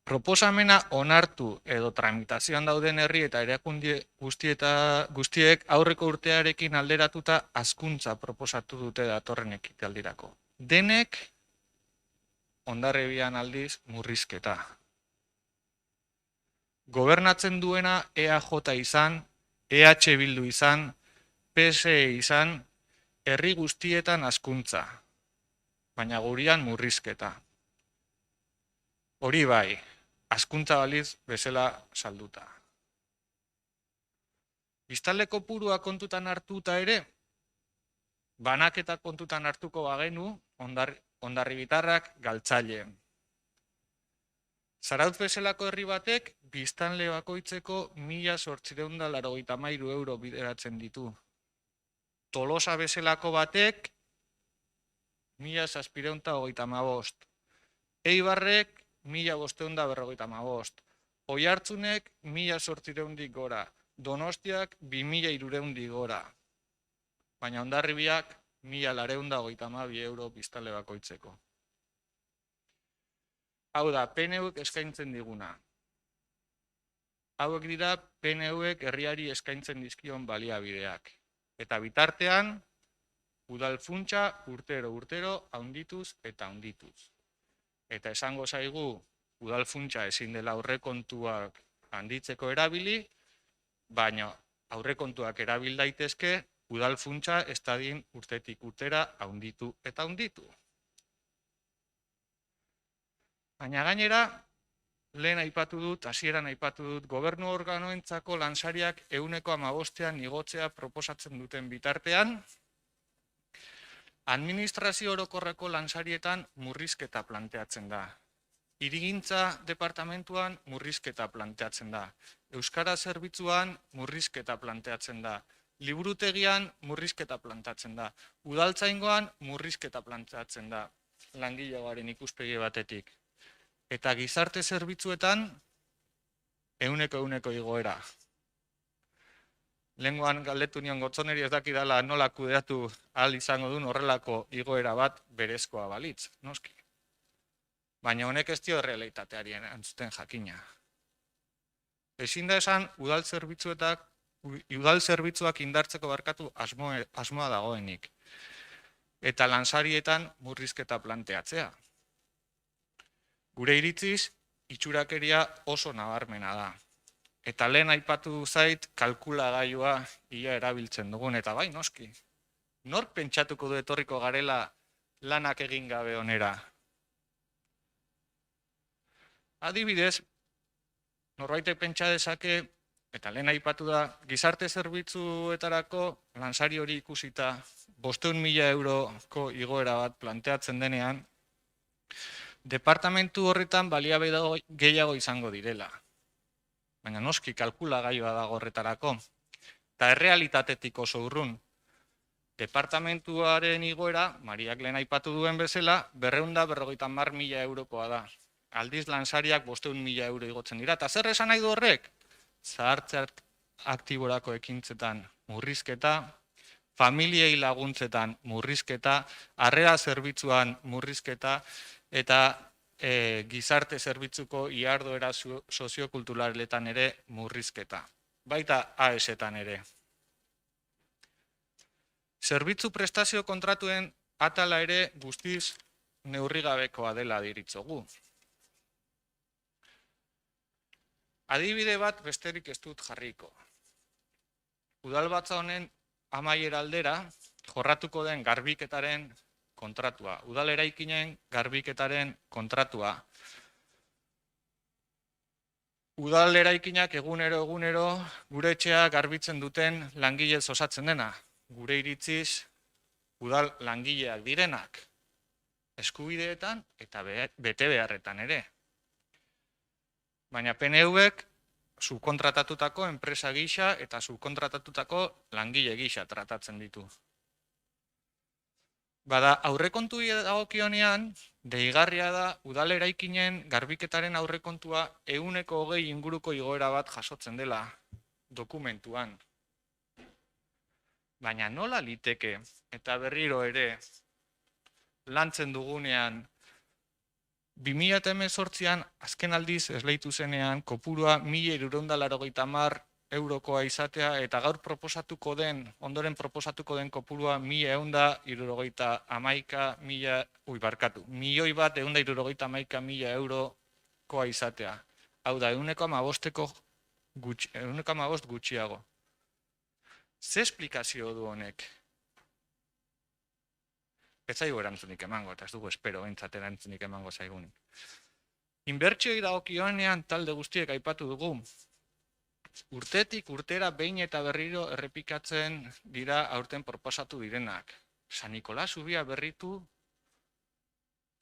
Proposamena onartu edo tramitazioan dauden herri eta erakunde guztiek aurreko urtearekin alderatuta hazkuntza proposatu dute datorren ekitaldirako. Denek Hondarribian aldiz murrizketa. Gobernatzen duena EAJ izan, EH Bildu izan, PSE izan, herri guztietan hazkuntza, baina gurian murrizketa. Hori bai, hazkuntza baliz bezala salduta. Biztanle kopurua kontutan hartuta ere, banaketa kontutan hartuko bagenu, hondarribitarrak galtzaile. Zarautz bezalako herri batek, biztanle bakoitzeko 1.883 euro bideratzen ditu. Tolosa bezalako batek 1.735. Eibarrek 1.545. Oiartzunek 1.800 gora. Donostiak 2.300 gora. Baina Hondarribiak 1.232 euro biztanle bakoitzeko. Hau da, PNUek eskaintzen diguna. Hauek dira PNUek herriari eskaintzen dizkion baliabideak. Eta bitartean, udal funtsa urtero handituz eta handituz. Eta esango zaigu, udal funtsa ezin dela aurrekontuak handitzeko erabili, baina aurrekontuak erabil daitezke, udal funtsa ez dadin urtetik urtera handitu eta handitu. Baina gainera, lehen aipatu dut, hasieran aipatu dut, gobernu organoentzako lansariak 15%an igotzea proposatzen duten bitartean, administrazio orokorreko lansarietan murrizketa planteatzen da. Hirigintza departamentuan murrizketa planteatzen da. Euskara zerbitzuan murrizketa planteatzen da. Liburutegian murrizketa planteatzen da. Udaltzaingoan murrizketa planteatzen da. Langilegoaren ikuspegi batetik. Eta gizarte zerbitzuetan 100% igoera. Lehengoan galdetu nion Gotzoneri ez dakidala nola kudeatu ahal izango duen horrelako igoera bat berezkoa balitz, noski. Baina honek ez dio errealitateari erantzuten jakina. Ezin da esan udal zerbitzuak indartzeko barkatu asmoa dagoenik. Eta lansarietan murrizketa planteatzea. Gure iritziz, itxurakeria oso nabarmena da. Eta lehen aipatu zait kalkulagailua ia erabiltzen dugun, eta bai noski. Nork pentsatuko du etorriko garela lanak egin gabe onera? Adibidez, norbaitek pentsa dezake, eta lehen aipatu da, gizarte zerbitzuetarako lansari hori ikusita 500.000 euroko igoera bat planteatzen denean, departamentu horretan baliabide gehiago izango direla. Baina noski kalkulagailua dago horretarako. Eta errealitatetik oso urrun. Departamentuaren igoera, Mariak lehen aipatu duen bezala, 250.000 eurokoa da. Aldiz lansariak 500.000 euro igotzen dira. Eta zer esan nahi du horrek? Zahartze aktiborako ekintzetan murrizketa, familiei laguntzetan murrizketa, harrera zerbitzuan murrizketa, eta gizarte zerbitzuko iharduera soziokulturaletan ere murrizketa. Baita AES-etan ere. Zerbitzu prestazio kontratuen atala ere guztiz neurrigabekoa dela deritzogu. Adibide bat besterik ez dut jarriko. Udalbatza honen amaiera aldera jorratuko den garbiketaren kontratua, udal eraikinen garbiketaren kontratua. Udal eraikinak egunero gure etxea garbitzen duten langilez osatzen dena. gure iritziz, udal langileak direnak, eskubideetan eta bete beharretan ere. Baina PNV-ek subkontratatutako enpresa gisa eta subkontratatutako langile gisa tratatzen ditu. Bada, aurrekontu dagokionean, deigarria da udal eraikinen garbiketaren aurrekontua 120 inguruko igoera bat jasotzen dela dokumentuan. Baina nola liteke, eta berriro ere, lantzen dugunean, 2018an azken aldiz esleitu zenean kopurua 1.680 eurokoa izatea eta gaur proposatuko den, ondoren proposatuko den kopurua 1.171.000 eurokoa izatea. Hau da, 1,5 gutxiago. Ze esplikazio du honek? Ez zaigu erantzunik emango, eta ez dugu espero behintzat erantzunik emango zaigunik. Inbertsioi dagokionean talde guztiek aipatu dugu. Urtetik urtera behin eta berriro errepikatzen dira aurten proposatu direnak. San Nikolas Zubia berritu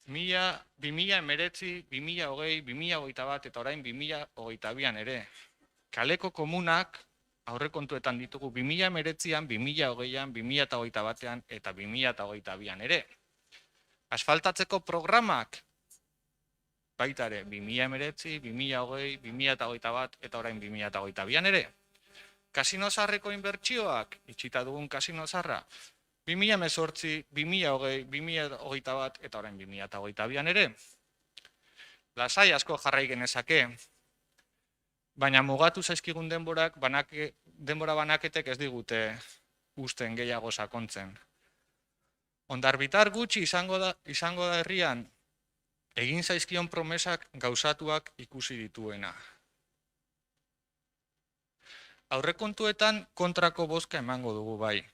2019, 2020, 2021 eta orain 2022an ere. Kaleko komunak aurrekontuetan ditugu 2019an, 2020an, 2021an eta 2022an ere. Asfaltatzeko programak baita ere 2019, 2020, 2021 eta orain 2022an ere. Kasino zaharreko inbertsioak, itxita dugun kasino zaharra, 2018, 2020, 2021 eta orain 2022an ere. Lasai asko jarrai genezake, baina mugatu zaizkigun denbora banaketek ez digute usten gehiago sakontzen. Hondarbitar gutxi izango da herrian, egin zaizkion promesak gauzatuak ikusi dituena. Aurrekontuetan kontrako bozka emango dugu bai,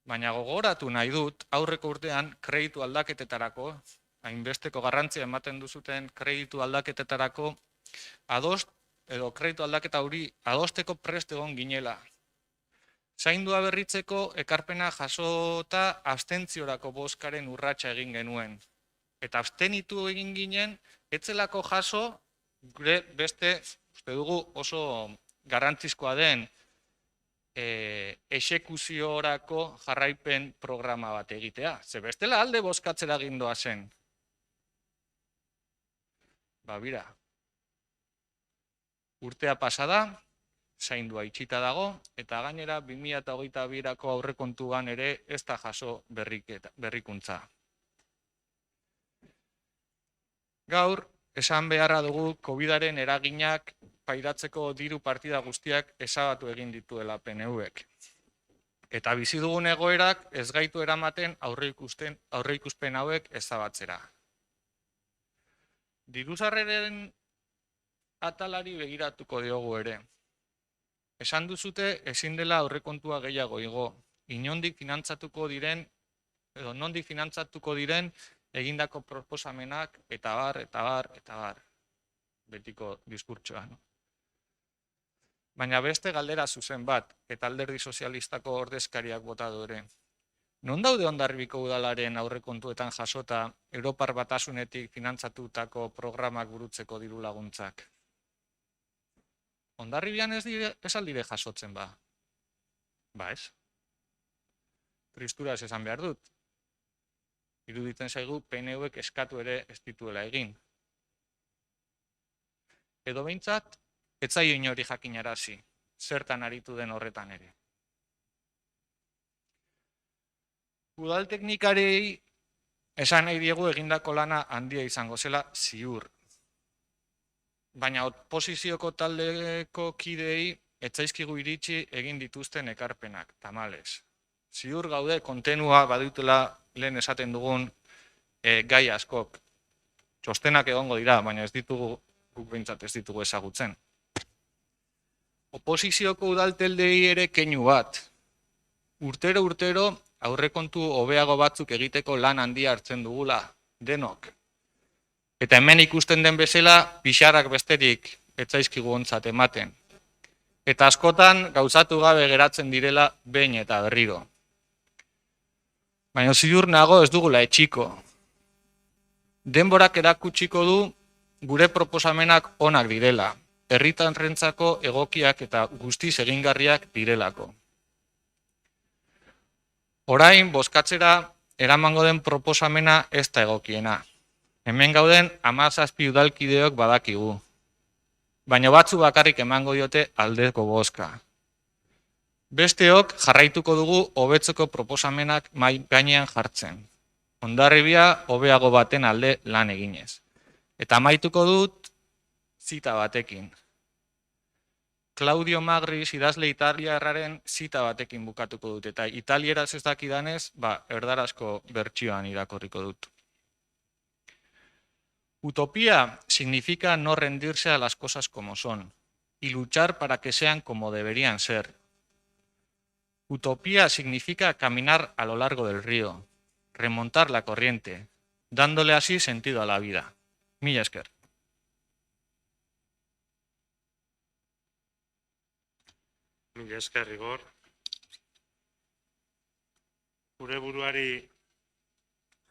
baina gogoratu nahi dut aurreko urtean kreditu aldaketetarako, hainbesteko garrantzia ematen duzuten kreditu aldaketetarako, edo kreditu aldaketa hori adosteko prest egon ginela. Zaindua berritzeko ekarpena jasota abstentziorako bozkaren urratsa egin genuen. Eta abstenitu egin ginen, etzelako jaso, gure beste, uste dugu oso garrantzizkoa den exekuziorako jarraipen programa bat egitea. Ze bestela alde bozkatzera gindoa zen. Ba, bira. Urtea pasada, zaindua itxita dago, eta gainera 2022ko aurrekontuan ere ez da jaso berrikuntza. Gaur, esan beharra dugu COVID-aren eraginak pairatzeko diru partida guztiak ezabatu egin dituela PNV-ek. Eta bizi dugun egoerak ez gaitu eramaten aurreikuspen hauek ezabatzera. Diru-sarreren atalari begiratuko diogu ere. Esan duzute ezin dela aurrekontua gehiago igo. Inondik finantzatuko diren, edo nondik finantzatuko diren egindako proposamenak eta bar. Betiko diskurtsoa. Baina beste galdera zuzen bat, eta Alderdi Sozialistako ordezkariak bota du ere. Non daude Hondarribiko udalaren aurrekontuetan jasota Europar Batasunetik finantzatutako programak burutzeko diru laguntzak? Hondarribian ez aldire jasotzen ba? Ba ez? Tristuraz esan behar dut. Iruditzen zaigu PNV-ek eskatu ere ez dituela egin. Edo behintzat, ez zaio inori jakinarazi, zertan aritu den horretan ere. Udal teknikarei esan nahi diegu egindako lana handia izango zela ziur. Baina oposizioko taldeko kidei etzaizkigu iritsi egin dituzten ekarpenak, tamalez. Ziur gaude kontenua badutela lehen esaten dugun gai askok. Txostenak egongo dira, baina ez ditugu, guk behintzat ez ditugu ezagutzen. Oposizioko udalteldei ere keinu bat. Urtero aurrekontu hobeago batzuk egiteko lan handia hartzen dugula, denok. Eta hemen ikusten den bezala, pixarak besterik etzaizkigu ontzat ematen. Eta askotan gauzatu gabe geratzen direla behin eta berriro. Baina ziur nago ez dugula etxiko. Denborak erakutsiko du gure proposamenak onak direla, herritarrentzako egokiak eta guztiz egingarriak direlako. Orain, bozkatzera eramango den proposamena ez da egokiena. Hemen gauden 17 udalkideok badakigu. Baina batzu bakarrik emango diote aldeko bozka. Besteok jarraituko dugu hobetzeko proposamenak mahai gainean jartzen. Hondarribia hobeago baten alde lan eginez. Eta amaituko dut zita batekin. Claudio Magris idazle italiarraren zita batekin bukatuko dut. Eta italieraz ez dakidanez, erdarazko bertsioan irakurriko dut. Utopía significa no rendirse a las cosas como son y luchar para que sean como deberían ser. Utopía significa caminar a lo largo del río, remontar la corriente, dándole así sentido a la vida. Mila esker. Mila esker, Igor. Gure buruari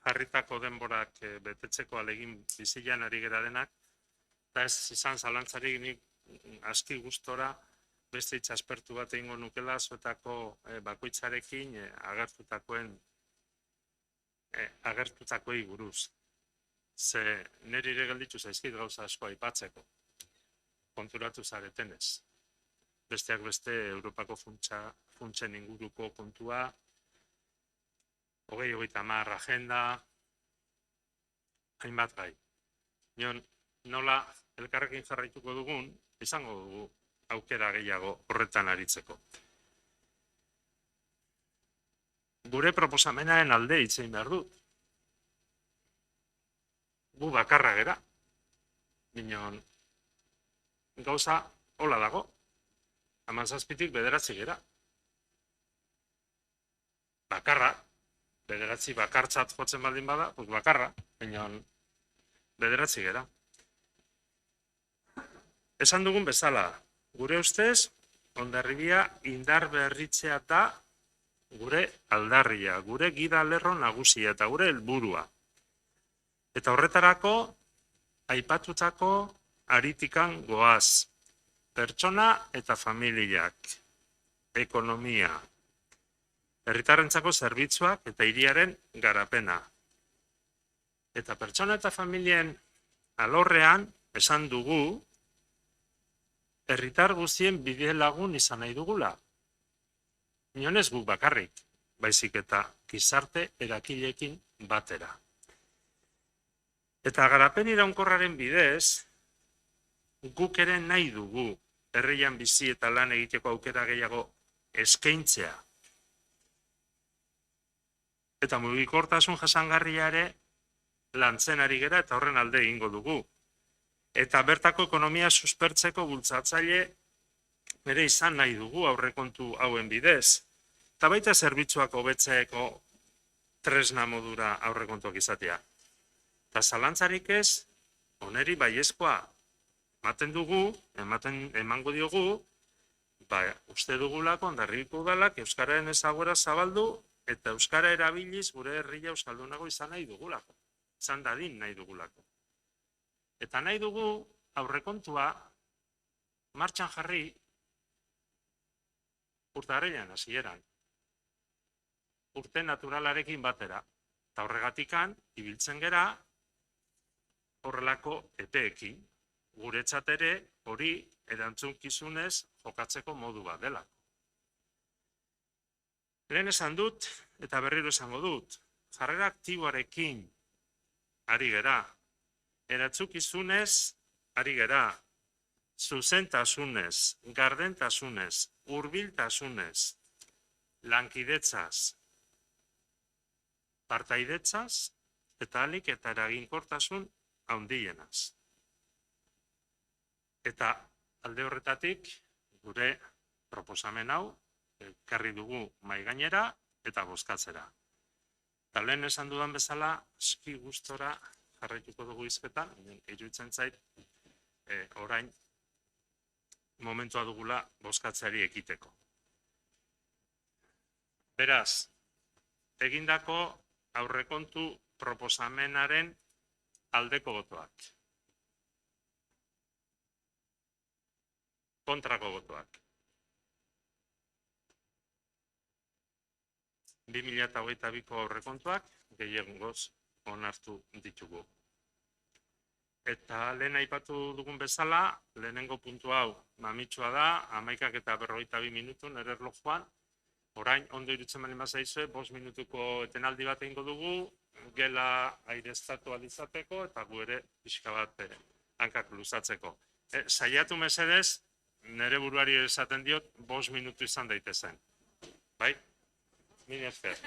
jarritako denborak betetzeko alegin bizilan ari gera denak, eta ez izan zalantzarik nik aski gustora beste itxaspertu bat egingo nukela zuetako bakoitzarekin agertutakoei buruz. Ze niri ere gelditu zaizkit gauza asko aipatzeko, konturatu zaretenez. Besteak beste Europako funtsen inguruko kontua, 2030 agenda, hainbat gai. Nola elkarrekin jarraituko dugun, izango dugu aukera gehiago horretan aritzeko. Gure proposamenaren alde hitzein behar dut. Gu bakarra gera. Minon, gauza hola dago. 17tik 9 gera. Bakarra. 9 bakartzat jotzen baldin bada, bakarra, baina 9 gera. Esan dugun bezala, gure ustez, Hondarribia indar berritzea da gure aldarria, gure gida lerro nagusia eta gure helburua. Eta horretarako, aipatutako aritikan goaz, pertsona eta familiak, ekonomia, herritarrentzako zerbitzuak eta hiriaren garapena. Eta pertsona eta familien alorrean esan dugu herritar guztien bide lagun izan nahi dugula. Inonez guk bakarrik, baizik eta gizarte erakileekin batera. Eta garapen iraunkorraren bidez, guk ere nahi dugu herrian bizi eta lan egiteko aukera gehiago eskaintzea. Eta mugikortasun jasangarria ere lantzen ari gera eta horren alde egingo dugu. Eta bertako ekonomia suspertzeko bultzatzaile ere izan nahi dugu aurrekontu hauen bidez. Eta baita zerbitzuak hobetzeeko tresna modura aurrekontuak izatea. Eta zalantzarik ez, oneri baiezkoa emango diogu, uste dugulako Hondarribiko udalak euskararen ezaguera zabaldu eta euskara erabiliz gure herria euskaldunago izan nahi dugulako. Izan dadin nahi dugulako. Eta nahi dugu aurrekontua martxan jarri urtarrilean hasieran. Urte naturalarekin batera. Eta horregatikan ibiltzen gera horrelako epeekin. Guretzat ere hori erantzunkizunez jokatzeko modu bat dela. Lehen esan dut eta berriro esango dut, jarrera aktiboarekin ari gera. Erantzukizunez ari gera. Zuzentasunez, gardentasunez, hurbiltasunez, lankidetzaz, partaidetzaz eta ahalik eta eraginkortasun handienaz. Eta alde horretatik gure proposamen hau ekarri dugu mahai gainera eta bozkatzera. Eta lehen esan dudan bezala, aski gustora jarraituko dugu hizketan, iruditzen zait orain momentua dugula bozkatzeari ekiteko. Beraz, egindako aurrekontu proposamenaren aldeko botoak. Kontrako botoak. 2022ko aurrekontuak gehiengoz onartu ditugu. Eta lehen aipatu dugun bezala, lehenengo puntu hau mamitsua da, 11:42 minutu nire erlojuan. Orain, ondo irutzen bali mazaizue, 5 minutuko etenaldi bat egingo dugu, gela aireztatu alizateko, eta gu ere pixka bat hankak luzatzeko. Saiatu mesedez, nire buruari esaten diot, 5 minutu izan daitezen. Bai? Mila esker.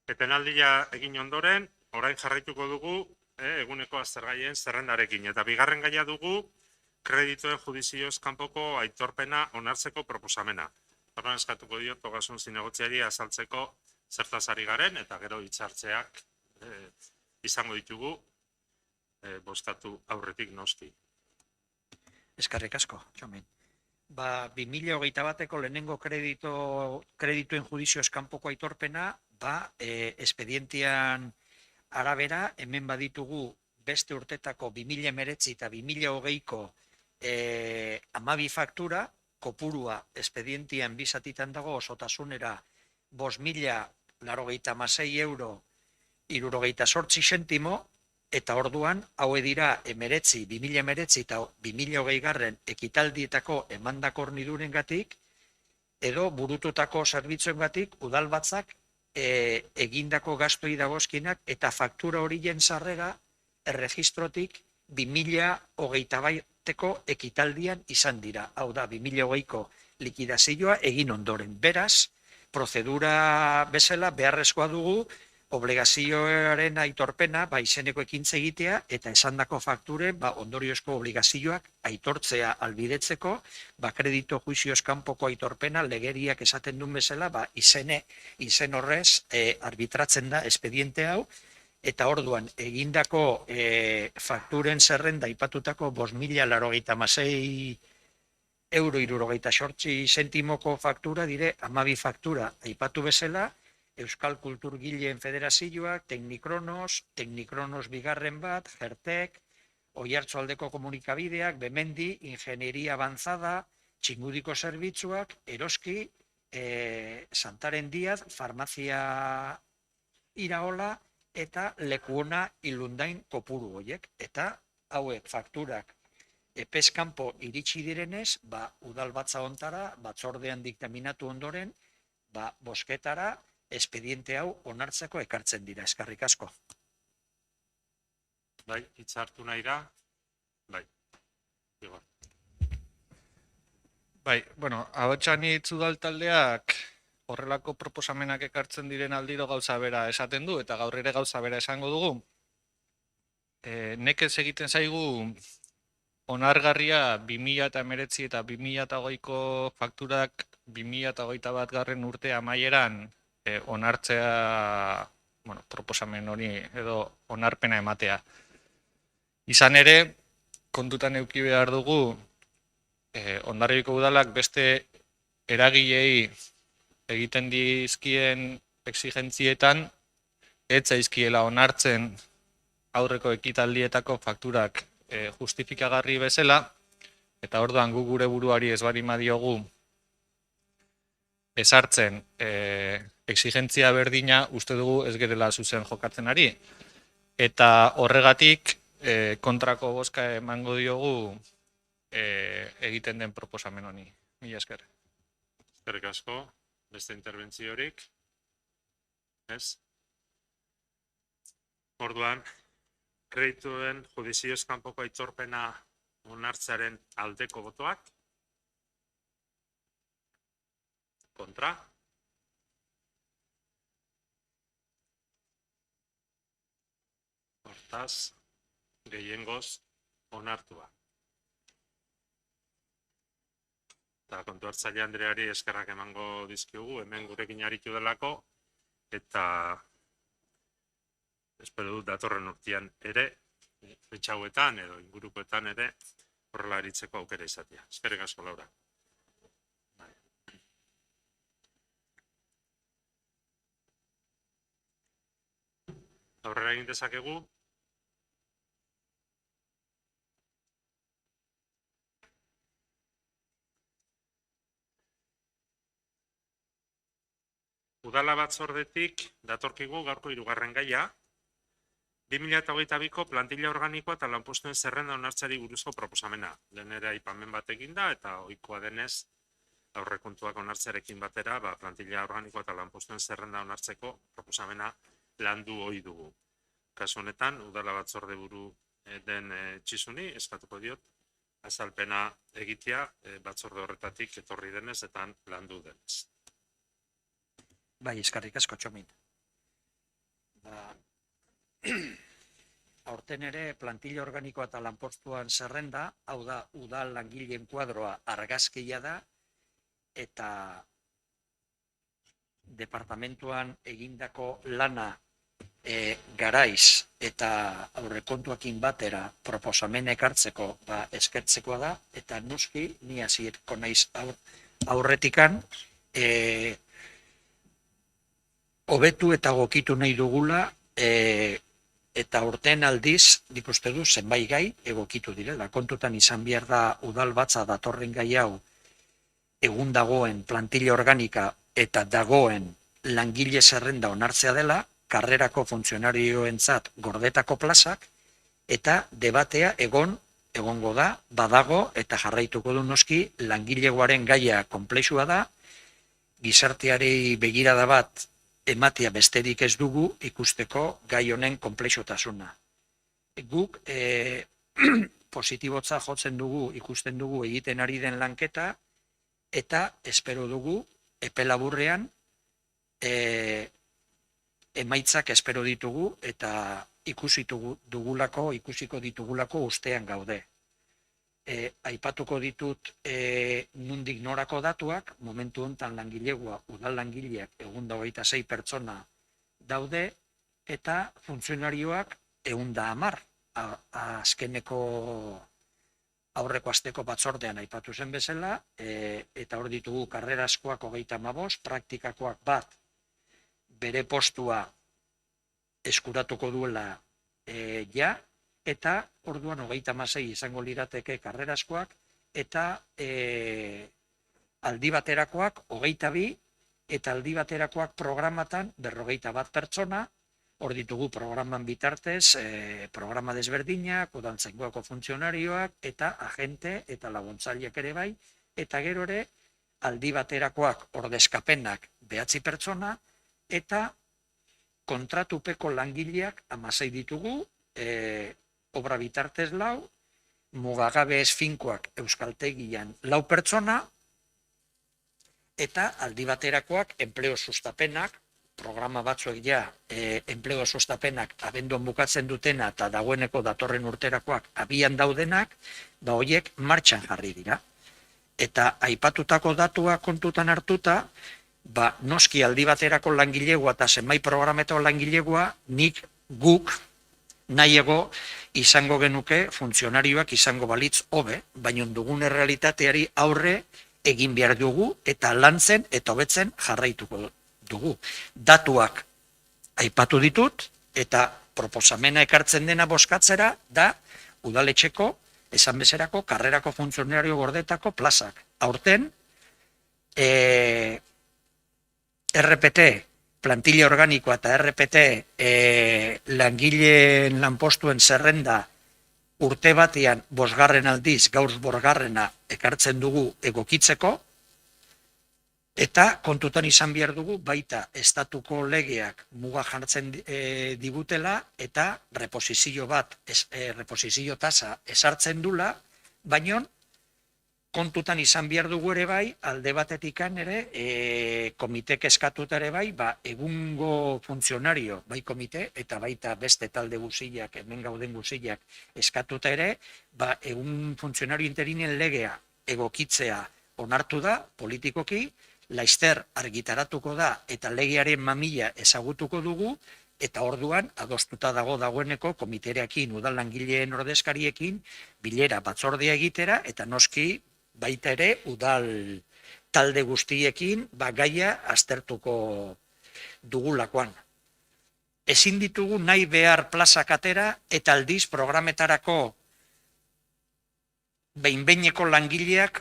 Etenaldia egin ondoren, orain jarraituko dugu eguneko aztergaien zerrendarekin. Eta bigarren gaia dugu kredituen judizioz kanpoko aitorpena onartzeko proposamena. Horren eskatuko diot Ogasun Zinegotziari azaltzeko zertaz ari garen, eta gero hitzartzeak izango ditugu bozkatu aurretik noski. Eskerrik asko, Txomin. 2021ko lehenengo kredituen judizioz kanpoko aitorpena, espedientian arabera, hemen baditugu beste urtetako 2019 eta 2020ko 12 faktura, kopurua espedientian bizatitan dago osotasunera 5.096 euro 78 zentimo, eta orduan, haue dira 2019 eta 2020 garren ekitaldietako emandako hornidurengatik, edo burututako zerbitzuengatik udalbatzak egindako gastoi dagozkinak eta faktura horien sarrera erregistrotik 2021ko ekitaldian izan dira. Hau da, 2020ko likidazioa egin ondoren. Beraz, prozedura bezala beharrezkoa dugu obligazioaren aitorpena izeneko ekintza egitea eta esandako fakturen ondoriozko obligazioak aitortzea albidetzeko, kredito juizioz kanpoko aitorpena legeriak esaten duen bezala izen horrez arbitratzen da espediente hau, eta orduan egindako fakturen zerrenda aipatutako 5.096 euro 78 zentimoko faktura dire 12 faktura aipatu bezala, Euskal Kulturgileen Federazioak, Teknikronos bigarren bat, Jertek, Oiartzualdeko Komunikabideak, Bemendi, Ingenieria Avanzada, Txingudiko Zerbitzuak, Eroski, Santaren Diaz, Farmazia Iraola, eta Lekuona Ilundain kopuru horiek. Eta hauek fakturak epeskanpo iritsi direnez, udalbatza hontara, batzordean diktaminatu ondoren, bosketara, espediente hau onartzeko ekartzen dira. Eskerrik asko. Bai, hitzartu nahi da? Bai. Igor. Bai, Ahotsan Udal taldeak horrelako proposamenak ekartzen diren aldiro gauza bera esaten du, eta gaur ere gauza bera esango dugu. Nekez egiten zaigu onargarria 2019 eta 2020ko fakturak 2021 garren urte amaieran onartzea, proposamen hori edo onarpena ematea. Izan ere, kontutan eduki behar dugu, Hondarribiko udalak beste eragilei egiten dizkien exigentzietan, ez zaizkiela onartzen aurreko ekitaldietako fakturak justifikagarri bezala, eta orduan gu gure buruari ez bari madiogu ezartzen exigentzia berdina uste dugu ez gerela zuzen jokatzen ari. Eta horregatik kontrako bozka emango diogu egiten den proposamen honi. Mila esker. Eskerrik asko, beste interbentziorik? Ez? Orduan, kredituen judizioz kanpoko aitorpena onartzearen aldeko botoak? Kontra? Hortaz, gehiengoz onartua. Eta kontu hartzaile Andreari eskerrak emango dizkiogu, hemen gurekin aritu delako, eta espero dut datorren urtean ere, fetxauetan edo ingurukoetan ere, horrela aritzeko aukera izatea. Eskerrik asko, Laura. Aurrera egin dezakegu. Udala batzordetik datorkigu gaurko 3. gaia, 2022ko plantilla organikoa eta lanpostuen zerrenda onartzeari buruzko proposamena. Lehen ere aipamen bat egin da, eta ohikoa denez aurrekontuak onartzearekin batera, plantilla organikoa eta lanpostuen zerrenda onartzeko proposamena landu ohi dugu. Kasu honetan, udala batzorde buru den Txisuni, eskatuko diot, azalpena egitea batzorde horretatik etorri denez eta landu denez. Bai, eskerrik asko, Txomin. Aurten ere plantilla organikoa eta lanpostuan zerrenda, hau da, udal langileen kuadroa argazkia da, eta departamentuan egindako lana garaiz eta aurrekontuakin batera proposamen ekartzeko eskertzekoa da, eta noski ni hasierako naiz aurretikan hobetu eta gokitu nahi dugula, eta urten aldiz, nik uste du, zenbait gai egokitu direla. Kontutan izan behar da udal batza datorren gai hau egun dagoen plantilla organika eta dagoen langile zerrenda onartzea dela, karrerako funtzionarioentzat gordetako plazak, eta debatea egongo da, badago eta jarraituko du noski, langilegoaren gaia konplexua da, gizarteari begirada bat ematea besterik ez dugu ikusteko gai honen konplexutasuna. Guk positibotza jotzen dugu, ikusten dugu egiten ari den lanketa, eta espero dugu epe laburrean emaitzak espero ditugu eta ikusiko ditugulako ustean gaude. Aipatuko ditut nondik norako datuak, momentu honetan langilegoa, udal langileak 126 pertsona daude, eta funtzionarioak 110. Azkeneko aurreko asteko batzordean aipatu zen bezala, eta hor ditugu karreraskoak 35, praktikakoak bat bere postua eskuratuko duela eta orduan 36 izango lirateke karreraskoak, eta aldi baterakoak 22, eta aldi baterakoak programatan 51 pertsona, hor ditugu programan bitartez, programa desberdinak, udaltzaingoako funtzionarioak, eta agente eta laguntzaileak ere bai, eta gero ere aldi baterakoak ordezkapenak 9 pertsona, eta kontratupeko langileak 16 ditugu, obra bitartez 4, mugagabe ez finkoak euskaltegian 4 pertsona, eta aldi baterakoak enpleo sustapenak, programa batzuek ja enpleo sustapenak abenduan bukatzen dutena eta dagoeneko datorren urterakoak abian daudenak, horiek martxan jarri dira. Eta aipatutako datua kontutan hartuta, noski aldi baterako langilegoa eta zenbait programetako langilegoa guk nahiago izango genuke funtzionarioak izango balitz hobe, baina dugun errealitateari aurre egin behar dugu eta lantzen eta hobetzen jarraituko dugu. Datuak aipatu ditut eta proposamena ekartzen dena bozkatzera da udaletxeko, esan bezerako, karrerako funtzionario gordetako plazak. Aurten, RPT, plantilla organikoa eta RPT langileen lanpostuen zerrenda urte batean 5. aldiz, gaur 5. ekartzen dugu egokitzeko, eta kontutan izan behar dugu baita estatuko legeak muga jartzen digutela eta reposizio tasa esartzen dula, baina kontutan izan behar dugu ere bai, alde batetikan ere, komitek eskatuta ere bai, egungo funtzionario, bai komite, eta baita beste talde guziak, hemen gauden guziak eskatuta ere, egun funtzionario interinen legea egokitzea onartu da, politikoki, laizter argitaratuko da, eta legearen mamila ezagutuko dugu, eta orduan adostuta dagoeneko komiterekin, udal langileen ordezkariekin, bilera batzordea egitera, eta noski baita ere udal talde guztiekin gaia aztertuko dugulakoan. Ezin ditugu nahi behar plazak atera eta aldiz programetarako behin-behineko langileak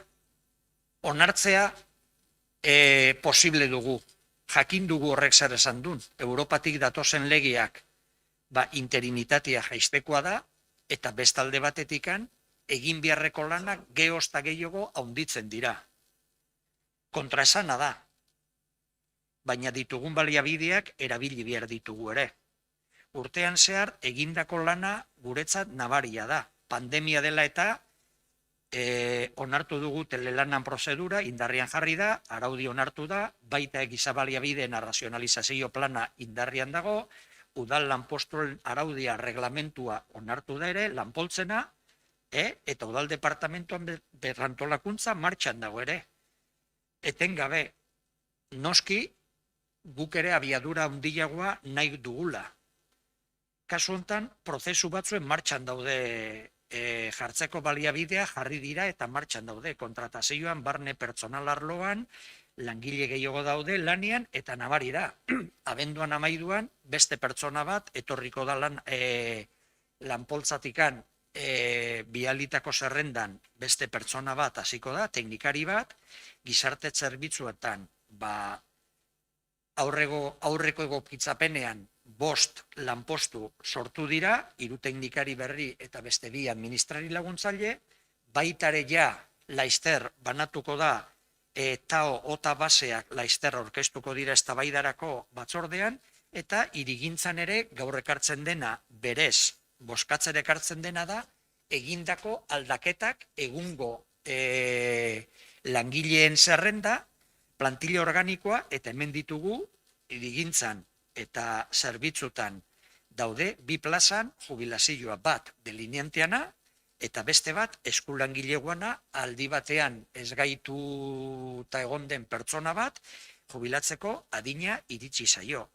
onartzea posible dugu. Jakin dugu horrek zer esan duen. Europatik datozen legeak interinitatea jaiztekoa da, eta bestalde batetikan egin beharreko lanak gehoz eta gehiago haunditzen dira. Kontraesana da, baina ditugun baliabideak erabili behar ditugu ere. Urtean zehar egindako lana guretzat nabaria da. Pandemia dela eta onartu dugu telelanan prozedura, indarrian jarri da, araudi onartu da, baita giza baliabideen arrazionalizazio plana indarrian dago, udal lanpostuen araudia reglamentua onartu da ere, lanpoltzena, eta udal departamentuan berrantolakuntza martxan dago ere. Etengabe, noski, guk ere abiadura handiagoa nahi dugula. Kasu honetan, prozesu batzuen martxan daude jartzeko baliabidea jarri dira eta martxan daude. Kontratazioan, barne pertsonal arloan, langile gehiago daude lanian eta nabari da. Abenduan amairuan, beste pertsona bat, etorriko da lanpoltzatikan bialitako zerrendan beste pertsona bat hasiko da, teknikari bat, gizarte zerbitzuetan, aurreko egokitzapenean 5 lanpostu sortu dira, 3 teknikari berri eta beste 2 administrari laguntzaile, baitare ja Laster banatuko da TAO OTA baseak Laster aurkeztuko dira eztabaidarako batzordean, eta hirigintzan ere gaur ekartzen dena berez, bozkatzera ekartzen dena da, egindako aldaketak egungo langileen zerrenda, plantilla organikoa, eta hemen ditugu, hirigintzan eta zerbitzutan daude, 2 plazan jubilazioa, bat delineanteana, eta beste bat eskulangileguana, aldi batean ezgaituta egon den pertsona bat, jubilatzeko adina iritsi zaio.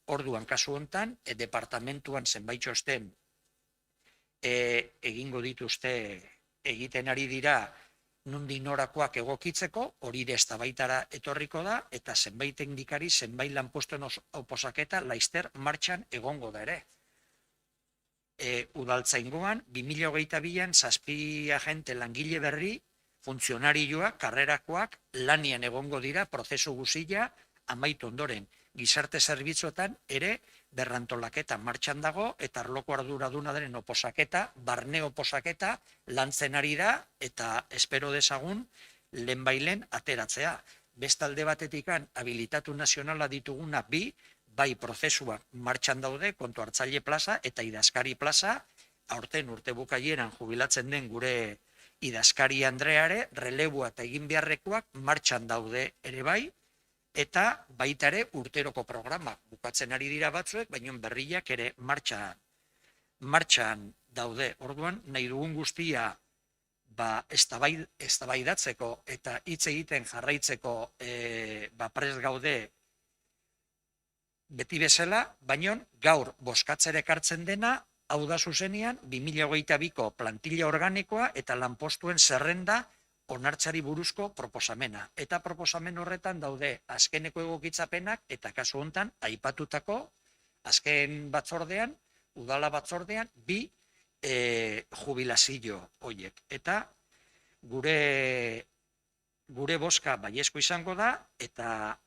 Orduan, kasu honetan, departamentuan zenbait txosten egingo dituzte, egiten ari dira nondik norakoak egokitzeko, hori ere eztabaidara etorriko da, eta zenbait teknikari, zenbait lanpostuen oposaketa Laster martxan egongo da ere. Udaltzaingoan, 2022an 7 agente langile berri, funtzionarioak, karrerakoak, lanian egongo dira, prozesu guztia amaitu ondoren. Gizarte zerbitzuetan ere berrantolaketa martxan dago, eta arloko arduraduna den oposaketa, barne oposaketa, lantzen ari da, eta espero dezagun lehenbailen ateratzea. Bestalde batetikan, habilitatu nazionala dituguna 2, bai prozesuak martxan daude, kontu hartzaile plaza eta idazkari plaza, aurten urte bukaieran jubilatzen den gure idazkari Andreare, relebua eta egin beharrekoak martxan daude ere bai, eta baita ere urteroko programa bukatzen ari dira batzuek, baina berriak ere martxan daude. Orduan, nahi dugun guztia eztabaidatzeko eta hitz egiten jarraitzeko prest gaude beti bezala, baina gaur bozkatzera ekartzen dena, hau da zuzenean, 2022ko plantilla organikoa eta lanpostuen zerrenda onartzari buruzko proposamena. Eta proposamen horretan daude azkeneko egokitzapenak eta kasu honetan aipatutako azken batzordean, udala batzordean, 2 jubilazio horiek. Eta gure bozka baiezko izango da, eta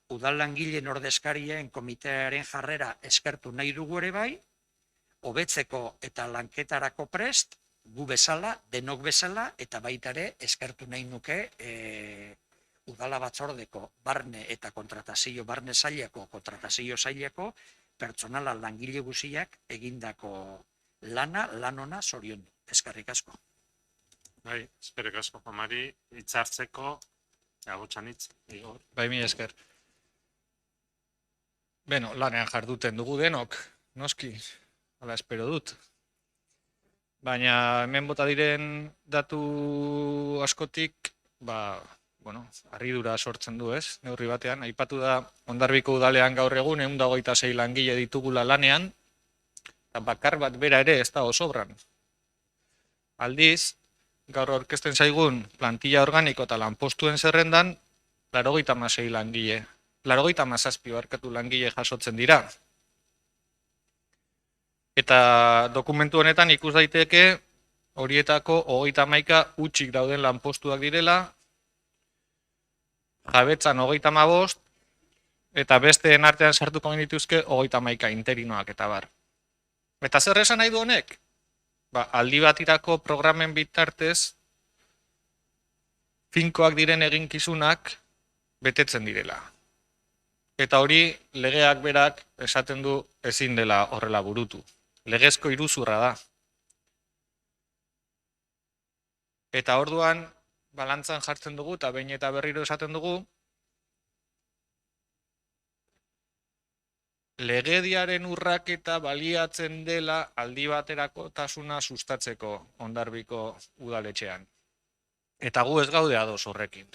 udal langileen ordezkarien komitearen jarrera eskertu nahi dugu ere bai, hobetzeko eta lanketarako prest, gu bezala, denok bezala, eta baita ere eskertu nahi nuke udala batzordeko barne eta kontratazio, barne saileko, kontratazio saileko, pertsonala langile guziak egindako lan ona zoriondu. Eskerrik asko. Bai, eskerrik asko, Mari, hitzartzeko, agotxan hitz, Igor. Bai, mi esker. Beno, lanean jarduten dugu denok, noski, hala espero dut. Baina hemen bota diren datu askotik, harridura sortzen du, ez? Neurri batean, aipatu da Hondarribiko udalean gaur egun 126 langile ditugula lanean, eta bakar bat bera ere ez da osobran. Aldiz, gaur aurkezten zaigun plantilla organiko eta lanpostuen zerrendan 86 langile, 87 langile jasotzen dira. Eta dokumentu honetan ikus daiteke horietako 31 utzik dauden lanpostuak direla, jabetzan 35, eta besteen artean sartuko dituzke 31 interinoak eta bar. Eta zer esan nahi du honek? Aldi batirako programen bitartez finkoak diren eginkizunak betetzen direla. Eta hori legeak berak esaten du ezin dela horrela burutu. Legezko iruzurra da. Eta orduan, balantzan jartzen dugu, eta behin eta berriro esaten dugu, legediaren urraketa baliatzen dela aldi baterakotasuna sustatzeko Hondarbiko udaletxean. Eta gu ez gaude ados horrekin.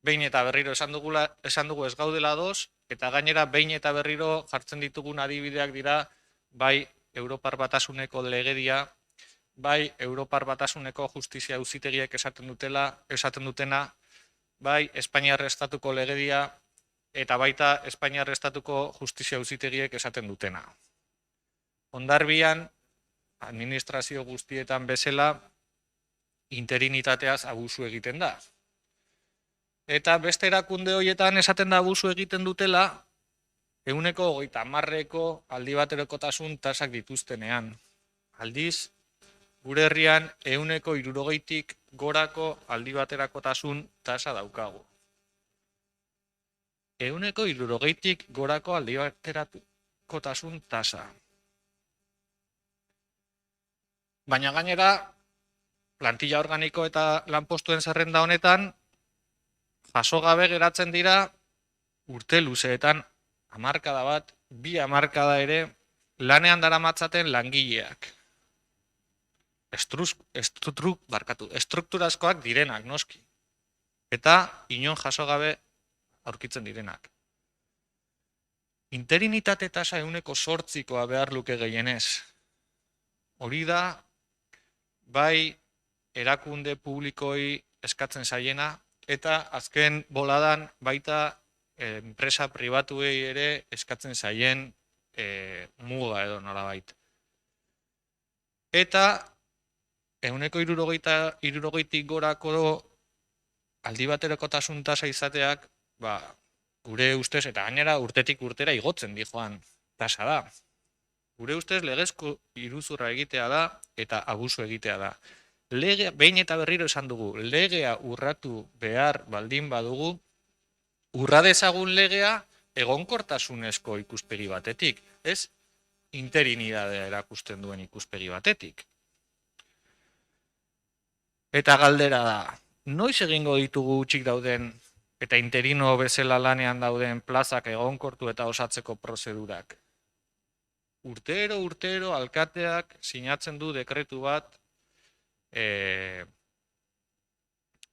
Behin eta berriro esan dugu ez gaudela ados, eta gainera behin eta berriro jartzen ditugun adibideak dira bai Europar Batasuneko legedia, bai Europar Batasuneko justizia auzitegiek esaten dutena, bai Espainiar Estatuko legedia, eta baita Espainiar Estatuko justizia auzitegiek esaten dutena. Hondarbian, administrazio guztietan bezala, interinitateaz abusu egiten da. Eta beste erakunde horietan esaten da abusu egiten dutela, 130% aldi baterokotasun tasak dituztenean. Aldiz, gure herrian 160%tik gorako aldi baterakotasun tasa daukagu. 160%tik gorako aldi baterakotasun tasa. Baina gainera, plantilla organiko eta lanpostuen zerrenda honetan, jaso gabe geratzen dira urte luzeetan hamarkada bat, 2 hamarkada ere lanean daramatzaten langileak. Estrukturazkoak direnak, noski. Eta inon jaso gabe aurkitzen direnak. Interinitate tasa 8%koa behar luke gehienez. Hori da, bai erakunde publikoi eskatzen zaiena, eta azken boladan baita enpresa pribatuei ere eskatzen zaien muga edo nolabait. Eta 160%tik gorako aldi baterokotasun tasa izateak, gure ustez, eta gainera urtetik urtera igotzen dijoan tasa da. Gure ustez legezko iruzurra egitea da eta abusu egitea da. Behin eta berriro esan dugu, legea urratu behar baldin badugu, urra dezagun legea egonkortasunezko ikuspegi batetik, ez interinidadea erakusten duen ikuspegi batetik. Eta galdera da, noiz egingo ditugu hutsik dauden eta interino bezala lanean dauden plazak egonkortu eta osatzeko prozedurak? Urtero alkateak sinatzen du dekretu bat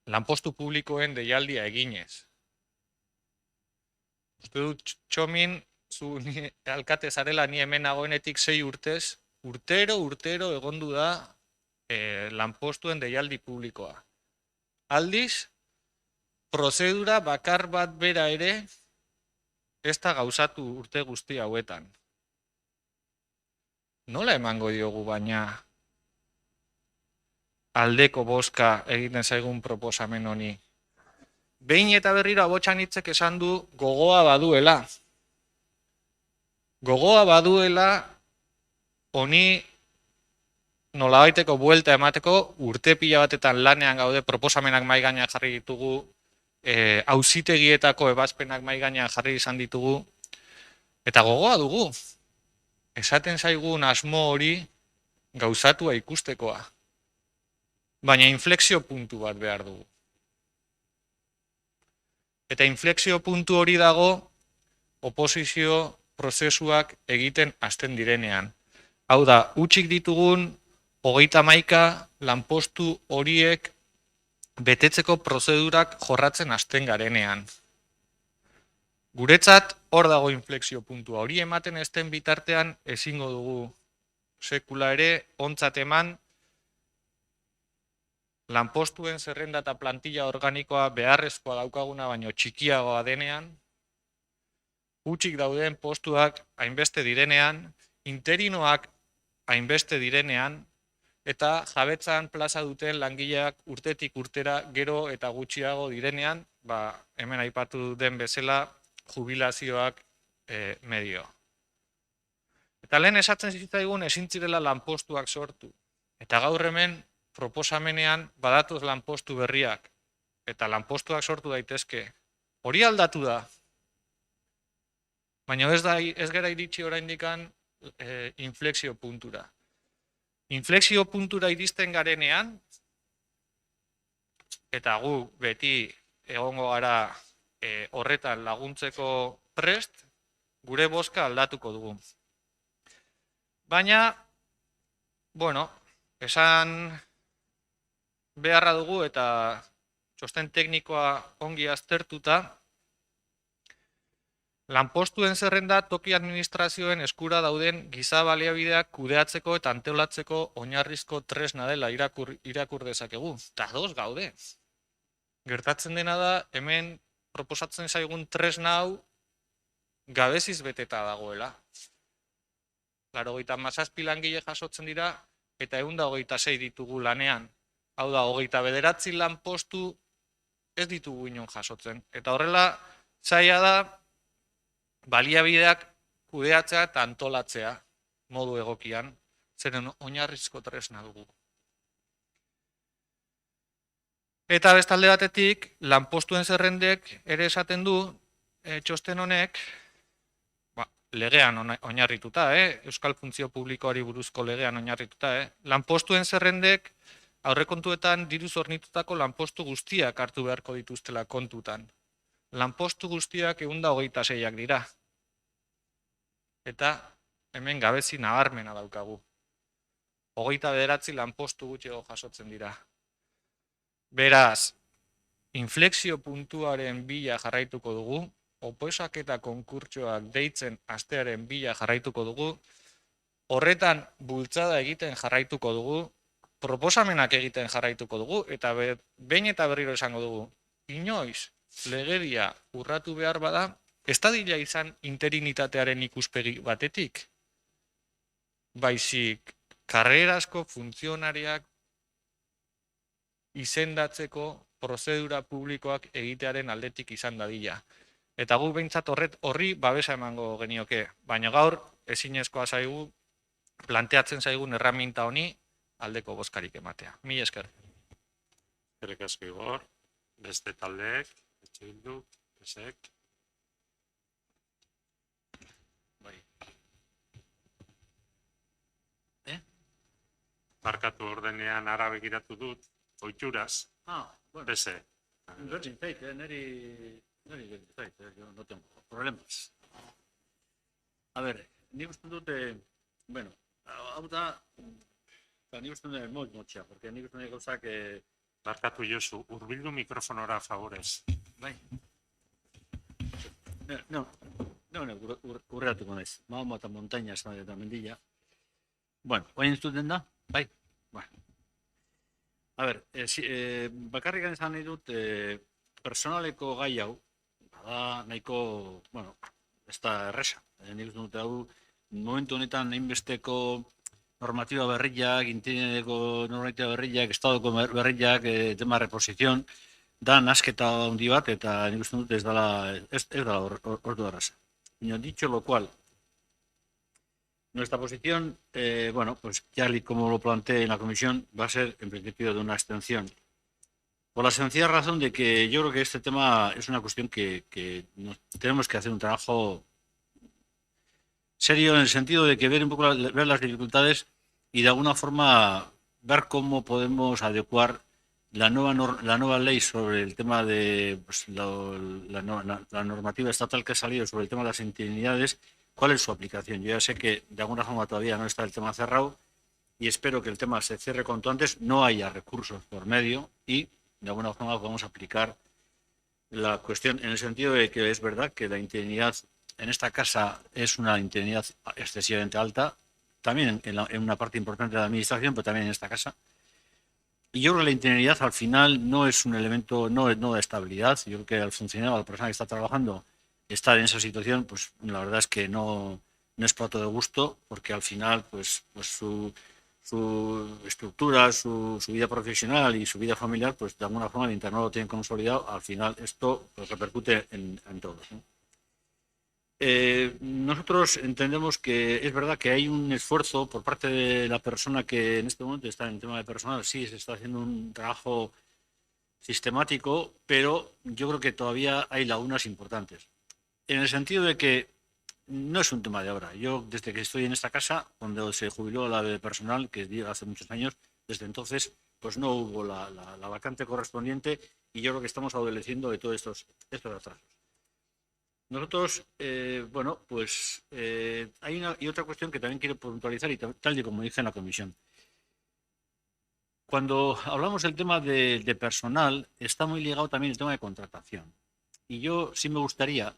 lanpostu publikoen deialdia eginez. Uste dut, Txomin, zu alkate zarela ni hemen nagoenetik 6 urtez, urtero egondu da lanpostuen deialdi publikoa. Aldiz, prozedura bakar bat bera ere ez da gauzatu urte guzti hauetan. Nola emango diogu baina aldeko bozka egiten zaigun proposamen honi? Behin eta berriro abotsan hitzek esan du gogoa baduela. Gogoa baduela honi nolabaiteko buelta emateko urte pila batetan lanean gaude proposamenak mahai gainean jarri ditugu, auzitegietako ebazpenak mahai gainean jarri izan ditugu, eta gogoa dugu. Esaten zaigun asmo hori gauzatua ikustekoa. Baina inflexio puntu bat behar dugu. Eta inflexio puntu hori dago oposizio prozesuak egiten hasten direnean. Hau da, hutsik ditugun 31 lanpostu horiek betetzeko prozedurak jorratzen hasten garenean. Guretzat hor dago inflexio puntua. Hori ematen ezten bitartean ezingo dugu sekula ere ontzat eman lanpostuen zerrenda eta plantilla organikoa beharrezkoa daukaguna baino txikiagoa denean, hutsik dauden postuak hainbeste direnean, interinoak hainbeste direnean, eta jabetzan plaza duten langileak urtetik urtera gero eta gutxiago direnean, hemen aipatu den bezala jubilazioak medio. Eta lehen esatzen zitzaigun ezin zirela lanpostuak sortu. Eta gaur hemen proposamenean badatoz lanpostu berriak eta lanpostuak sortu daitezke. Hori aldatu da. Baina ez gara iritsi oraindikan inflexio puntura. Inflexio puntura iristen garenean, eta gu beti egongo gara horretan laguntzeko prest gure bozka aldatuko dugu. Baina, bueno, esan beharra dugu eta txosten teknikoa ongi aztertuta, lanpostuen zerrenda toki administrazioen eskura dauden giza baliabideak kudeatzeko eta antolatzeko oinarrizko tresna dela irakur dezakegu. Eta ados gaude. Gertatzen dena da, hemen proposatzen zaigun tresna hau gabeziz beteta dagoela. 97 langile jasotzen dira eta 126 ditugu lanean. Hau da, 29 lanpostu ez ditugu inon jasotzen. Eta horrela zaila da baliabideak kudeatzea eta antolatzea modu egokian, zeren oinarrizko tresna dugu. Eta bestalde batetik, lanpostuen zerrendek ere esaten du, txosten honek, legean oinarrituta, Euskal Funtzio Publikoari buruzko legean oinarrituta, lanpostuen zerrendek aurrekontuetan diruz hornitutako lanpostu guztiak hartu beharko dituztela kontutan. Lanpostu guztiak 126ak dira. Eta hemen gabezi nabarmena daukagu. 29 lanpostu gutxiago jasotzen dira. Beraz, inflexio puntuaren bila jarraituko dugu, oposaketa konkurtsoak deitzen astearen bila jarraituko dugu, horretan bultzada egiten jarraituko dugu, proposamenak egiten jarraituko dugu, eta behin eta berriro esango dugu, inoiz legedia urratu behar bada, ez da dira izan interinitatearen ikuspegi batetik, baizik karrerasko funtzionariak izendatzeko prozedura publikoak egitearen aldetik izan dadila. Eta gu behintzat horri babesa emango genioke, baina gaur ezinezkoa zaigu planteatzen zaigun erraminta honi aldeko bozkarik ematea. Mila esker. Eskerrik asko Igor, beste taldeek, Etxe Bildu, esek. Barkatu ordenean ara begiratu dut, oituraz, Bueno, bese. berdin zait, niri zait, yo no tengo problemas. A ver, nik uste dut, bueno, hau da, nik uste dut motxa, porque nik uste dut gauzak, Barkatu Josu, hurbildu mikrofonora favorez. bai. No, urreatuko naiz. Mahoma eta montaña eta mendilla. Bueno, oin entzuten da? Bai? Bueno. A ver, bakarrik esan nahi dut, personaleko gai hau, bada nahiko, bueno, ez da erresa. Nik uste dut hau, momentu honetan hainbesteko normatiba berriak, interineko normatiba berriak, estadoko berriak, tema reposición, da nasketa handi bat, eta nik uste dut ez dala ordu arrasa. Dicho lo cual, nuestra posición, bueno, pues ya como lo planteé en la comisión, va a ser en principio de una abstención. Por la sencilla razón de que yo creo que este tema es una cuestión que tenemos que hacer un trabajo serio en el sentido de que ver un poco ver las dificultades y de alguna forma ver cómo podemos adecuar la nueva ley sobre el tema de pues, la normativa estatal que ha salido sobre el tema de las interinidades. ¿Cuál es su aplicación? Yo ya sé que de alguna forma todavía no está el tema cerrado y espero que el tema se cierre cuanto antes, no haya recursos por medio y de alguna forma podamos aplicar la cuestión en el sentido de que es verdad que la interinidad en esta casa es una interinidad excesivamente alta, también en una parte importante de la administración, pero también en esta casa. Y yo creo que la interinidad al final no es un elemento, no da estabilidad. Yo creo que al funcionario, a la persona que está trabajando, estar en esa situación, pues la verdad es que no es plato de gusto, porque al final pues su estructura, su vida profesional y su vida familiar, pues de alguna forma mientras no lo tienen consolidado, al final esto pues, repercute en todos, ¿no? Nosotros entendemos que es verdad que hay un esfuerzo por parte de la persona que en este momento está en el tema de personal, sí, se está haciendo un trabajo sistemático, pero yo creo que todavía hay lagunas importantes. En el sentido de que no es un tema de ahora. Yo, desde que estoy en esta casa, cuando se jubiló la de personal, que es hace muchos años, desde entonces, pues no hubo la vacante correspondiente y yo creo que estamos adoleciendo de todos estos atrasos. Nosotros, bueno, pues hay una y otra cuestión que también quiero puntualizar y tal y como dije en la comisión. Cuando hablamos del tema de personal, está muy ligado también el tema de contratación. Y yo sí me gustaría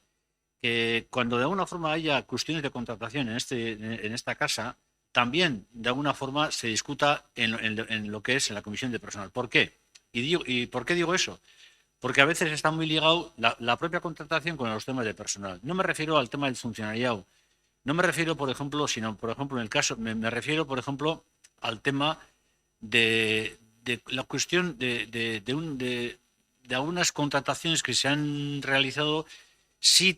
que cuando de alguna forma haya cuestiones de contratación en esta casa, también de alguna forma se discuta en lo que es en la comisión de personal. ¿Por qué? ¿Y por qué digo eso? Porque a veces está muy ligado la propia contratación con los temas de personal. No me refiero al tema del funcionariado, no me refiero, por ejemplo, sino, por ejemplo, en el caso, me refiero, por ejemplo, al tema de la cuestión de algunas contrataciones que se han realizado, sí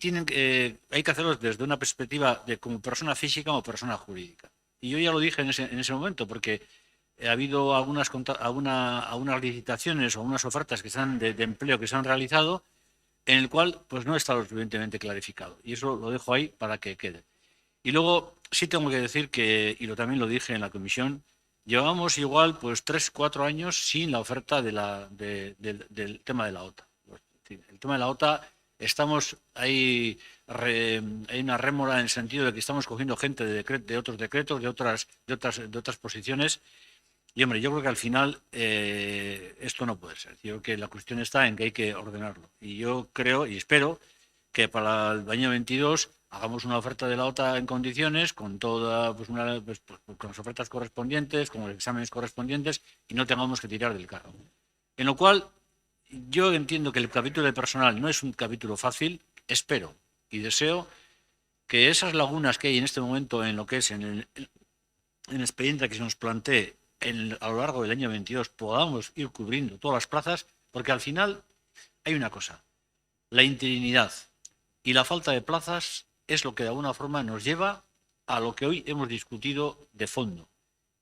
hay que hacerlo desde una perspectiva de como persona física o persona jurídica. Y yo ya lo dije en ese momento, porque ha habido algunas licitaciones o algunas ofertas que de empleo que se han realizado en el cual pues no está lo suficientemente clarificado. Y eso lo dejo ahí para que quede. Y luego sí tengo que decir que, también lo dije en la comisión, llevamos igual pues 3-4 años sin la oferta del tema de la OTA. El tema de la OTA, estamos ahí, hay una rémora en el sentido de que estamos cogiendo gente de otros decretos, de otras posiciones. Y hombre, yo creo que al final esto no puede ser. Yo creo que la cuestión está en que hay que ordenarlo. Y yo creo y espero que para el año 22 hagamos una oferta de la OTA en condiciones, con toda, con las ofertas correspondientes, con los exámenes correspondientes, y no tengamos que tirar del carro. En lo cual, yo entiendo que el capítulo de personal no es un capítulo fácil. Espero y deseo que esas lagunas que hay en este momento en lo que es en el expediente que se nos plantee a lo largo del año 22 podamos ir cubriendo todas las plazas, porque al final hay una cosa: la interinidad y la falta de plazas es lo que de alguna forma nos lleva a lo que hoy hemos discutido de fondo,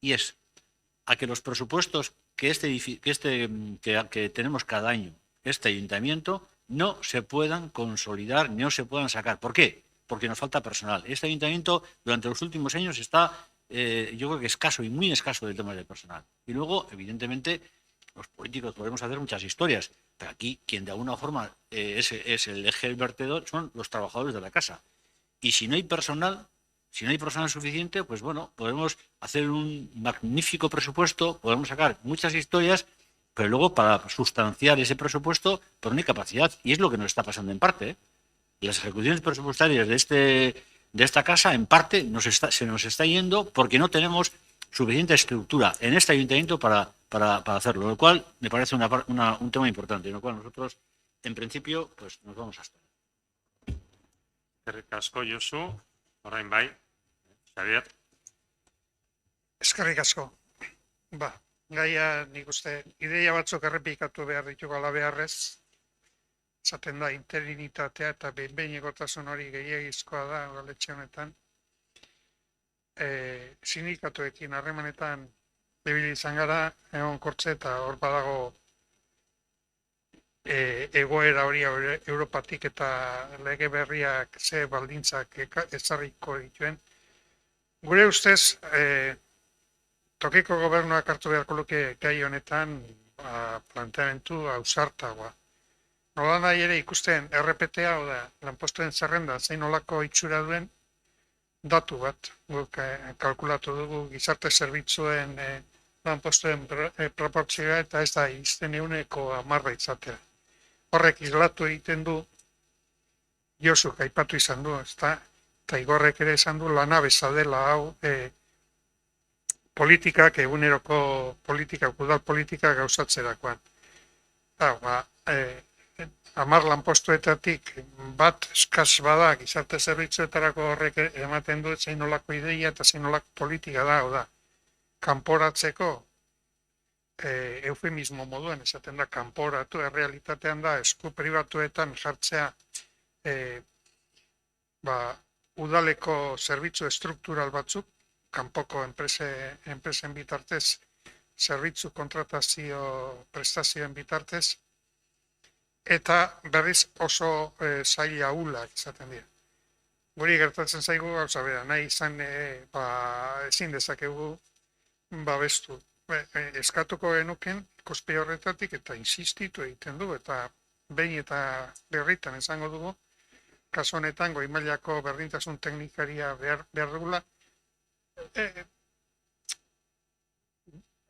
y es a que los presupuestos que tenemos cada año, este ayuntamiento, no se puedan consolidar, no se puedan sacar. ¿Por qué? Porque nos falta personal. Este ayuntamiento durante los últimos años está, yo creo que escaso y muy escaso del tema del personal. Y luego, evidentemente, los políticos podemos hacer muchas historias, pero aquí quien de alguna forma es el eje vertedor son los trabajadores de la casa. Y si no hay personal suficiente, pues bueno, podemos hacer un magnífico presupuesto, podemos sacar muchas historias, pero luego para sustanciar ese presupuesto, pues no hay capacidad. Y es lo que nos está pasando en parte. Las ejecuciones presupuestarias de esta casa, en parte, se nos está yendo porque no tenemos suficiente estructura en este ayuntamiento para hacerlo, lo cual me parece un tema importante, en lo cual nosotros, en principio, pues nos vamos a estar. Eskerrik asko, Josu. Orain bai, Xavier. Eskerrik asko. Gaia nik uste ideia batzuk errepikatu behar ditugu ala beharrez. Esaten da interinitatea eta behin-behinekotasun hori gehiagizkoa da udaletxe honetan. Sindikatuekin harremanetan ibili izan gara, egonkortze eta hor badago egoera hori Europatik eta lege berriak ze baldintzak ezarriko dituen. Gure ustez, tokiko gobernuak hartu beharko luke gai honetan planteamendu ausartagoa. Nola nahi ere ikusten RPTA, lanpostuen zerrenda, zein nolako itxura duen datu bat. Guk kalkulatu dugu gizarte zerbitzuen lanpostuen proportzioa eta ez da izten 100% izatea. Horrek islatu egiten du, Josuk aipatu izan du, eta Igorrek ere esan du lana bezadela hau politikak, eguneroko politikak, udal politikak gauzatzerakoan. 10 lanpostuetatik bat eskaz bada gizarte zerbitzuetarako horrek ematen du zein nolako ideia eta zein nolako politika da, kanporatzeko eufemismo moduan esaten da kanporatu, errealitatean da esku pribatuetan jartzea udaleko zerbitzu estruktural batzuk, kanpoko enpresen bitartez, zerbitzu kontratazio prestazioen bitartez, eta berriz oso zaila ahulak izaten dira. Guri gertatzen zaigu gauza bera, nahi izan ezin dezakegu babestu. Eskatuko genuken ikuspe horretatik eta insistitu egiten du, eta behin eta berritan esango dugu, kasu honetan goi mailako berdintasun teknikaria behar dugula.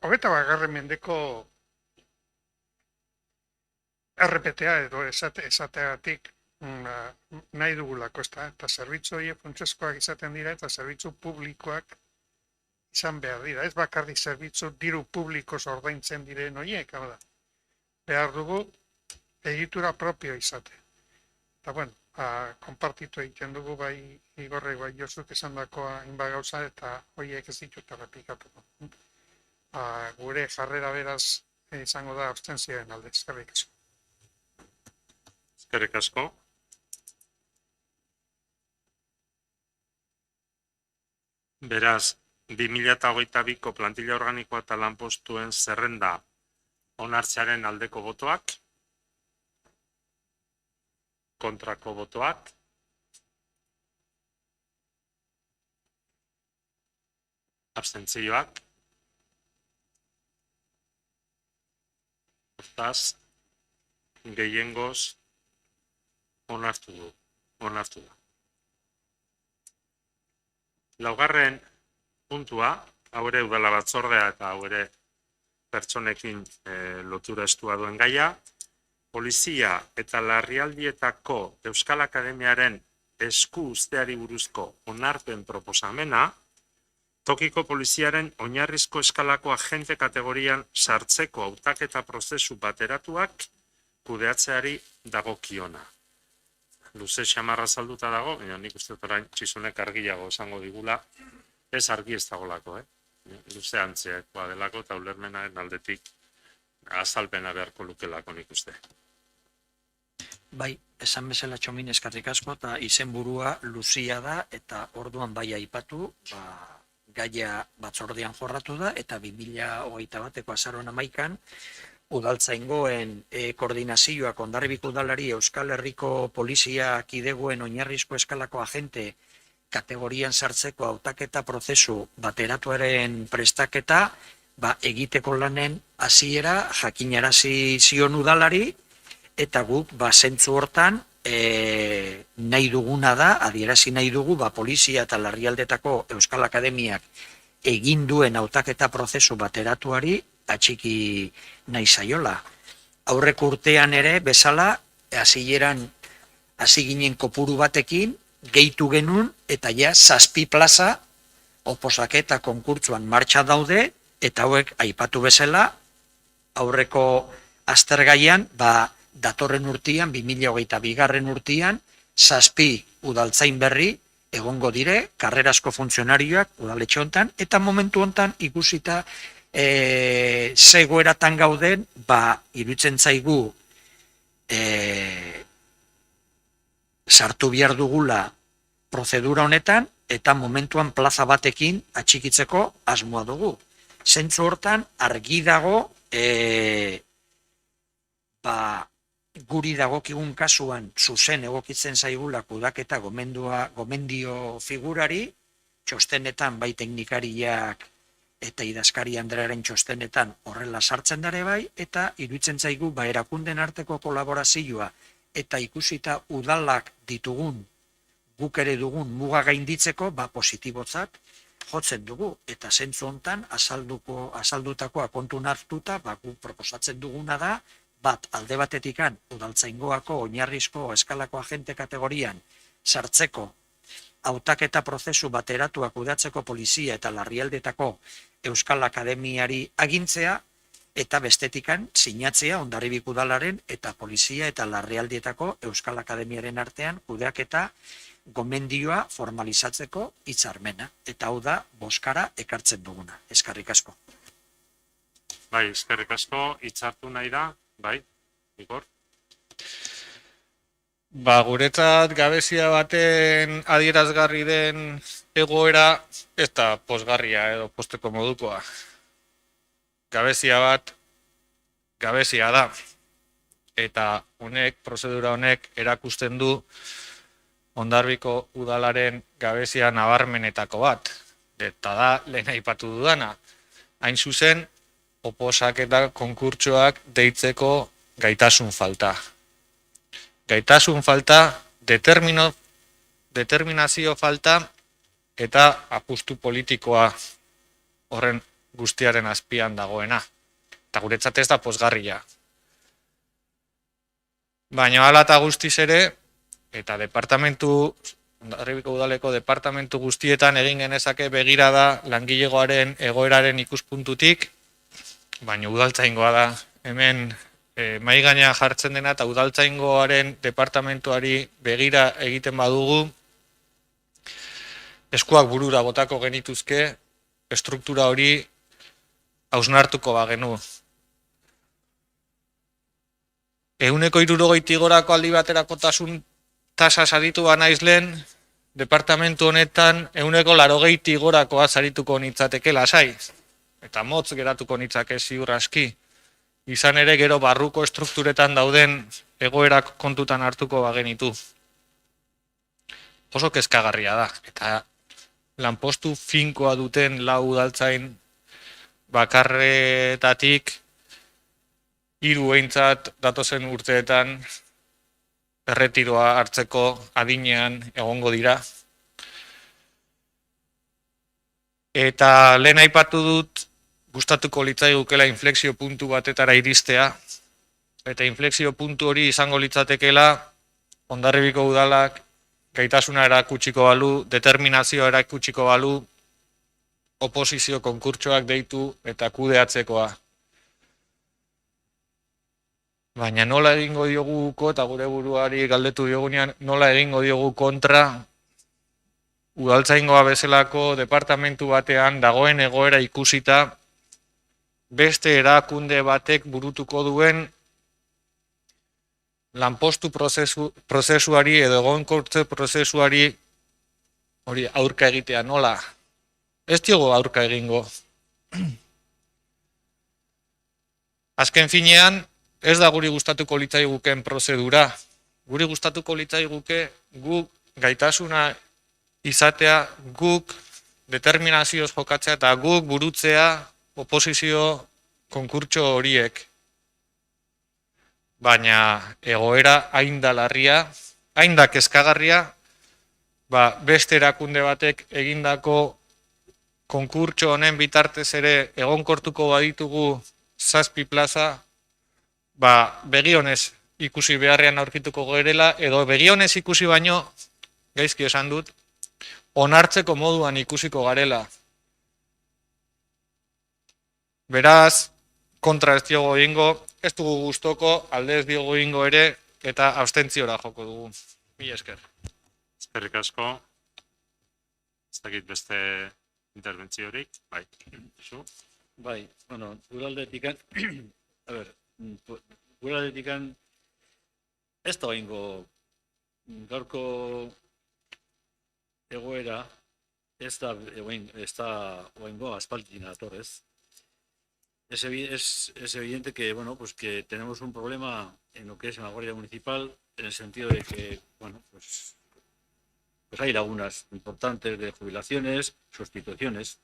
21. mendeko RPTA edo esateagatik nahi dugulako, eta zerbitzu horiek funtsezkoak izaten dira eta zerbitzu publikoak izan behar dira. Ez bakarrik zerbitzu diru publikoz ordaintzen diren horiek, hau da. Behar dugu egitura propio izate. Eta bueno, konpartitu egiten dugu bai Igorrek bai Josuk esandakoa hainbat gauza eta horiek ez ditut errepikatuko. Gure jarrera beraz izango da abstentzioen alde. Eskerrik asko. Eskerrik asko. Beraz, 2022ko plantilla organikoa eta lanpostuen zerrenda onartzearen aldeko botoak, kontrako botoak, abstentzioak, hortaz, gehiengoz onartu da. Laugarren puntua, hau ere udala batzordea eta hau ere pertsonekin lotura estua duen gaia, polizia eta larrialdietako Euskal Akademiaren esku uzteari buruzko onarpen proposamena, tokiko poliziaren oinarrizko eskalako agente kategorian sartzeko hautaketa prozesu bateratuak kudeatzeari dagokiona. Luze xamarra salduta dago, baina nik uste dut orain Txizonek argiago esango digula, ez argi ez dagolako, luze antzeakoa delako eta ulermenaren aldetik azalpena beharko lukelako nik uste. Bai, esan bezala Txomin eskerrik asko, eta izenburua luzia da, eta orduan bai aipatu, gaia batzordean jorratu da, eta 2021ko azaroan 11an, udaltzaingoen koordinazioak Hondarribiko udalari Euskal Herriko polizia kideguen oinarrizko eskalako agente kategorian sartzeko hautaketa prozesu bateratuaren prestaketa egiteko lanen hasiera jakinarazi zion udalari, eta guk zentzu hortan nahi duguna da, adierazi nahi dugu polizia eta larrialdetako Euskal Akademiak egin duen hautaketa prozesu bateratuari atxiki nahi zaiola. Aurreko urtean ere bezala hasi ginen kopuru batekin, gehitu genuen eta ja 7 plaza oposaketa konkurtsuan martxa daude, eta hauek aipatu bezala aurreko aztergaian datorren urtean, 2022 urtean, 7 udaltzain berri egongo dire, karrerasko funtzionarioak udaletxe hontan, eta momentu hontan ikusita zegoeratan gauden, iruditzen zaigu sartu behar dugula prozedura honetan, eta momentuan plaza batekin atxikitzeko asmoa dugu. Zentzu hortan argi dago guri dagokigun kasuan zuzen egokitzen zaigula kudaketa gomendio figurari, txostenetan bai teknikariak eta idazkari Andrearen txostenetan horrela sartzen dare bai, eta iruditzen zaigu erakunden arteko kolaborazioa eta ikusita udalak ditugun, guk ere dugun muga gainditzeko positibotzat jotzen dugu, eta zentzu hontan azaldutakoa kontun hartuta guk proposatzen duguna da, alde batetikan udaltzaingoako oinarrizko eskalako agente kategorian sartzeko hautaketa prozesu bateratuak kudeatzeko polizia eta larrialdetako Euskal Akademiari agintzea, eta bestetikan sinatzea Hondarribiko udalaren eta polizia eta larrialdietako Euskal Akademiaren artean kudeaketa gomendioa formalizatzeko hitzarmena. Eta hau da bozkara ekartzen duguna. Eskerrik asko. Bai, eskerrik asko, hitzartu nahi da, bai, Igor? Guretzat gabezia baten adierazgarri den egoera ez da pozgarria edo posteko modukoa. Gabezia bat, gabezia da. Eta prozedura honek erakusten du Hondarribiko udalaren gabezia nabarmenetako bat. Eta da, lehen aipatu dudana. Hain zuzen, oposaketa konkurtsoak deitzeko gaitasun falta. Gaitasun falta determinazio falta eta apustu politikoa horren guztiaren azpian dagoena. Eta guretzat ez da pozgarria. Baina hala eta guztiz ere, eta Hondarribiko udaleko departamentu guztietan egin genezake begirada langilegoaren egoeraren ikuspuntutik, baina udaltzaingoa da hemen mahai gainean jartzen dena, eta udaltzaingoaren departamentuari begira egiten badugu, eskuak burura botako genituzke, estruktura hori hausnartuko bagenu. 160 gorako aldi baterakotasun tasa saritu banaiz lehen, departamentu honetan 180 gorakoa sarituko nitzateke lasai. Eta motz geratuko nitzake ziur aski. Izan ere gero barruko estrukturetan dauden egoerak kontutan hartuko bagenitu. Oso kezkagarria da. Eta lanpostu finkoa duten lau udaltzain bakarretatik 3 behintzat datozen urteetan erretiroa hartzeko adinean egongo dira. Eta lehen aipatu dut, gustatuko litzaigukela inflexio puntu batetara iristea, eta inflexio puntu hori izango litzatekela Hondarribiko udalak gaitasuna erakutsiko balu, determinazioa erakutsiko balu, oposizio konkurtsoak deitu eta kudeatzekoa. Baina nola egingo dioguko, eta gure buruari galdetu diogunean, nola egingo diogu kontra udaltzaingoa bezalako departamentu batean dagoen egoera ikusita beste erakunde batek burutuko duen lanpostu prozesuari edo egonkortze prozesuari hori aurka egitea nola. Ez diogu aurka egingo. Azken finean, ez da guri gustatuko litzaiguken prozedura. Guri gustatuko litzaiguke guk gaitasuna izatea, guk determinazioz jokatzea eta guk burutzea oposizio konkurtso horiek. Baina egoera hain da larria, hain da kezkagarria, beste erakunde batek egindako konkurtso honen bitartez ere egonkortuko baditugu 7 plaza, begionez ikusi beharrean aurkituko gerela, edo begionez ikusi baino, gaizki esan dut, onartzeko moduan ikusiko garela. Beraz, kontra ez diogo egingo, ez dugu gustoko, alde ez diogo egingo ere, eta abstentziora joko dugu. Mila esker. Eskerrik asko. Ez dakit beste interbentziorik. Bai. Bai, bueno, gure aldetikan, a ber, gure aldetikan ez da oingo gaurko egoera ez da oingo aspalditik datorrez. Es evidente que, bueno, pues que tenemos un problema en lo que es en la Guardia Municipal, en el sentido de que, bueno, pues hay lagunas importantes de jubilaciones, sustituciones.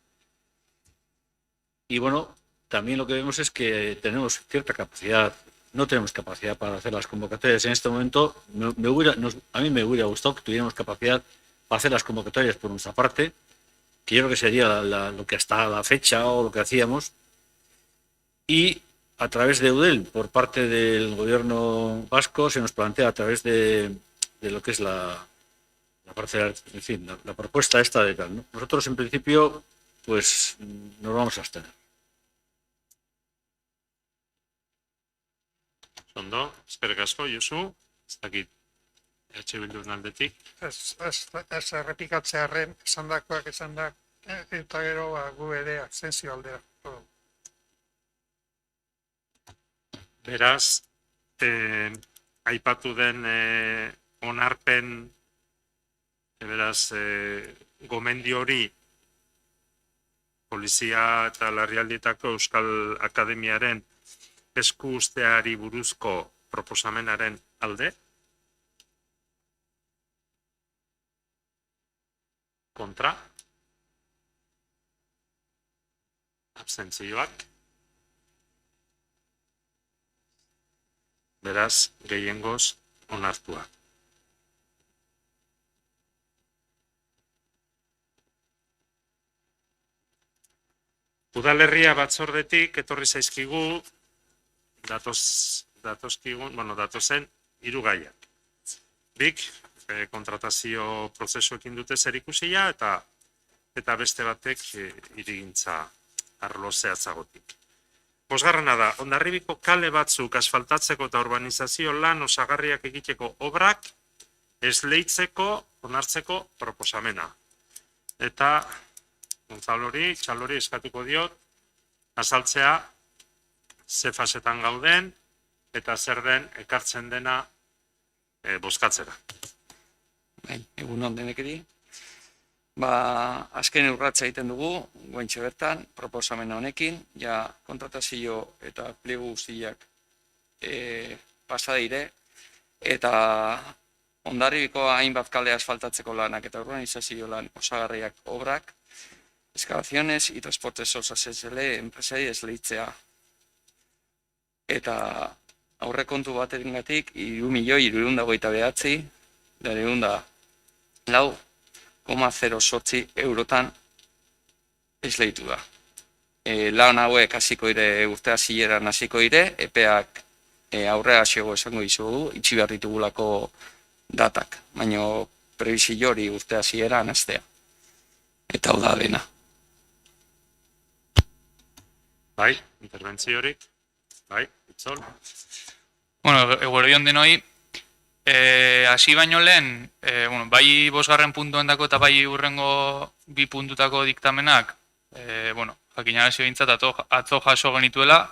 Y bueno, también lo que vemos es que tenemos cierta capacidad, no tenemos capacidad para hacer las convocatorias. En este momento, a mí me hubiera gustado que tuviéramos capacidad para hacer las convocatorias por nuestra parte, que yo creo que sería lo que hasta la fecha o lo que hacíamos. Y a través de EUDEL, por parte del gobierno vasco, se nos plantea a través de lo que es la parte, en fin, la propuesta esta de tal, ¿no? Nosotros, en principio, pues nos vamos a abstener. Ondo, eskerrik asko, Josu. Ez dakit, Bildun aldetik. Ez errepikatzearen esandakoak esandak, eta gero gu ere abstentzio aldea. Beraz, aipatu den onarpen, beraz, gomendio hori Polizia eta Larrialdietako Euskal Akademiaren esku usteari buruzko proposamenaren alde. Kontra. Abstentzioak. Beraz, gehiengoz onartua. Udalerria batzordetik etorri zaizkigu datozen 3 gaiak. Bik, kontratazio prozesuekin dute zerikusia eta beste batek hirigintza arlo zehatzagotik. 5. da, Hondarribiko kale batzuk asfaltatzeko eta urbanizazio lan osagarriak egiteko obrak esleitzeko, onartzeko proposamena. Eta Txalori eskatuko diot, azaltzea ze fasetan gauden eta zer den ekartzen dena bozkatzera. Egun on denekeri. Azken urratsa egiten dugu, guentxe bertan, proposamena honekin, ja kontratazio eta plegu guztiak pasa dire, eta Hondarribiko hainbat kale asfaltatzeko lanak eta urbanizazio lan osagarriak obrak, excavaciones y transportes osas SL enpresari esleitzea. Eta aurrekontu batengatik 3.929.904,08 eurotan esleitu da. Lan hauek hasiko dire urte hasieran hasiko dire, epeak aurrera xego esango dizugu, itxi behar ditugulako datak, baina prebizio hori urte hasieran hastea. Eta hau da dena. Bai, interbentziorik. Bai, Itzol. Bueno, eguerdion denoi, hasi baino lehen, bai 5. puntuendako eta bai hurrengo 2 puntutako diktamenak, jakinarazi behintzat atzo jaso genituela,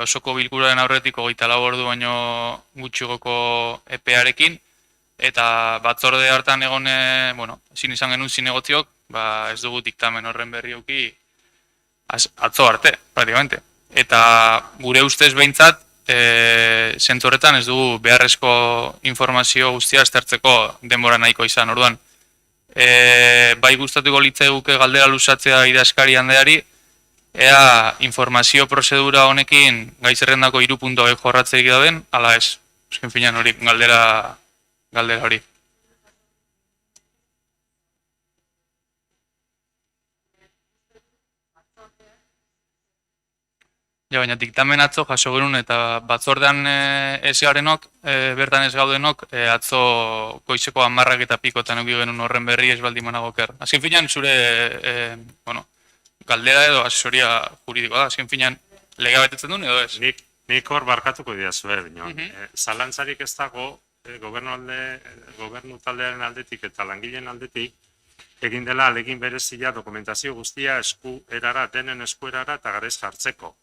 osoko bilkuraren aurretik 24 ordu baino gutxigoko epearekin, eta batzorde hartan egon, ezin izan genuen zinegotziok, ez dugu diktamen horren berri auki atzo arte, praktikamente. Eta gure ustez behintzat, zentzu horretan ez dugu beharrezko informazio guztia aztertzeko denbora nahiko izan. Orduan, bai gustatuko litzaiguke galdera luzatzea idazkari handeari, ea informazio prozedura honekin gai zerrendako 3 puntuak jorratzeik dauden, ala ez. Esken finan hori, galdera hori. Ja, baina diktamen atzo jaso genuen eta batzordean ez garenok, bertan ez gaudenok, atzo goizeko 10 eta pikotan eduki genuen horren berri ez baldin manago oker. Azken finan zure, galdera edo asesoria juridikoa da, azken finan legea betetzen duen edo ez? Nik hor barkatuko didazu, zalantzarik ez dago, gobernu taldearen aldetik eta langileen aldetik, egin dela alegin berezia dokumentazio guztia denen eskuerara eta garaiz jartzeko.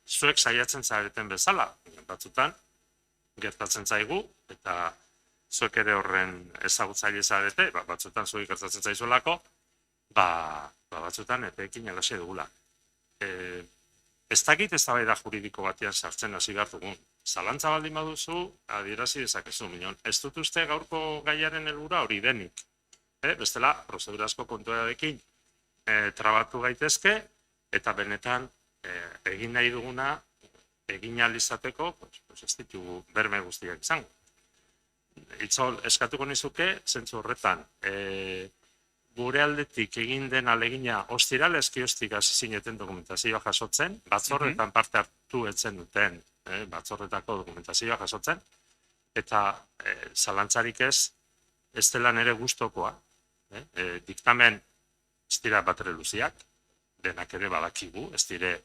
Zuek saiatzen zareten bezala, batzutan, gertatzen zaigu, eta zuek ere horren ezagutzaile zarete, batzutan zuek gertatzen zaizuelako, batzutan epeekin alaxe dugula. Ez dakit eztabaida juridiko batean sartzen hasi behar dugun. Zalantza baldin baduzu, adierazi dezakezu, minon. Ez dut uste gaurko gaiaren helburua hori denik. Bestela, prozedurazko kontuarekin trabatu gaitezke, eta benetan egin nahi duguna, egin ahal izateko, ez ditugu berme guztiak izango. Itzol, eskatuko nizuke, zentzu horretan, gure aldetik egin den alegina ostiral eskiostik hasi zineten dokumentazioa jasotzen, batzorretan parte hartu etzen duten batzorretako dokumentazioa jasotzen, eta zalantzarik ez dela nere gustokoa. Diktamen ez dira batre luziak, denak ere badakigu, ez dire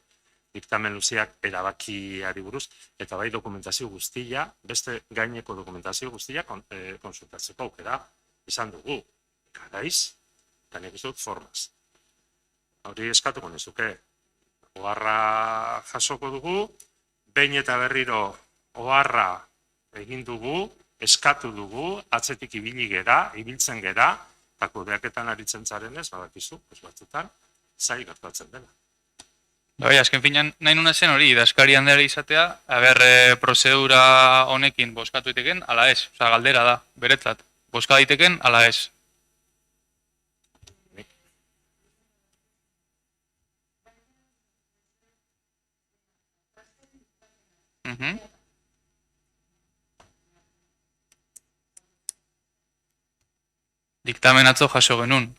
diktamen luziak erabakiari buruz, eta bai dokumentazio guztia, beste gaineko dokumentazio guztia konsultatzeko aukera izan dugu. Garaiz, eta nik dut formaz. Hori eskatuko nizuke, oharra jasoko dugu, behin eta berriro oharra egin dugu, eskatu dugu, atzetik ibiltzen gera, eta kudeaketan aritzen zarenez, badakizu, batzutan, zai gertatzen dela. Bai, azken finan, nahi nuna zen hori, idazkari handera izatea, prozedura honekin bozkatu diteken, ala ez, galdera da, beretzat, bozka diteken, ala ez. Diktamen atzo jaso genuen.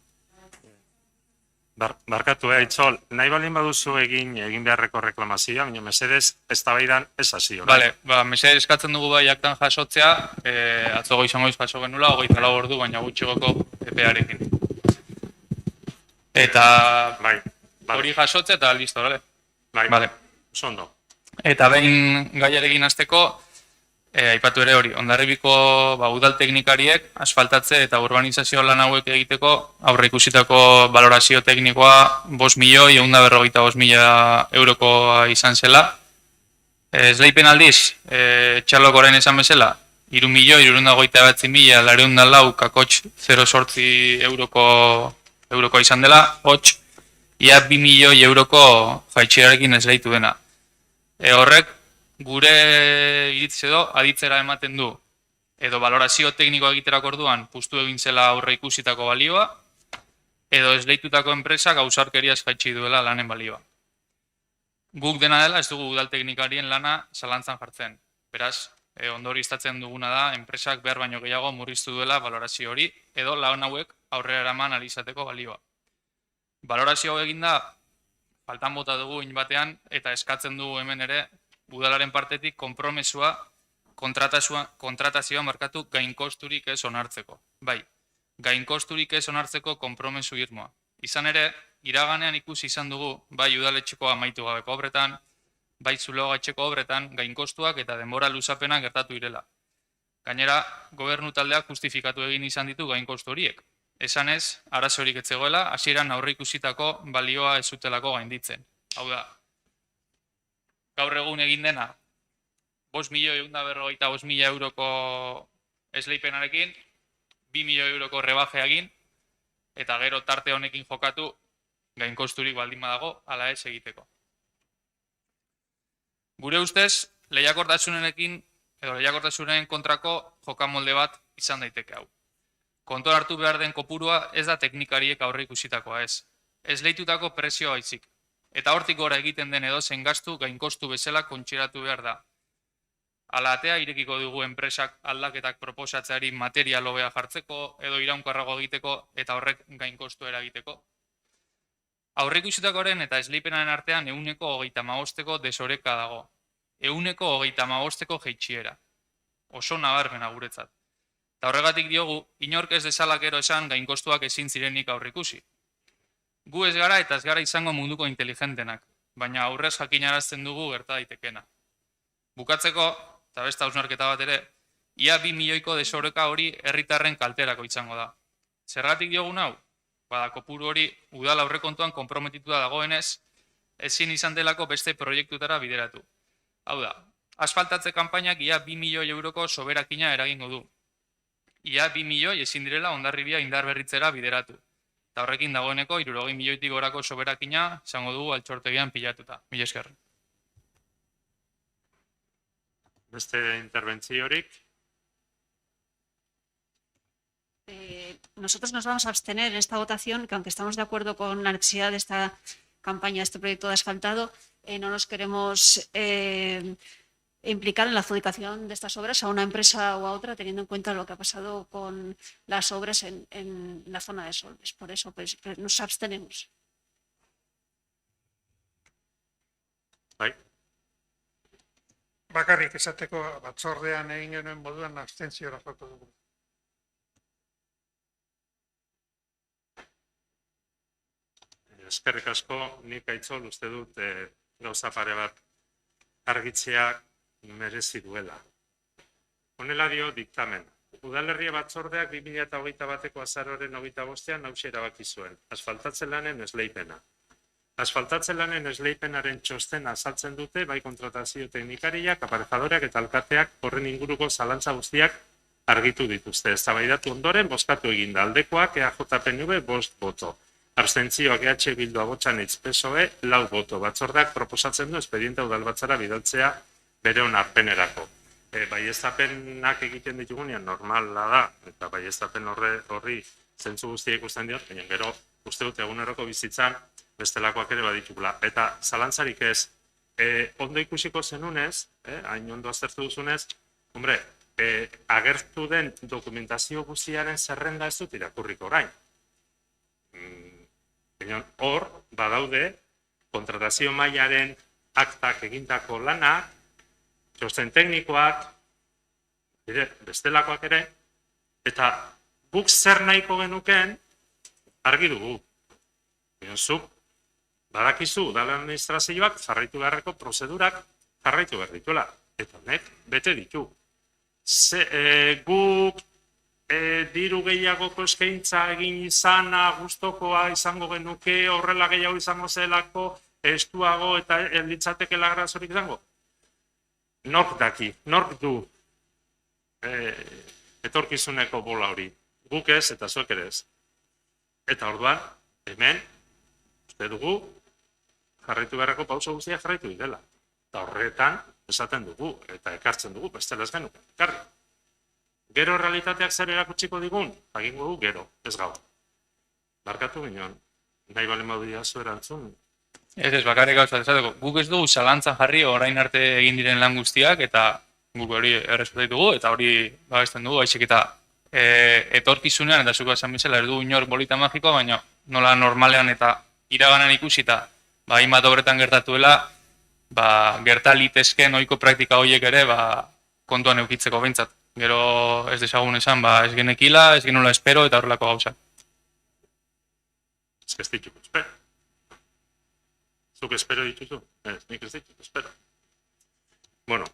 Barkatu, Aitzol, nahi balin baduzu egin beharreko reklamazioa, baina mesedez, eztabaidan ez hasi orain. Bale, mesedez eskatzen dugu bai aktan jasotzea, atzo goizan goiz jaso genula, 24 ordu, baina gutxigoko epearekin. Eta Bai, hori jasotzea eta listo, bale? bai, Bale. oso ondo. Eta behin gaiarekin hasteko, aipatu ere hori, Hondarribiko udal teknikariek asfaltatze eta urbanizazio lan hauek egiteko aurreikusitako valorazio teknikoa 5.145.000 eurokoa izan zela. Esleipen aldiz, txarlok orain esan bezala, 3.289.904,08 euroko izan dela, hots, ia 2 milioi euroko jaitxerarekin esleitu dena. Horrek, gure iritz edo aditzera ematen du, edo valorazio teknikoa egiterako orduan puztu egin zela aurre ikusitako balioa, edo esleitutako enpresak ausarkeriaz jaitsi duela lanen balioa. Guk dena dela ez dugu udal teknikarien lana zalantzan jartzen. Beraz, ondorioztatzen duguna da, enpresak behar baino gehiago murriztu duela valorazio hori, edo lan hauek aurrera eraman alizateko balioa. Valorazio hau eginda, faltan bota dugu batean, eta eskatzen dugu hemen ere, udalaren partetik konpromesua kontratazioa markatu gainkosturik ez onartzeko. Bai, gainkosturik ez onartzeko konpromesu irmoa. Izan ere, iraganean ikusi izan dugu, bai udaletxeko amaitu gabeko obretan, bai zuloagatxeko obretan, gainkostuak eta denbora luzapenak gertatu direla. Gainera, gobernu taldeak justifikatu egin izan ditu gainkostu horiek. Esanez, arazorik ez zegoela, hasieran aurreikusitako balioa ez zutelako gainditzen. Hau da, gaur egun egin dena, 5.145.000 euroko esleipenarekin, 2 milioi euroko rebaje egin, eta gero tarte honekin jokatu gainkosturik baldin badago, ala ez egiteko. Gure ustez, lehiakortasunen kontrako jokamolde bat izan daiteke hau. Kontuan hartu behar den kopurua ez da teknikariek aurre ikusitakoa ez. Esleitutako prezioa baizik. Eta hortik gora egiten den edozein gastu gainkostu bezala kontxeratu behar da. Ala atea irekiko dugu enpresak aldaketak proposatzeari material hobea jartzeko edo iraunkarrago egiteko eta horrek gainkostu eragiteko. Aurreikusitakoaren eta esleipenaren artean 135% desoreka dago. 135% jeitsiera. Oso nabarmena guretzat. Eta horregatik diogu, inork ez dezala gero esan gainkostuak ezin zirenik aurreikusi. Gu ez gara eta ez gara izango munduko inteligentenak, baina aurrez jakinarazten dugu gerta daitekena. Bukatzeko, eta beste hausnarketa bat ere, ia 2 milioiko desoreka hori herritarren kalterako izango da. Zergatik diogun hau? Bada, kopuru hori udal aurrekontuan konprometituta dagoenez, ezin izan delako beste proiektutara bideratu. Hau da, asfaltatze kanpainak ia 2 milioi euroko soberakina eragingo du. Ia 2 milioi ezin direla Hondarribia indar berritzera bideratu. Eta horrekin dagoeneko 60 milioitik gorako soberakina izango dugu altxortegian pilatuta. Mila esker. Beste interbentziorik? Nosotros nos vamos a abstener en esta votación, que aunque estamos de acuerdo con la necesidad de esta campaña, de este proyecto de asfaltado, no nos queremos implicar en la adjudicación de estas obras a una empresa o a otra, teniendo en cuenta lo que ha pasado con las obras en la zona de Solbes. Por eso pues, nos abstenemos. Bakarrik esateko batzordean egin genuen moduan abstentziora joko dugu. Eskerrik asko, nik Aitzol uste dut gauza pare bat argitzeak merezi duela. Honela dio diktamen. Udalerria batzordeak 2021ko azaroaren 25ean hauxe erabaki zuen. Asfaltatze lanen esleipena. Asfaltatze lanen esleipenaren txostena azaltzen dute bai kontratazio teknikariak, aparejadoreak eta alkateak horren inguruko zalantza guztiak argitu dituzte. Eztabaidatu ondoren bozkatu eginda aldekoak EAJ-PNV 5 boto. Abstentzioak EH Bildu Abotsanitz PSOE 4 boto. Batzordeak proposatzen du espediente udalbatzara bidaltzea bere onarpenerako. Baieztapenak egiten ditugunean normala da, eta baieztapen horri zentzu guztia ikusten diot, baina gero uste dut eguneroko bizitzan bestelakoak ere baditugula. Eta zalantzarik ez, ondo ikusiko zenunez, hain ondo aztertu duzunez, hombre, agertu den dokumentazio guztiaren zerrenda ez dut irakurriko orain. Baina hor, badaude, kontratazio mailaren aktak egindako lanak, txosten teknikoak, bestelakoak ere, eta guk zer nahiko genuken argi dugu. Baina zuk, badakizu, udal administrazioak jarraitu beharreko prozedurak jarraitu behar dituela. Eta honek, bete ditu. Guk diru gehiagoko eskaintza egin izana, gustokoa izango genuke, horrela gehiago izango zelako, estuago eta elitzatekela arazorik izango. Nork daki, nork du etorkizuneko bola hori. Guk ez eta zuek ere ez. Eta orduan, hemen, uste dugu, jarraitu beharreko pauso guztiak jarraitu dela. Eta horretan, esaten dugu, eta ekartzen dugu, bestela ez genuke, ekarri. Gero realitateak zer erakutsiko digun, jakingo dugu gero, ez gaur. Barkatu ginen, nahi balen baudia zu erantzun. Ez, bakarrik gauza esateko. Guk ez dugu zalantzan jarri orain arte egin diren lan guztiak, eta guk hori errespetatugu, eta hori babesten dugu, baizik eta etorkizunean, eta zuko esan bezala, ez du inor bolita magikoa, baina nola normalean eta iraganan ikusita, hainbat obretan gertatuela, gerta litezken ohiko praktika horiek ere, kontuan eukitzeko behintzat. Gero ez desagun esan, ez genekila, ez genula espero, eta horrelako gauza. Ez dituko, espero. Zuk espero dituzu? Ez, nik ez dituko, espero. Bueno.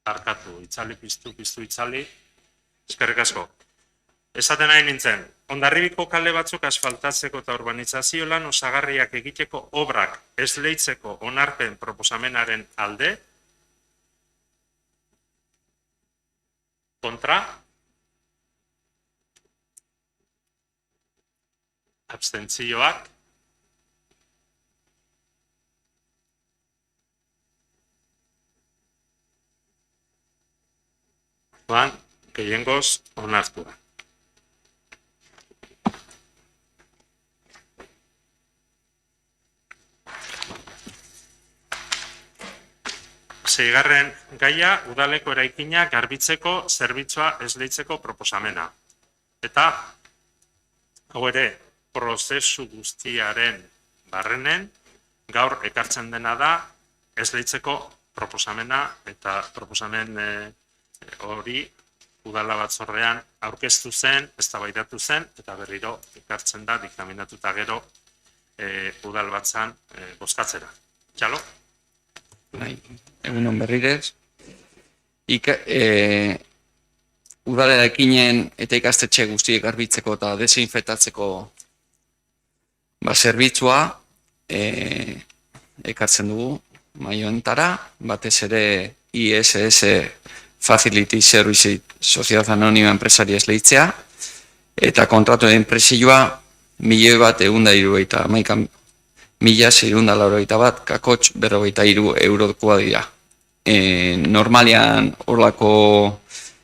Arkatu, itzali, piztu, itzali. Eskerrik asko. Esaten nahi nintzen, Hondarribiko kale batzuk asfaltatzeko eta urbanizazio lan osagarriak egiteko obrak esleitzeko onarpen proposamenaren alde, kontra, abstentzioak, gehiengoz onartu da. Seigarren gaia, udaleko eraikina garbitzeko zerbitzua esleitzeko proposamena. Eta, hau ere, prozesu guztiaren barrenen, gaur ekartzen dena da, esleitzeko proposamena eta proposamen hori udala batzordean aurkeztu zen, eztabaidatu zen, eta berriro ekartzen da, diktaminatuta gero udal batzan bozkatzera. Txalo? Egunon berrirez. Udalera ekinen eta ikastetxe guztiek garbitzeko eta desinfektatzeko zerbitzua ekartzen dugu maioentara, batez ere ISS Facility Services Sociedad Anónima Empresaria esleitzea, eta kontratu den presioa 1.661 kakotx 43 eurokoa dira. Normalian horlako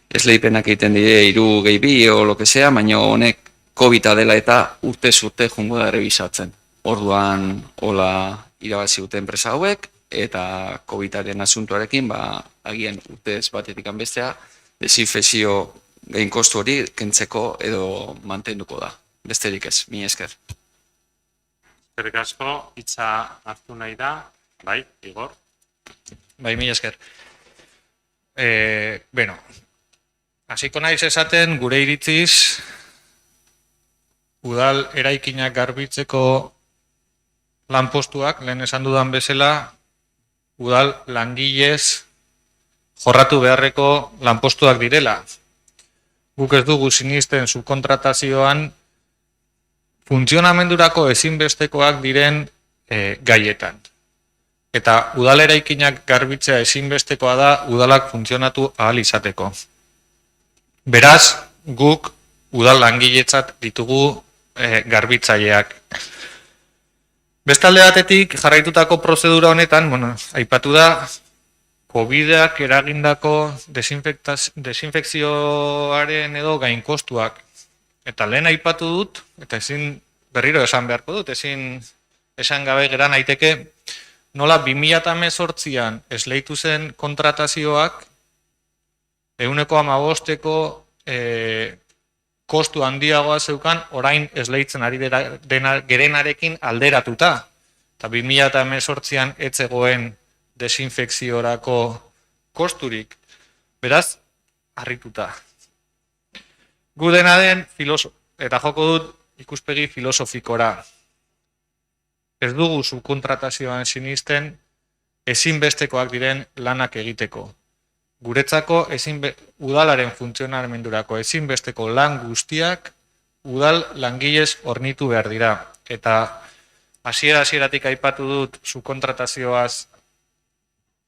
esleipenak egiten dire 3 gehi 2 o lo que sea, baina honek COVID-a dela eta urte jungo da rebisatzen. Orduan hola irabazi dute enpresa hauek, eta COVID-aren asuntuarekin, agian urtez batetik bestea, desinfekzio gain kostu hori kentzeko edo mantenduko da. Besterik ez, mila esker. Eskerrik asko, hitza hartu nahi da, bai, Igor? Bai, mila esker. Beno, hasiko naiz esaten gure iritziz, udal eraikinak garbitzeko lanpostuak, lehen esan dudan bezala, udal langilez jorratu beharreko lanpostuak direla. Guk ez dugu sinisten subkontratazioan funtzionamendurako ezinbestekoak diren gaietan. Eta udal eraikinak garbitzea ezinbestekoa da udalak funtzionatu ahal izateko. Beraz, guk udal langiletzat ditugu garbitzaileak. Bestalde batetik, jarraitutako prozedura honetan, aipatu da, COVID-ak eragindako desinfekzioaren edo gainkostuak. Eta lehen aipatu dut, eta ezin berriro esan beharko dut, ezin esan gabe gera naiteke, nola 2018an esleitu zen kontratazioak 1,5%ko kostu handiagoa zeukan orain esleitzen ari gerenarekin alderatuta. Eta 2018an ez zegoen desinfekziorako kosturik. Beraz, harrituta. Gu dena den, eta joko dut ikuspegi filosofikora. Ez dugu subkontratazioan sinisten ezinbestekoak diren lanak egiteko. Guretzako udalaren funtzionamendurako ezinbesteko lan guztiak udal langilez hornitu behar dira. Eta hasieratik aipatu dut subkontratazioaz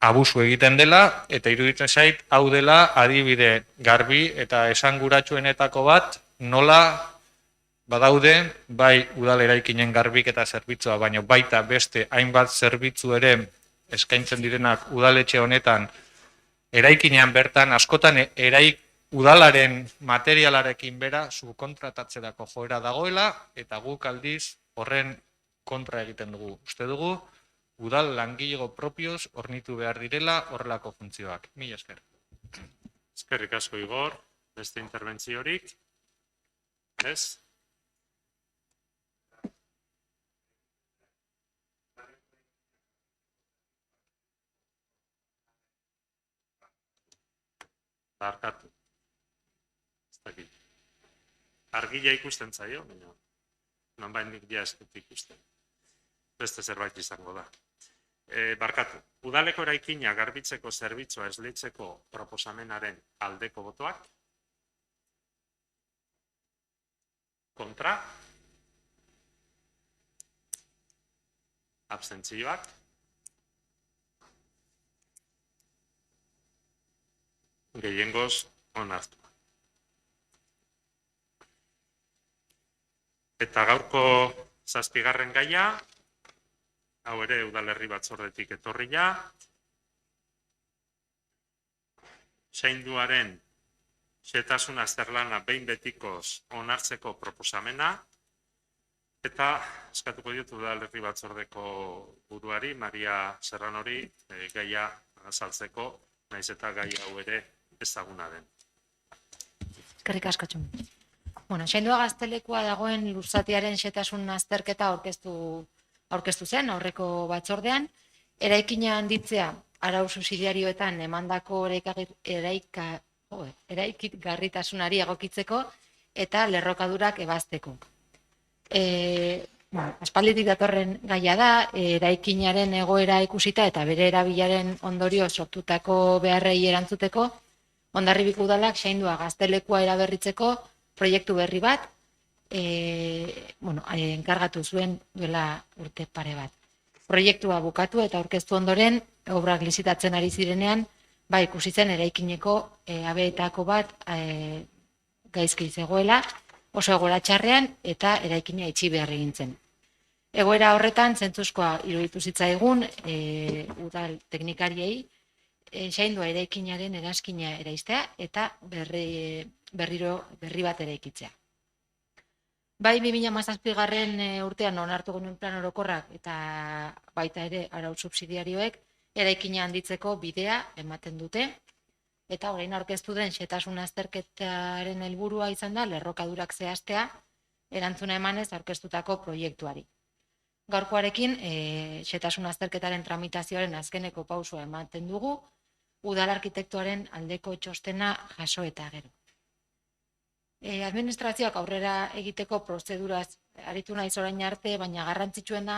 abusu egiten dela, eta iruditzen zait hau dela adibide garbi eta esanguratsuenetako bat nola badaude bai udal eraikinen garbik eta zerbitzua, baina baita beste hainbat zerbitzu ere eskaintzen direnak udaletxe honetan eraikinean bertan askotan udalaren materialarekin bera subkontratatzerako joera dagoela eta guk aldiz horren kontra egiten dugu. Uste dugu udal langilego propioz hornitu behar direla horrelako funtzioak. Mila esker. Eskerrik asko Igor, beste interbentziorik. Ez? Barkatu. Ez dakit. Argila ikusten zaio, baina nonbait nik ja ez dut ikusten. Beste zerbait izango da. Barkatu. Udaleko eraikina garbitzeko zerbitzua esleitzeko proposamenaren aldeko botoak. Kontra. Abstentzioak. Gehiengoz onartu. Eta gaurko 7. gaia, hau ere udalerri batzordetik etorria, zainduaren xehetasun azterlana behin betikoz onartzeko proposamena, eta eskatuko diot udalerri batzordeko buruari, Maria Serranori, gaia azaltzeko, naiz eta gai hau ere ezaguna den. Eskerrik asko txun. Bueno, Zaindua Gaztelekua dagoen lurzatiaren xehetasun azterketa aurkeztu zen aurreko batzordean, eraikina handitzea arau subsidiarioetan emandako eraikitgarritasunari egokitzeko eta lerrokadurak ebazteko. Aspalditik datorren gaia da, eraikinaren egoera ikusita eta bere erabilaren ondorio sortutako beharrei erantzuteko, Hondarribiko Udalak Zaindua Gaztelekua eraberritzeko proiektu berri bat, enkargatu zuen duela urte pare bat. Proiektua bukatu eta aurkeztu ondoren, obrak lizitatzen ari zirenean, ikusi zen eraikineko abeetako bat gaizki zegoela, oso egoera txarrean eta eraikina itxi behar egin zen. Egoera horretan, zentzuzkoa iruditu zitzaigun udal teknikariei, Zaindua eraikinaren eranskina eraistea eta berri bat eraikitzea. Bai 2017 urtean onartu genuen plan orokorrak eta baita ere arau subsidiarioek eraikina handitzeko bidea ematen dute, eta orain aurkeztu den xehetasun azterketaren helburua izan da lerrokadurak zehaztea erantzuna emanez aurkeztutako proiektuari. Gaurkoarekin xehetasun azterketaren tramitazioaren azkeneko pausua ematen dugu, udal arkitektoaren aldeko txostena jaso eta gero. Administrazioak aurrera egiteko prozeduraz aritu naiz orain arte, baina garrantzitsuena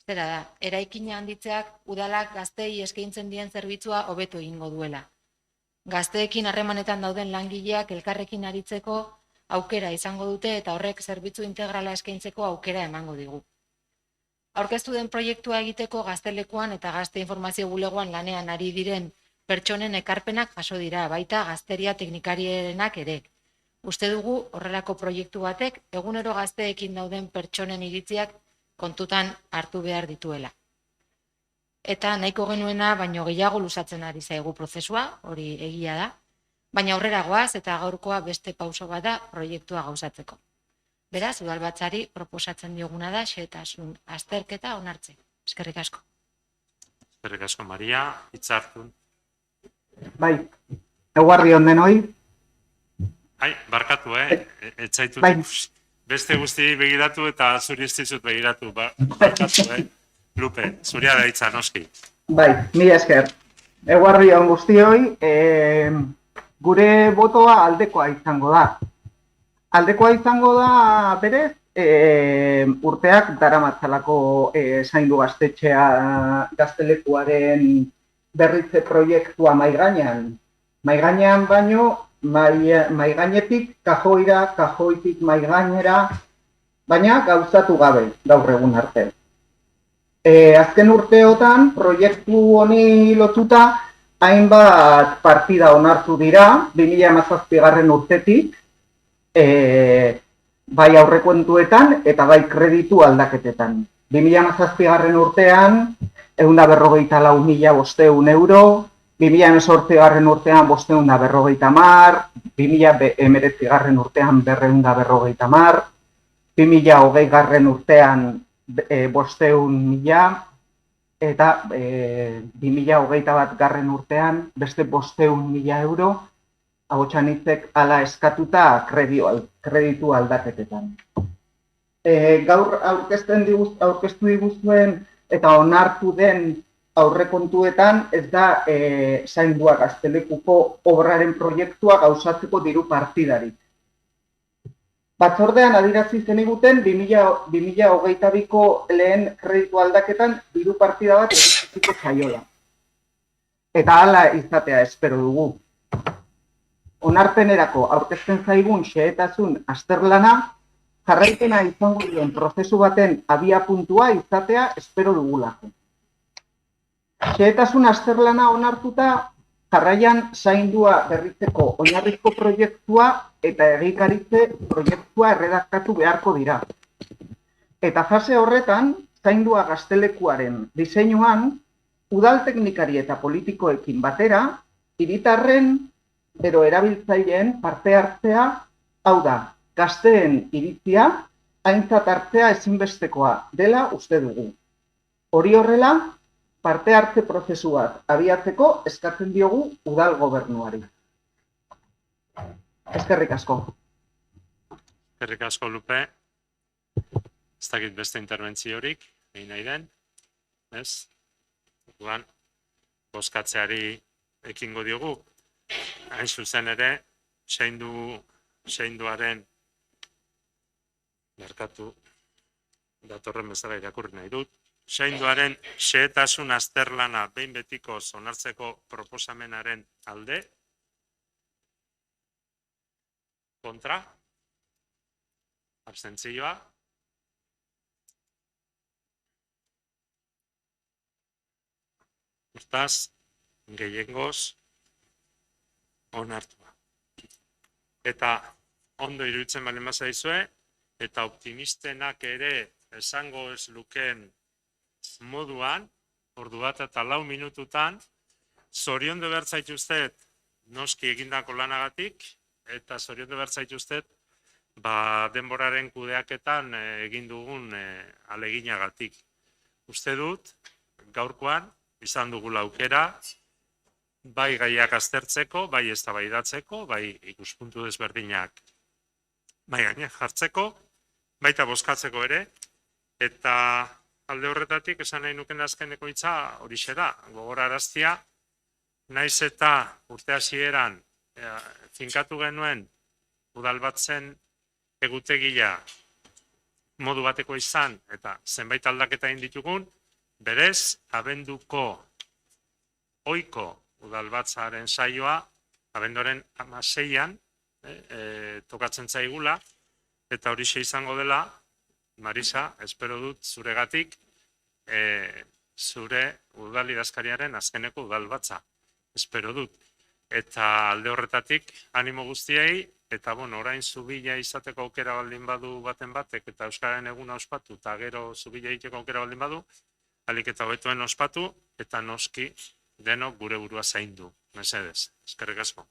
zera da, eraikina handitzeak udalak gazteei eskaintzen dien zerbitzua hobeto egingo duela. Gazteekin harremanetan dauden langileak elkarrekin aritzeko aukera izango dute eta horrek zerbitzu integrala eskaintzeko aukera emango digu. Aurkeztu den proiektua egiteko Gaztelekuan eta Gazte Informazio Bulegoan lanean ari diren pertsonen ekarpenak jaso dira, baita gazteria teknikarierenak ere. Uste dugu horrelako proiektu batek egunero gazteekin dauden pertsonen iritziak kontutan hartu behar dituela. Eta nahiko genuena baino gehiago luzatzen ari zaigu prozesua, hori egia da, baina aurrera goaz eta gaurkoa beste pauso bat da proiektua gauzatzeko. Beraz, udalbatzari proposatzen dioguna da xehetasun azterketa onartzea. Eskerrik asko. Eskerrik asko, Maria, hitza hartu. Bai, eguerdi on denoi. Ai, barkatu, etzaitut Bai. ikusi. Beste guzti begiratu eta zuri ez dizut begiratu. Barkatu, Lupe, zuria da hitza, noski. Bai, mila esker. Eguerdi on guztioi, gure botoa aldekoa izango da. Aldekoa izango da berez, urteak daramatzalako zaindu gaztetxea gaztelekuaren berritze proiektua maigainean. Maigainean baino, maigainetik kajoira, kajoitik maigainera, baina gauzatu gabe gaur egun arte. Azken urteotan, proiektu honi lotuta, hainbat partida onartu dira, 2017 urtetik, bai aurrekontuetan eta bai kreditu aldaketetan. 2017 urtean, 154.500 euro, 2018 urtean 550, 2019 urtean 250, 2020 urtean 500.000 eta 2021 urtean beste 500.000 euro Agotxanitzek hala eskatuta kreditu aldaketetan. Gaur aurkeztu diguzuen eta onartu den aurrekontuetan ez da zaindua gaztelekuko obraren proiektua gauzatzeko diru partidarik. Batzordean adirazi zeniguten 2022ko lehen kreditu aldaketan diru partida bat egiteko zaiola. Eta hala izatea espero dugu. Onarpenerako aurkezten zaigun xehetasun azterlana, jarraipena izango duen prozesu baten abiapuntua izatea espero dugulako. Xehetasun azterlana onartuta, jarraian zaindua berritzeko oinarrizko proiektua eta egikaritze proiektua erredaktatu beharko dira. Eta fase horretan, zaindua gaztelekuaren diseinuan, udal teknikari eta politikoekin batera, hiritarren edo erabiltzaileen parte hartzea, hau da, gazteen iritzia, aintzat hartzea ezinbestekoa dela uste dugu. Hori horrela, parte hartze prozesu bat abiatzeko eskatzen diogu udal gobernuari. Eskerrik asko. Eskerrik asko, Lupe. Ez dakit beste interbentziorik, egin nahi den, ez? Orduan, bozkatzeari ekingo diogu. Hain zuzen ere, seinduaren merkatu datorren bezala irakurri nahi dut. Seinduaren xehetasun azterlana behin betiko onartzeko proposamenaren alde. Kontra. Abstentzioa. Hortaz, gehiengoz onartua. Eta ondo iruditzen balen bazaizue, eta optimistenak ere esango ez lukeen moduan, ordu bat eta 4 minututan, zoriondu behar zaituztet noski egindako lanagatik, eta zoriondu behar zaituztet denboraren kudeaketan egin dugun aleginagatik. Uste dut, gaurkoan, izan dugula aukera, bai gaiak aztertzeko, bai eztabaidatzeko, bai ikuspuntu desberdinak bai gainean jartzeko, baita bozkatzeko ere, eta alde horretatik esan nahi nuken azkeneko hitza horixe da, gogoraraztia, naiz eta urte hasieran finkatu genuen udalbatzen egutegia modu bateko izan eta zenbait aldaketa egin ditugun, berez abenduko ohiko udalbatzaren saioa, abenduaren 16an tokatzen zaigula, eta horixe izango dela, Marisa, espero dut zuregatik, zure udal idazkariaren azkeneko udalbatza. Espero dut. Eta alde horretatik, animo guztiei, eta orain zubila izateko aukera baldin badu baten batek, eta Euskararen eguna ospatu, eta gero zubila egiteko aukera baldin badu, alik eta hobetuen ospatu, eta noski denok gure burua zaindu. Mesedez, eskerrik asko.